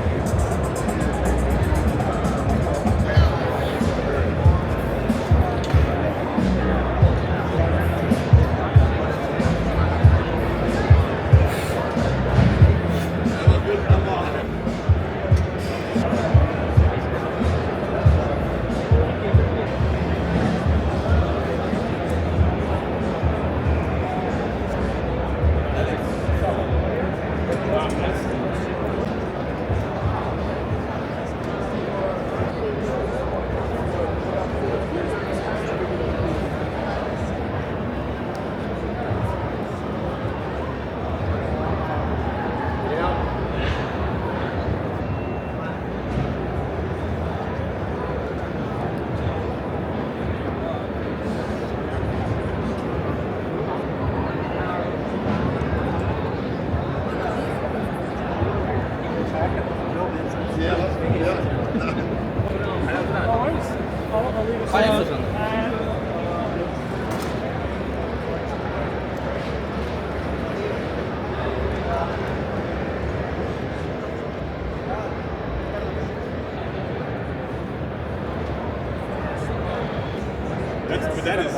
That is.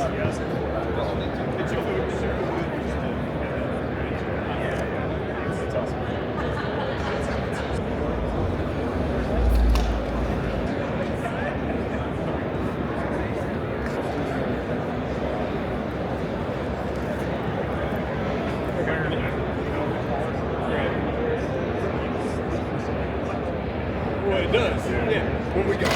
Well, it does. Yeah. When we got.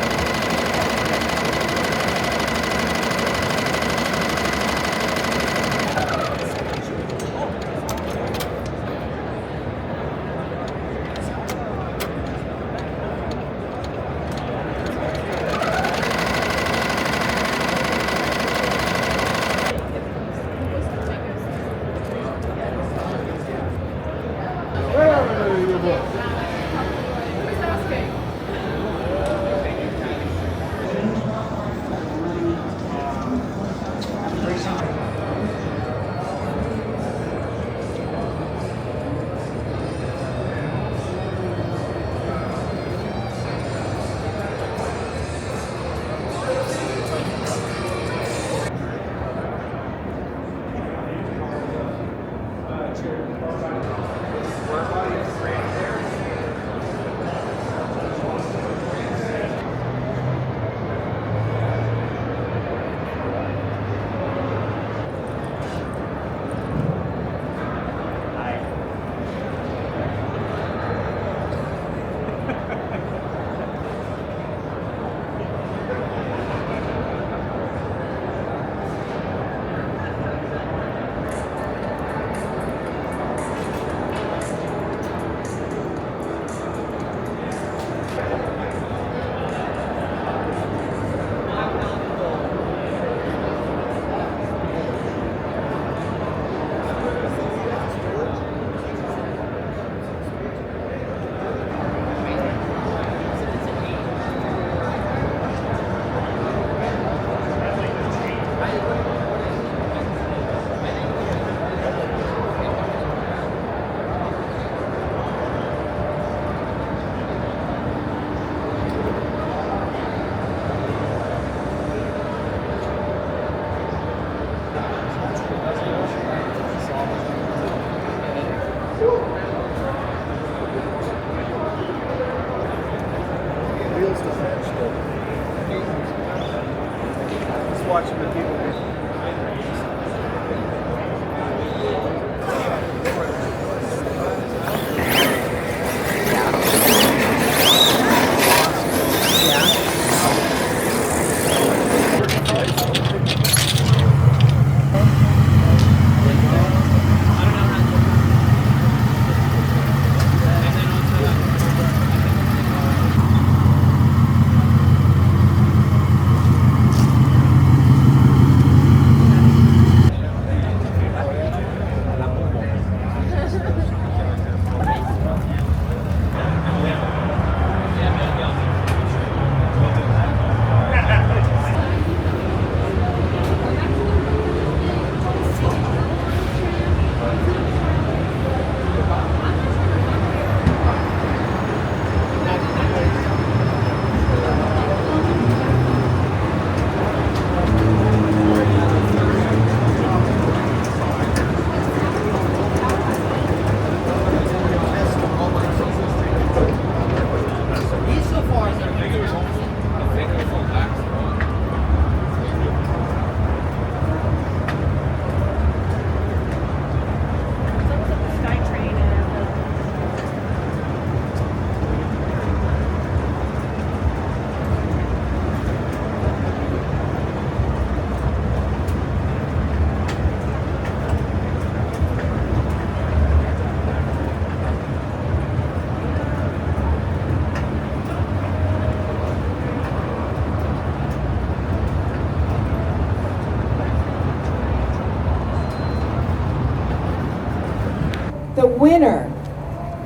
the winner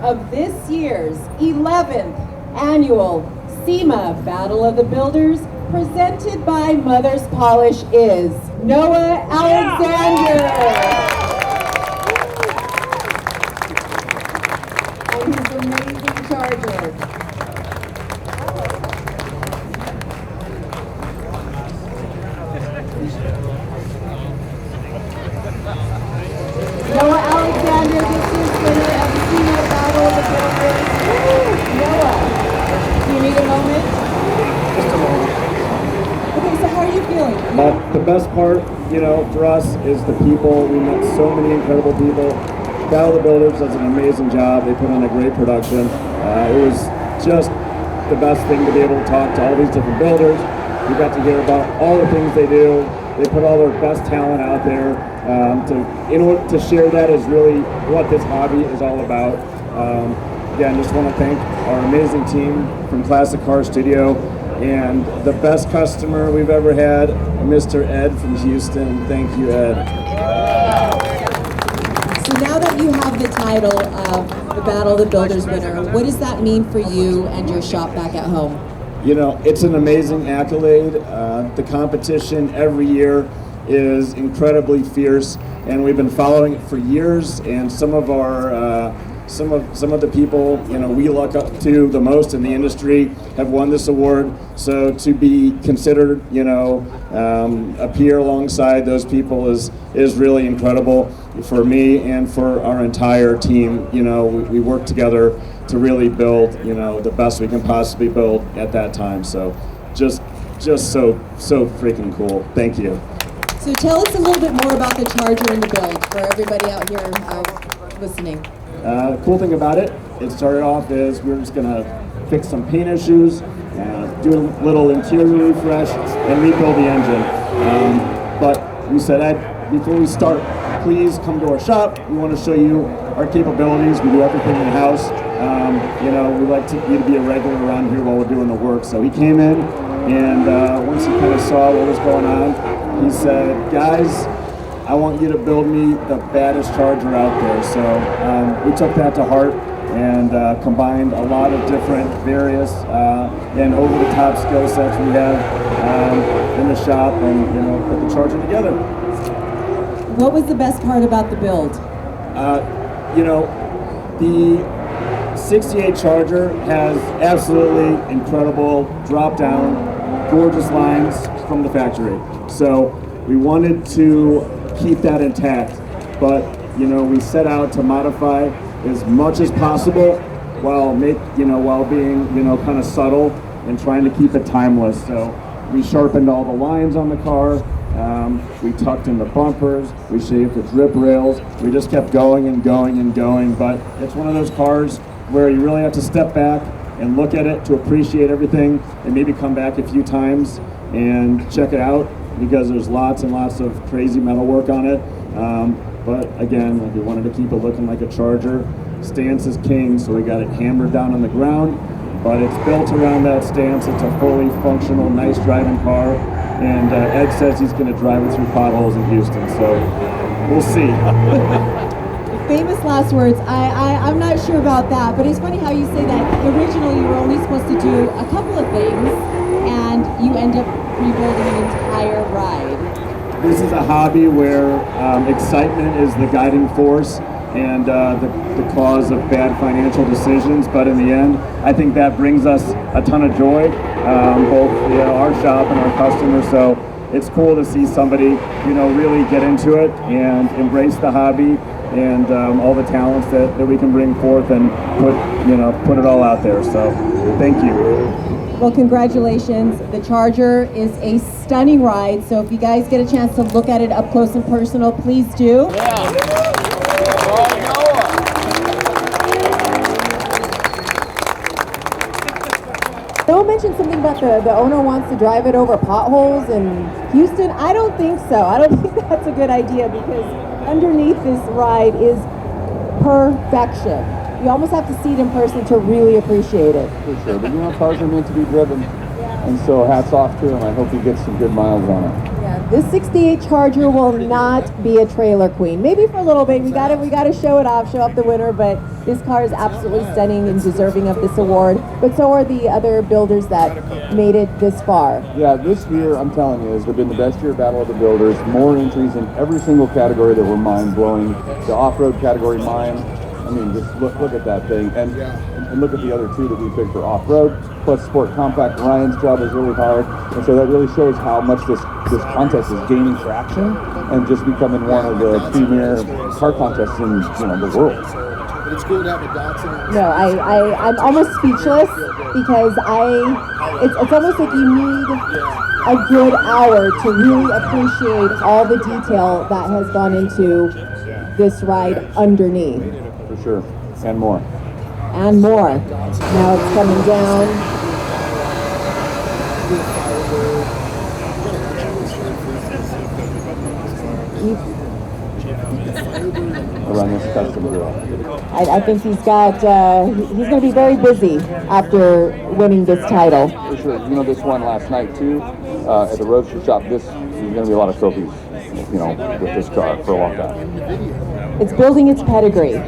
of this year's 11th annual SEMA Battle of the Builders, presented by Mother's Polish, is Noah Alexander. And his amazing Charger. Noah Alexander, this is winner of the SEMA Battle of the Builders. Noah, do you need a moment? Just a moment. Okay, so how are you feeling? The best part, you know, for us is the people. We met so many incredible people. Battle of the Builders does an amazing job. They put on a great production. It was just the best thing to be able to talk to all these different builders. We got to hear about all the things they do. They put all their best talent out there. In order to share that is really what this hobby is all about. Again, just want to thank our amazing team from Classic Car Studio and the best customer we've ever had, Mr. Ed from Houston. Thank you, Ed. So now that you have the title of the Battle of the Builders winner, what does that mean for you and your shop back at home? You know, it's an amazing accolade. The competition every year is incredibly fierce, and we've been following it for years. And some of our some of the people, you know, we look up to the most in the industry have won this award. So to be considered, you know, appear alongside those people is really incredible for me and for our entire team. You know, we work together to really build, you know, the best we can possibly build at that time. So just so freaking cool. Thank you. So tell us a little bit more about the Charger and the build for everybody out here listening. The cool thing about it, it started off as we were just gonna fix some paint issues, do a little interior refresh, and rebuild the engine. But we said, Ed, before we start, please come to our shop. We want to show you our capabilities. We do everything in-house. You know, we like you to be a regular around here while we're doing the work. So he came in, and once he kind of saw what was going on, he said, guys, I want you to build me the baddest Charger out there. So we took that to heart and combined a lot of different various and over-the-top skill sets we have in the shop, and, you know, put the Charger together. What was the best part about the build? You know, the 68 Charger has absolutely incredible drop-down, gorgeous lines from the factory. So we wanted to keep that intact, but, you know, we set out to modify as much as possible while being, you know, kind of subtle and trying to keep it timeless. So we sharpened all the lines on the car. We tucked in the bumpers, we shaved the drip rails, we just kept going and going and going. But it's one of those cars where you really have to step back and look at it to appreciate everything, and maybe come back a few times and check it out, because there's lots and lots of crazy metal work on it. But again, we wanted to keep it looking like a Charger. Stance is king, so we got it hammered down on the ground, but it's built around that stance. It's a fully functional, nice driving car. And Ed says he's going to drive it through potholes in Houston, so we'll see. Famous last words. I'm not sure about that, but it's funny how you say that. Originally, you were only supposed to do a couple of things, and you end up rebuilding an entire ride. This is a hobby where excitement is the guiding force and the cause of bad financial decisions. But in the end, I think that brings us a ton of joy, both our shop and our customers. So it's cool to see somebody, you know, really get into it and embrace the hobby and all the talents that we can bring forth and put it all out there. So thank you. Well, congratulations. The Charger is a stunning ride, so if you guys get a chance to look at it up close and personal, please do. Noah mentioned something about the owner wants to drive it over potholes in Houston. I don't think so. I don't think that's a good idea, because underneath this ride is perfection. You almost have to see it in person to really appreciate it. For sure, but you know, cars are meant to be driven, and so hats off to him. I hope he gets some good miles on it. Yeah, This 68 Charger will not be a trailer queen. Maybe for a little bit. We gotta show it off, show off the winner, but this car is absolutely stunning and deserving of this award. But so are the other builders that made it this far. Yeah, this year, I'm telling you, has been the best year Battle of the Builders. More entries in every single category that were mind-blowing. The off-road category, mine. I mean, just look at that thing. And look at the other two that we picked for off-road. Plus Sport Compact, Ryan's job was really hard. And so that really shows how much this contest is gaining traction and just becoming one of the premier car contests in the world. But it's cool to have a Datsun. No, I'm almost speechless because it's almost like you need a good hour to really appreciate all the detail that has gone into this ride underneath. For sure, and more. And more. Now it's coming down. Around this custom grill. I think he's going to be very busy after winning this title. For sure. This one last night too, at the Roadster shop. There's going to be a lot of trophies, with this car for a long time. It's building its pedigree.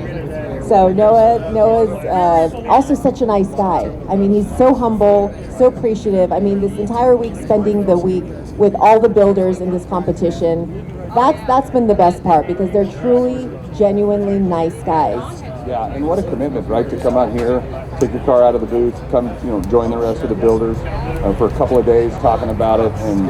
So Noah's also such a nice guy. I mean, he's so humble, so appreciative. I mean, this entire week, spending the week with all the builders in this competition, that's been the best part because they're truly, genuinely nice guys. Yeah, and what a commitment, right? To come out here, take your car out of the booth, come, join the rest of the builders for a couple of days talking about it, and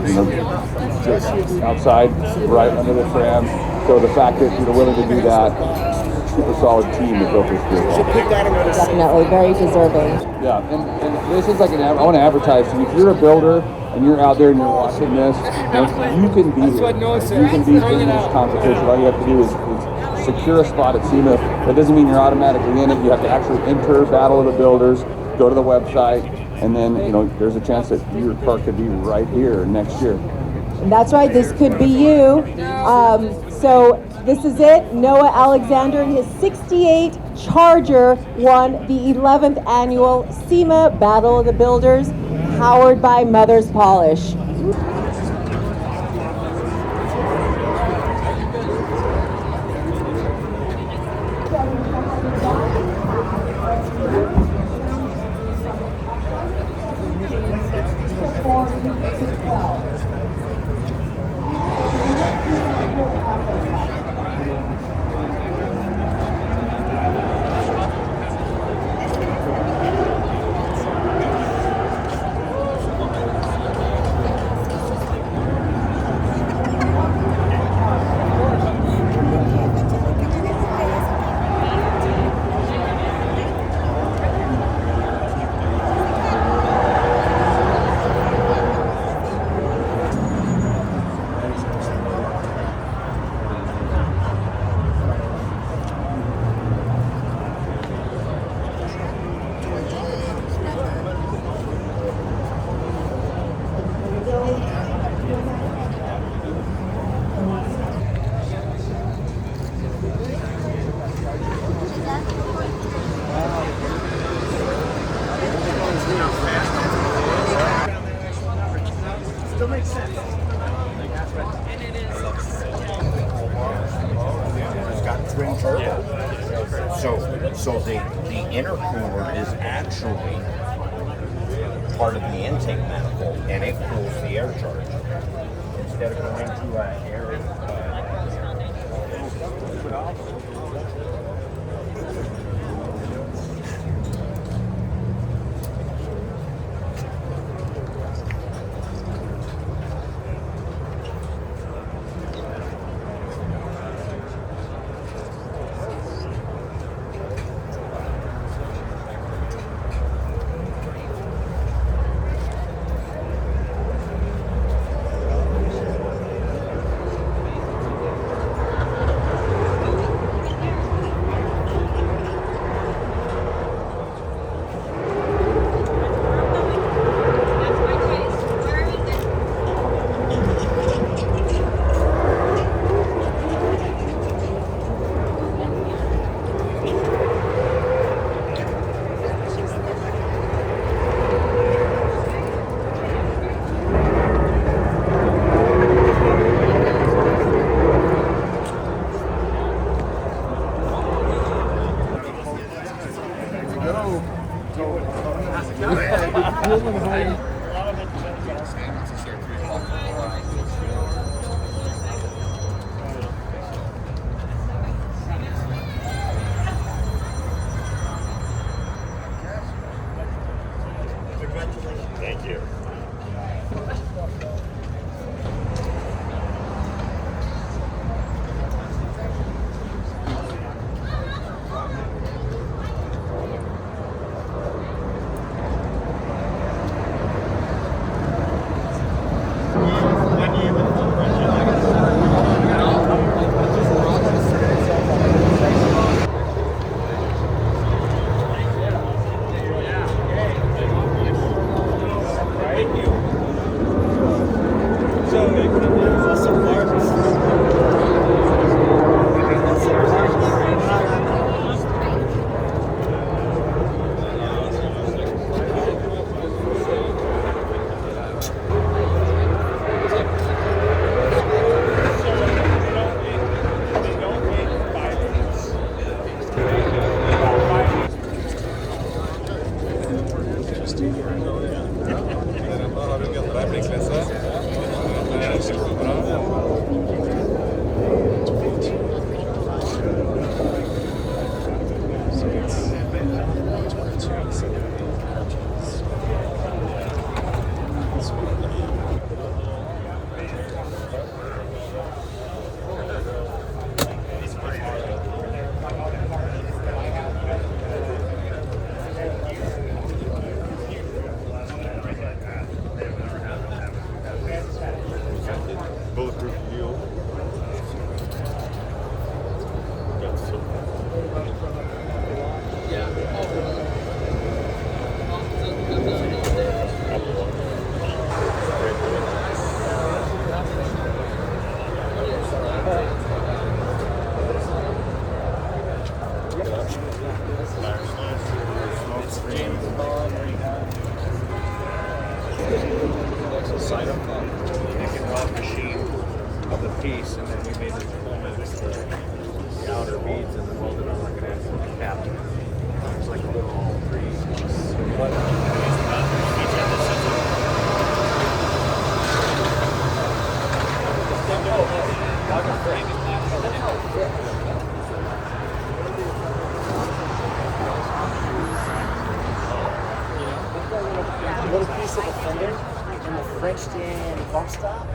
just outside, right under the tram. So the fact that you're willing to do that. Super solid team that built this vehicle. Definitely, very deserving. Yeah, and this is like I want to advertise to you. If you're a builder and you're out there and you're watching this, you can be here. You can be in this competition. All you have to do is secure a spot at SEMA. That doesn't mean you're automatically in it. You have to actually enter Battle of the Builders, go to the website, and then there's a chance that your car could be right here next year. And that's right, this could be you. So this is it. Noah Alexander and his 68 Charger won the 11th annual SEMA Battle of the Builders, powered by Mother's Polish. So the intercooler is actually part of the intake manifold, and it cools the air charge instead of going to air. Thank you. Bulletproof fuel. Piece, and then we made the components, the outer beads, and then welded on like an actual cap. It's like a little all three. A little piece of the fender and the Frenched in bump stop.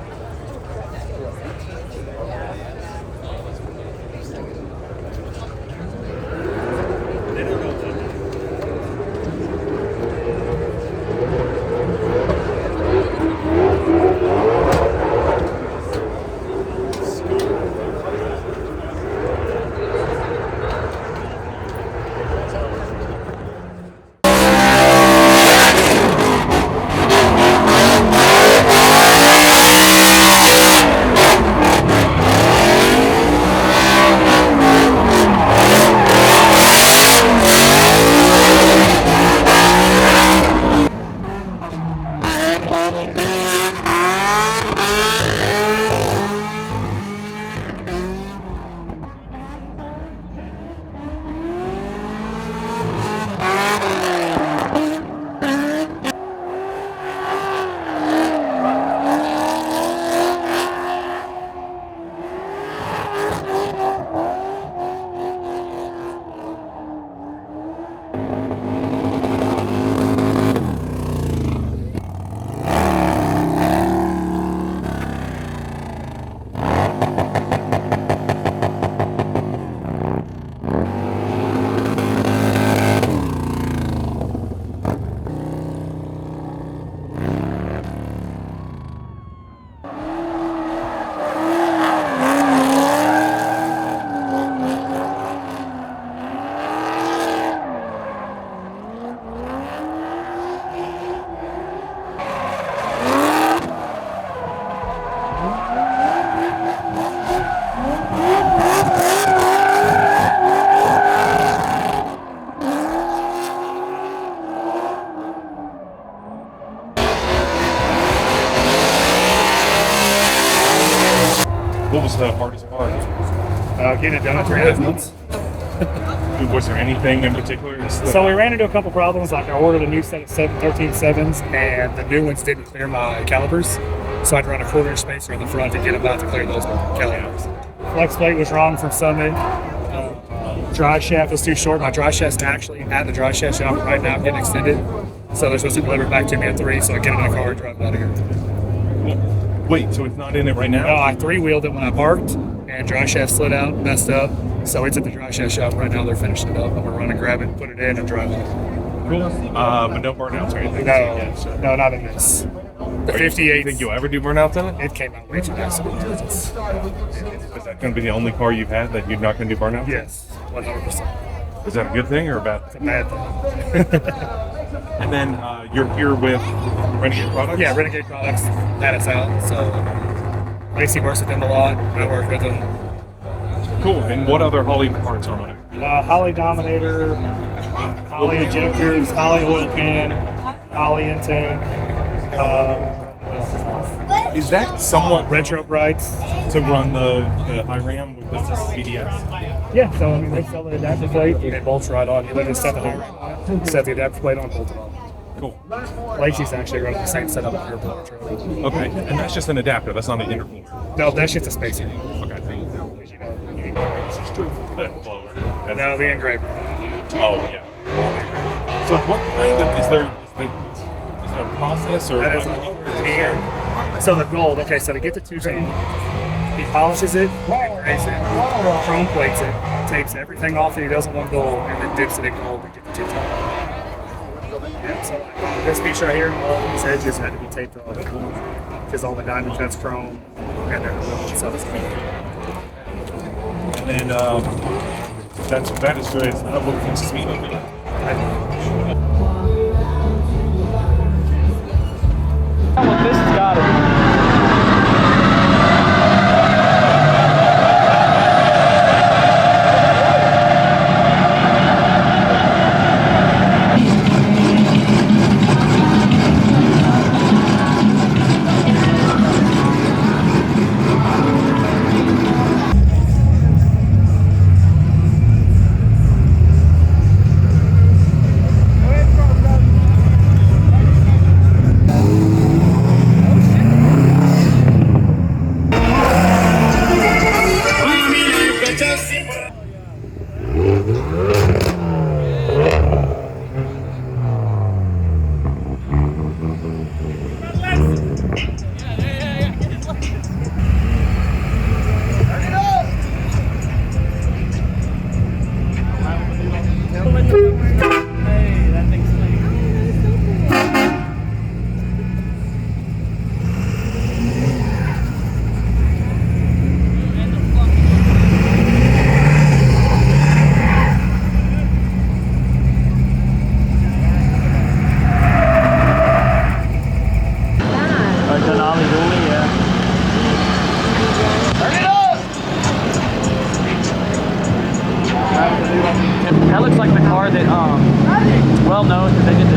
What was the hardest part? Getting it done at Treadpass. Was there anything in particular? So we ran into a couple problems. Like I ordered a new set of 13 7s, and the new ones didn't clear my calipers. So I'd run a 1/4 spacer in the front to get them out to clear those calipers. Flex plate was wrong from Sunday. Dry shaft was too short. My dry shaft's actually at the dry shaft shop right now, getting extended. So they're supposed to deliver it back to me at 3, so I get it in the car and drive it out of here. Wait, so it's not in it right now? No, I 3-wheeled it when I parked, and dry shaft slid out, messed up. So it's at the dry shaft shop right now. They're finishing it up. I'm gonna run and grab it, put it in, and drive it. Cool. But no burnouts or anything? No, not in this. The 58. Think you'll ever do burnouts in it? It came out way too nice. Is that going to be the only car you've had that you're not going to do burnouts? Yes, 100%. Is that a good thing or a bad thing? It's a bad thing. And then you're here with Renegade Products? Yeah, Renegade Products had us out. So Lacey works with them a lot. I work with them. Cool. And what other Holly parts are on it? Holly Dominator, Holly injectors, Holly oil pan, Holly intake. Is that somewhat retro brights to run the IRAM with the BDS? Yeah, so I mean they sell the adapter plate and it bolts right on. You literally set the IRAM, set the adapter plate on, bolt it on. Cool. Lacey's actually running the same setup with her power truck. Okay, and that's just an adapter. That's not an intercooler. No, that's just a spacer. Okay. No, the engraver. Oh yeah. So what kind of is there a process or? That is and so the gold. Okay, so to get the tubing, he polishes it, engraves it, chrome plates it, tapes everything off that he doesn't want gold, and then dips it in gold to get the tube. Yeah, so like this piece right here, all these edges had to be taped off because all the diamond cuts chrome, and then so it's and that is good. What can speed of it? Well, this has got it. That looks like the car that well known because they did the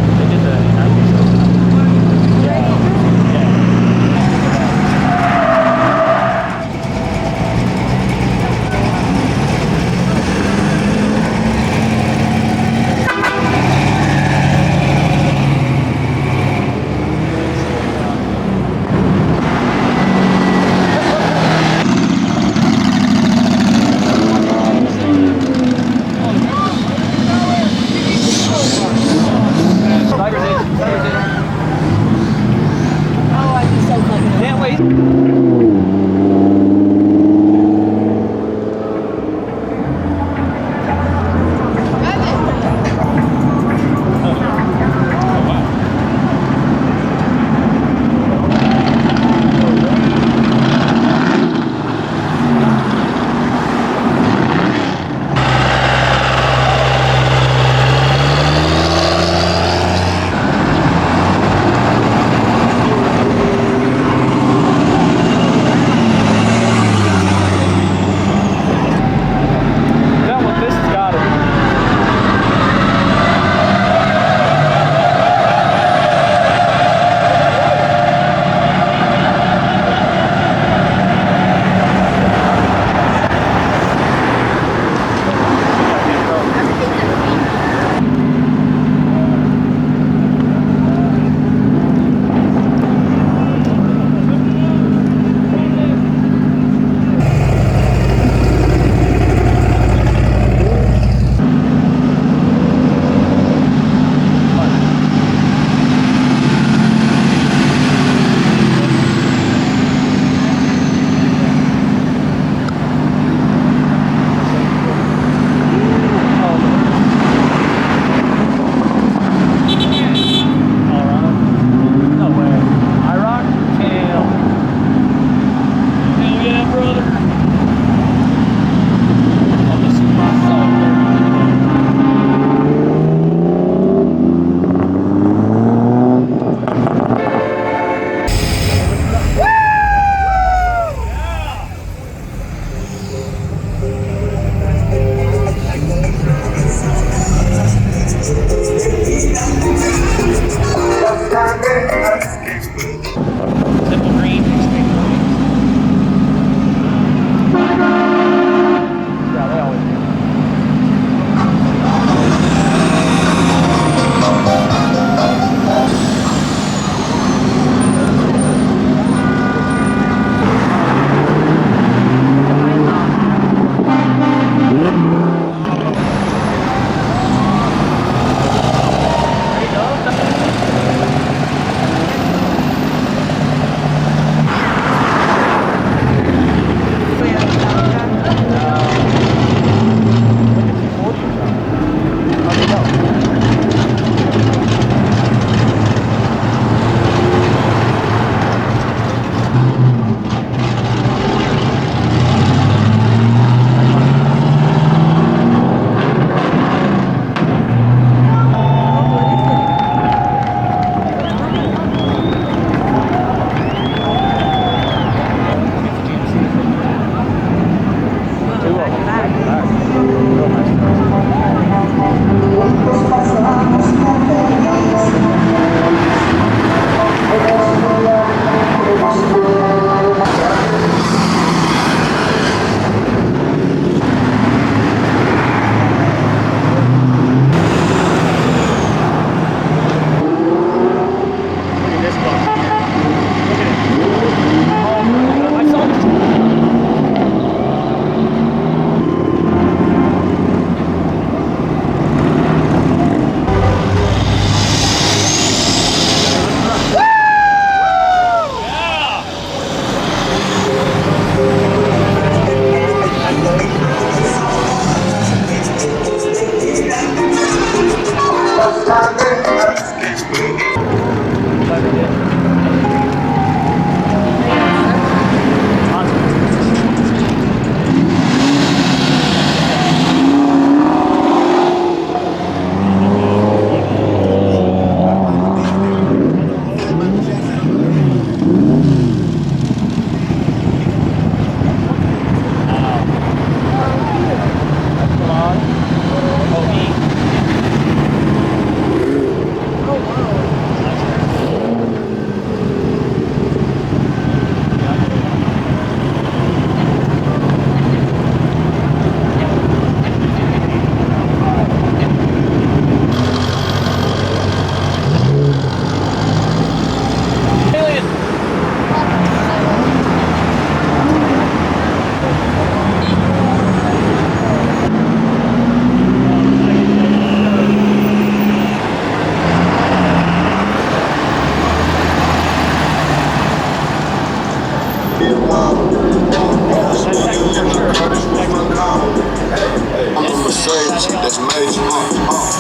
That's major.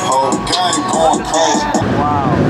Whole gang going crazy. Wow.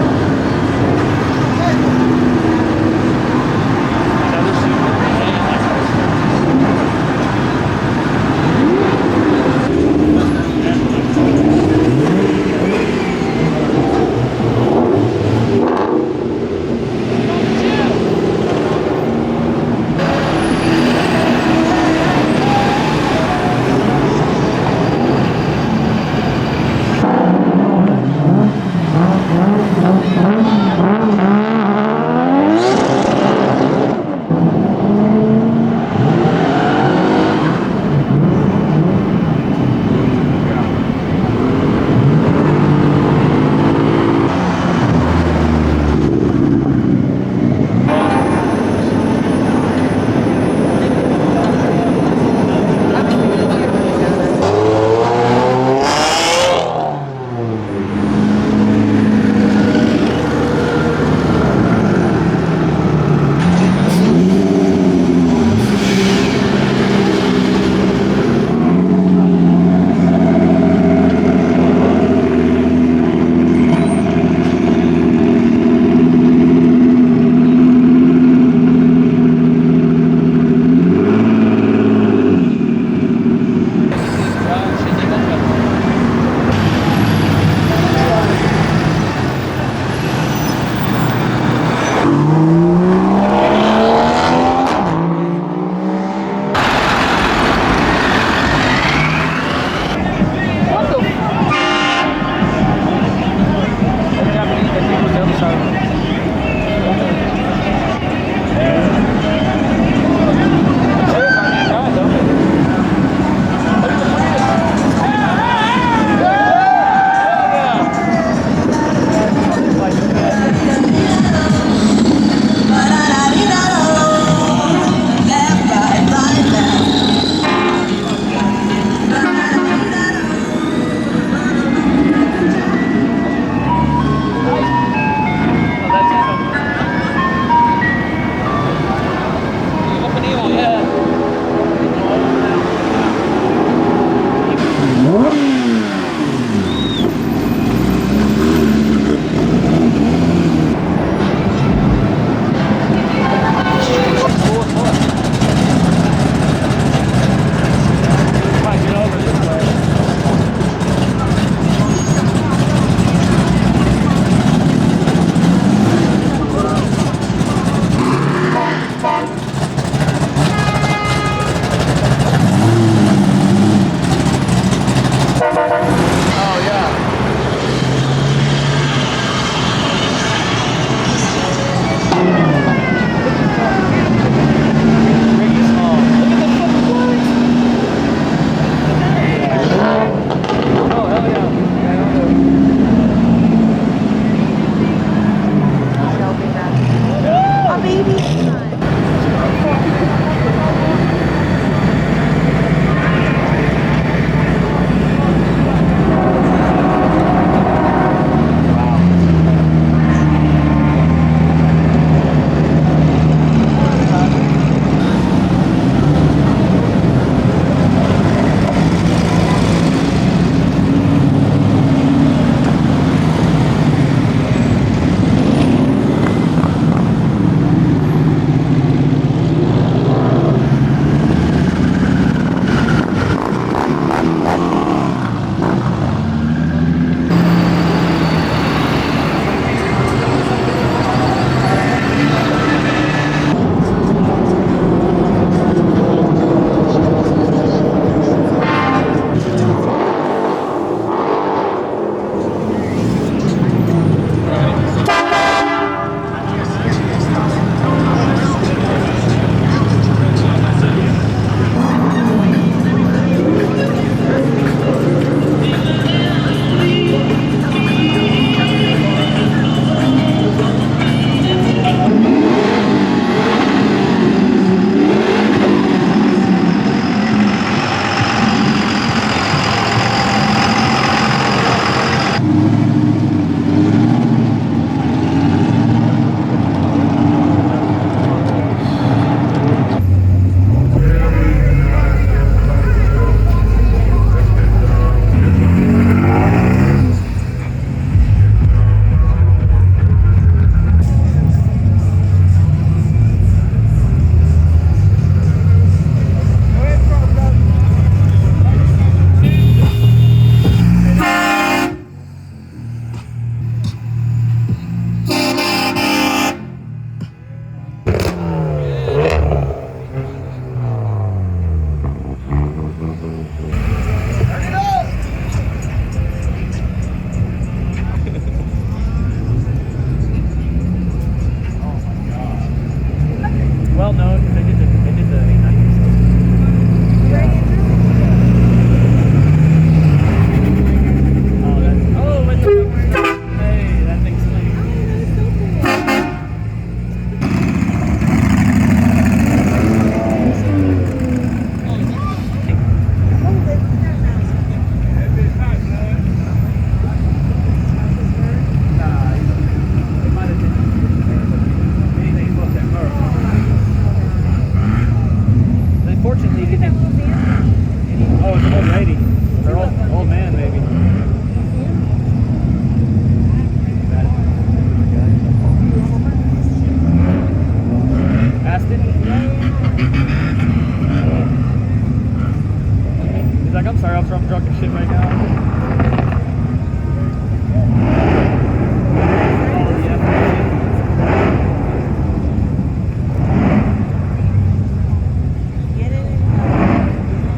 He's like, I'm sorry, I'm drunk as shit right now.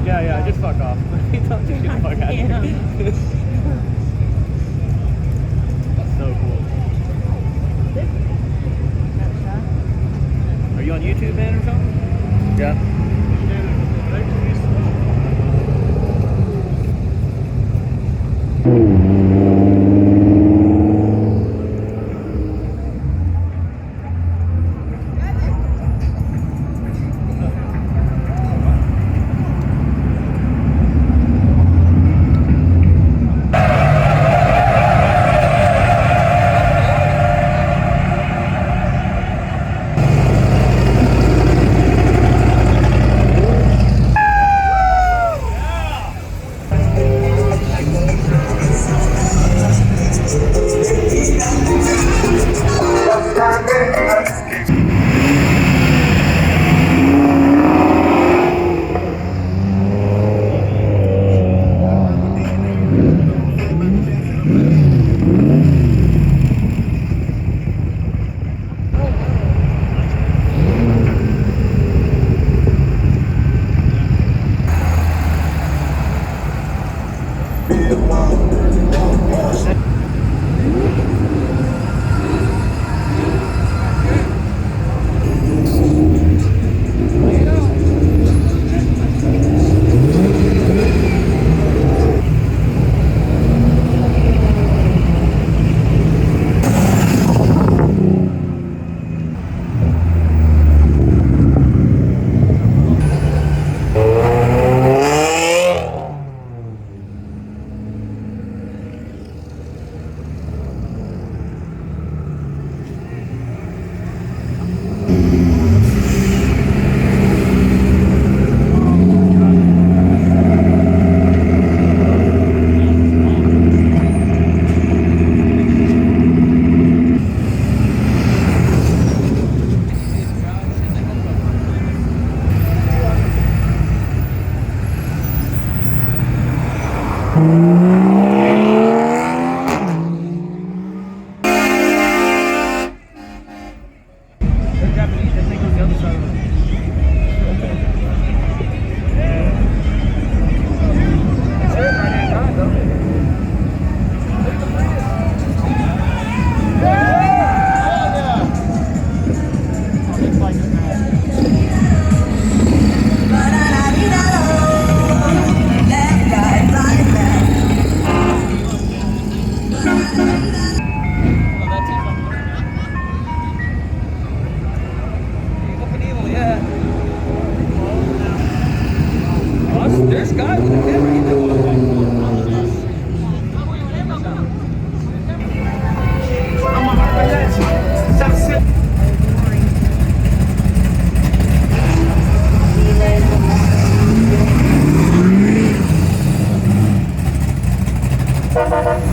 Yeah, just fuck off. Don't just get the fuck out of here. That's so cool. Are you on YouTube, man, or something? Yeah. There's guys with a camera. He's I'm a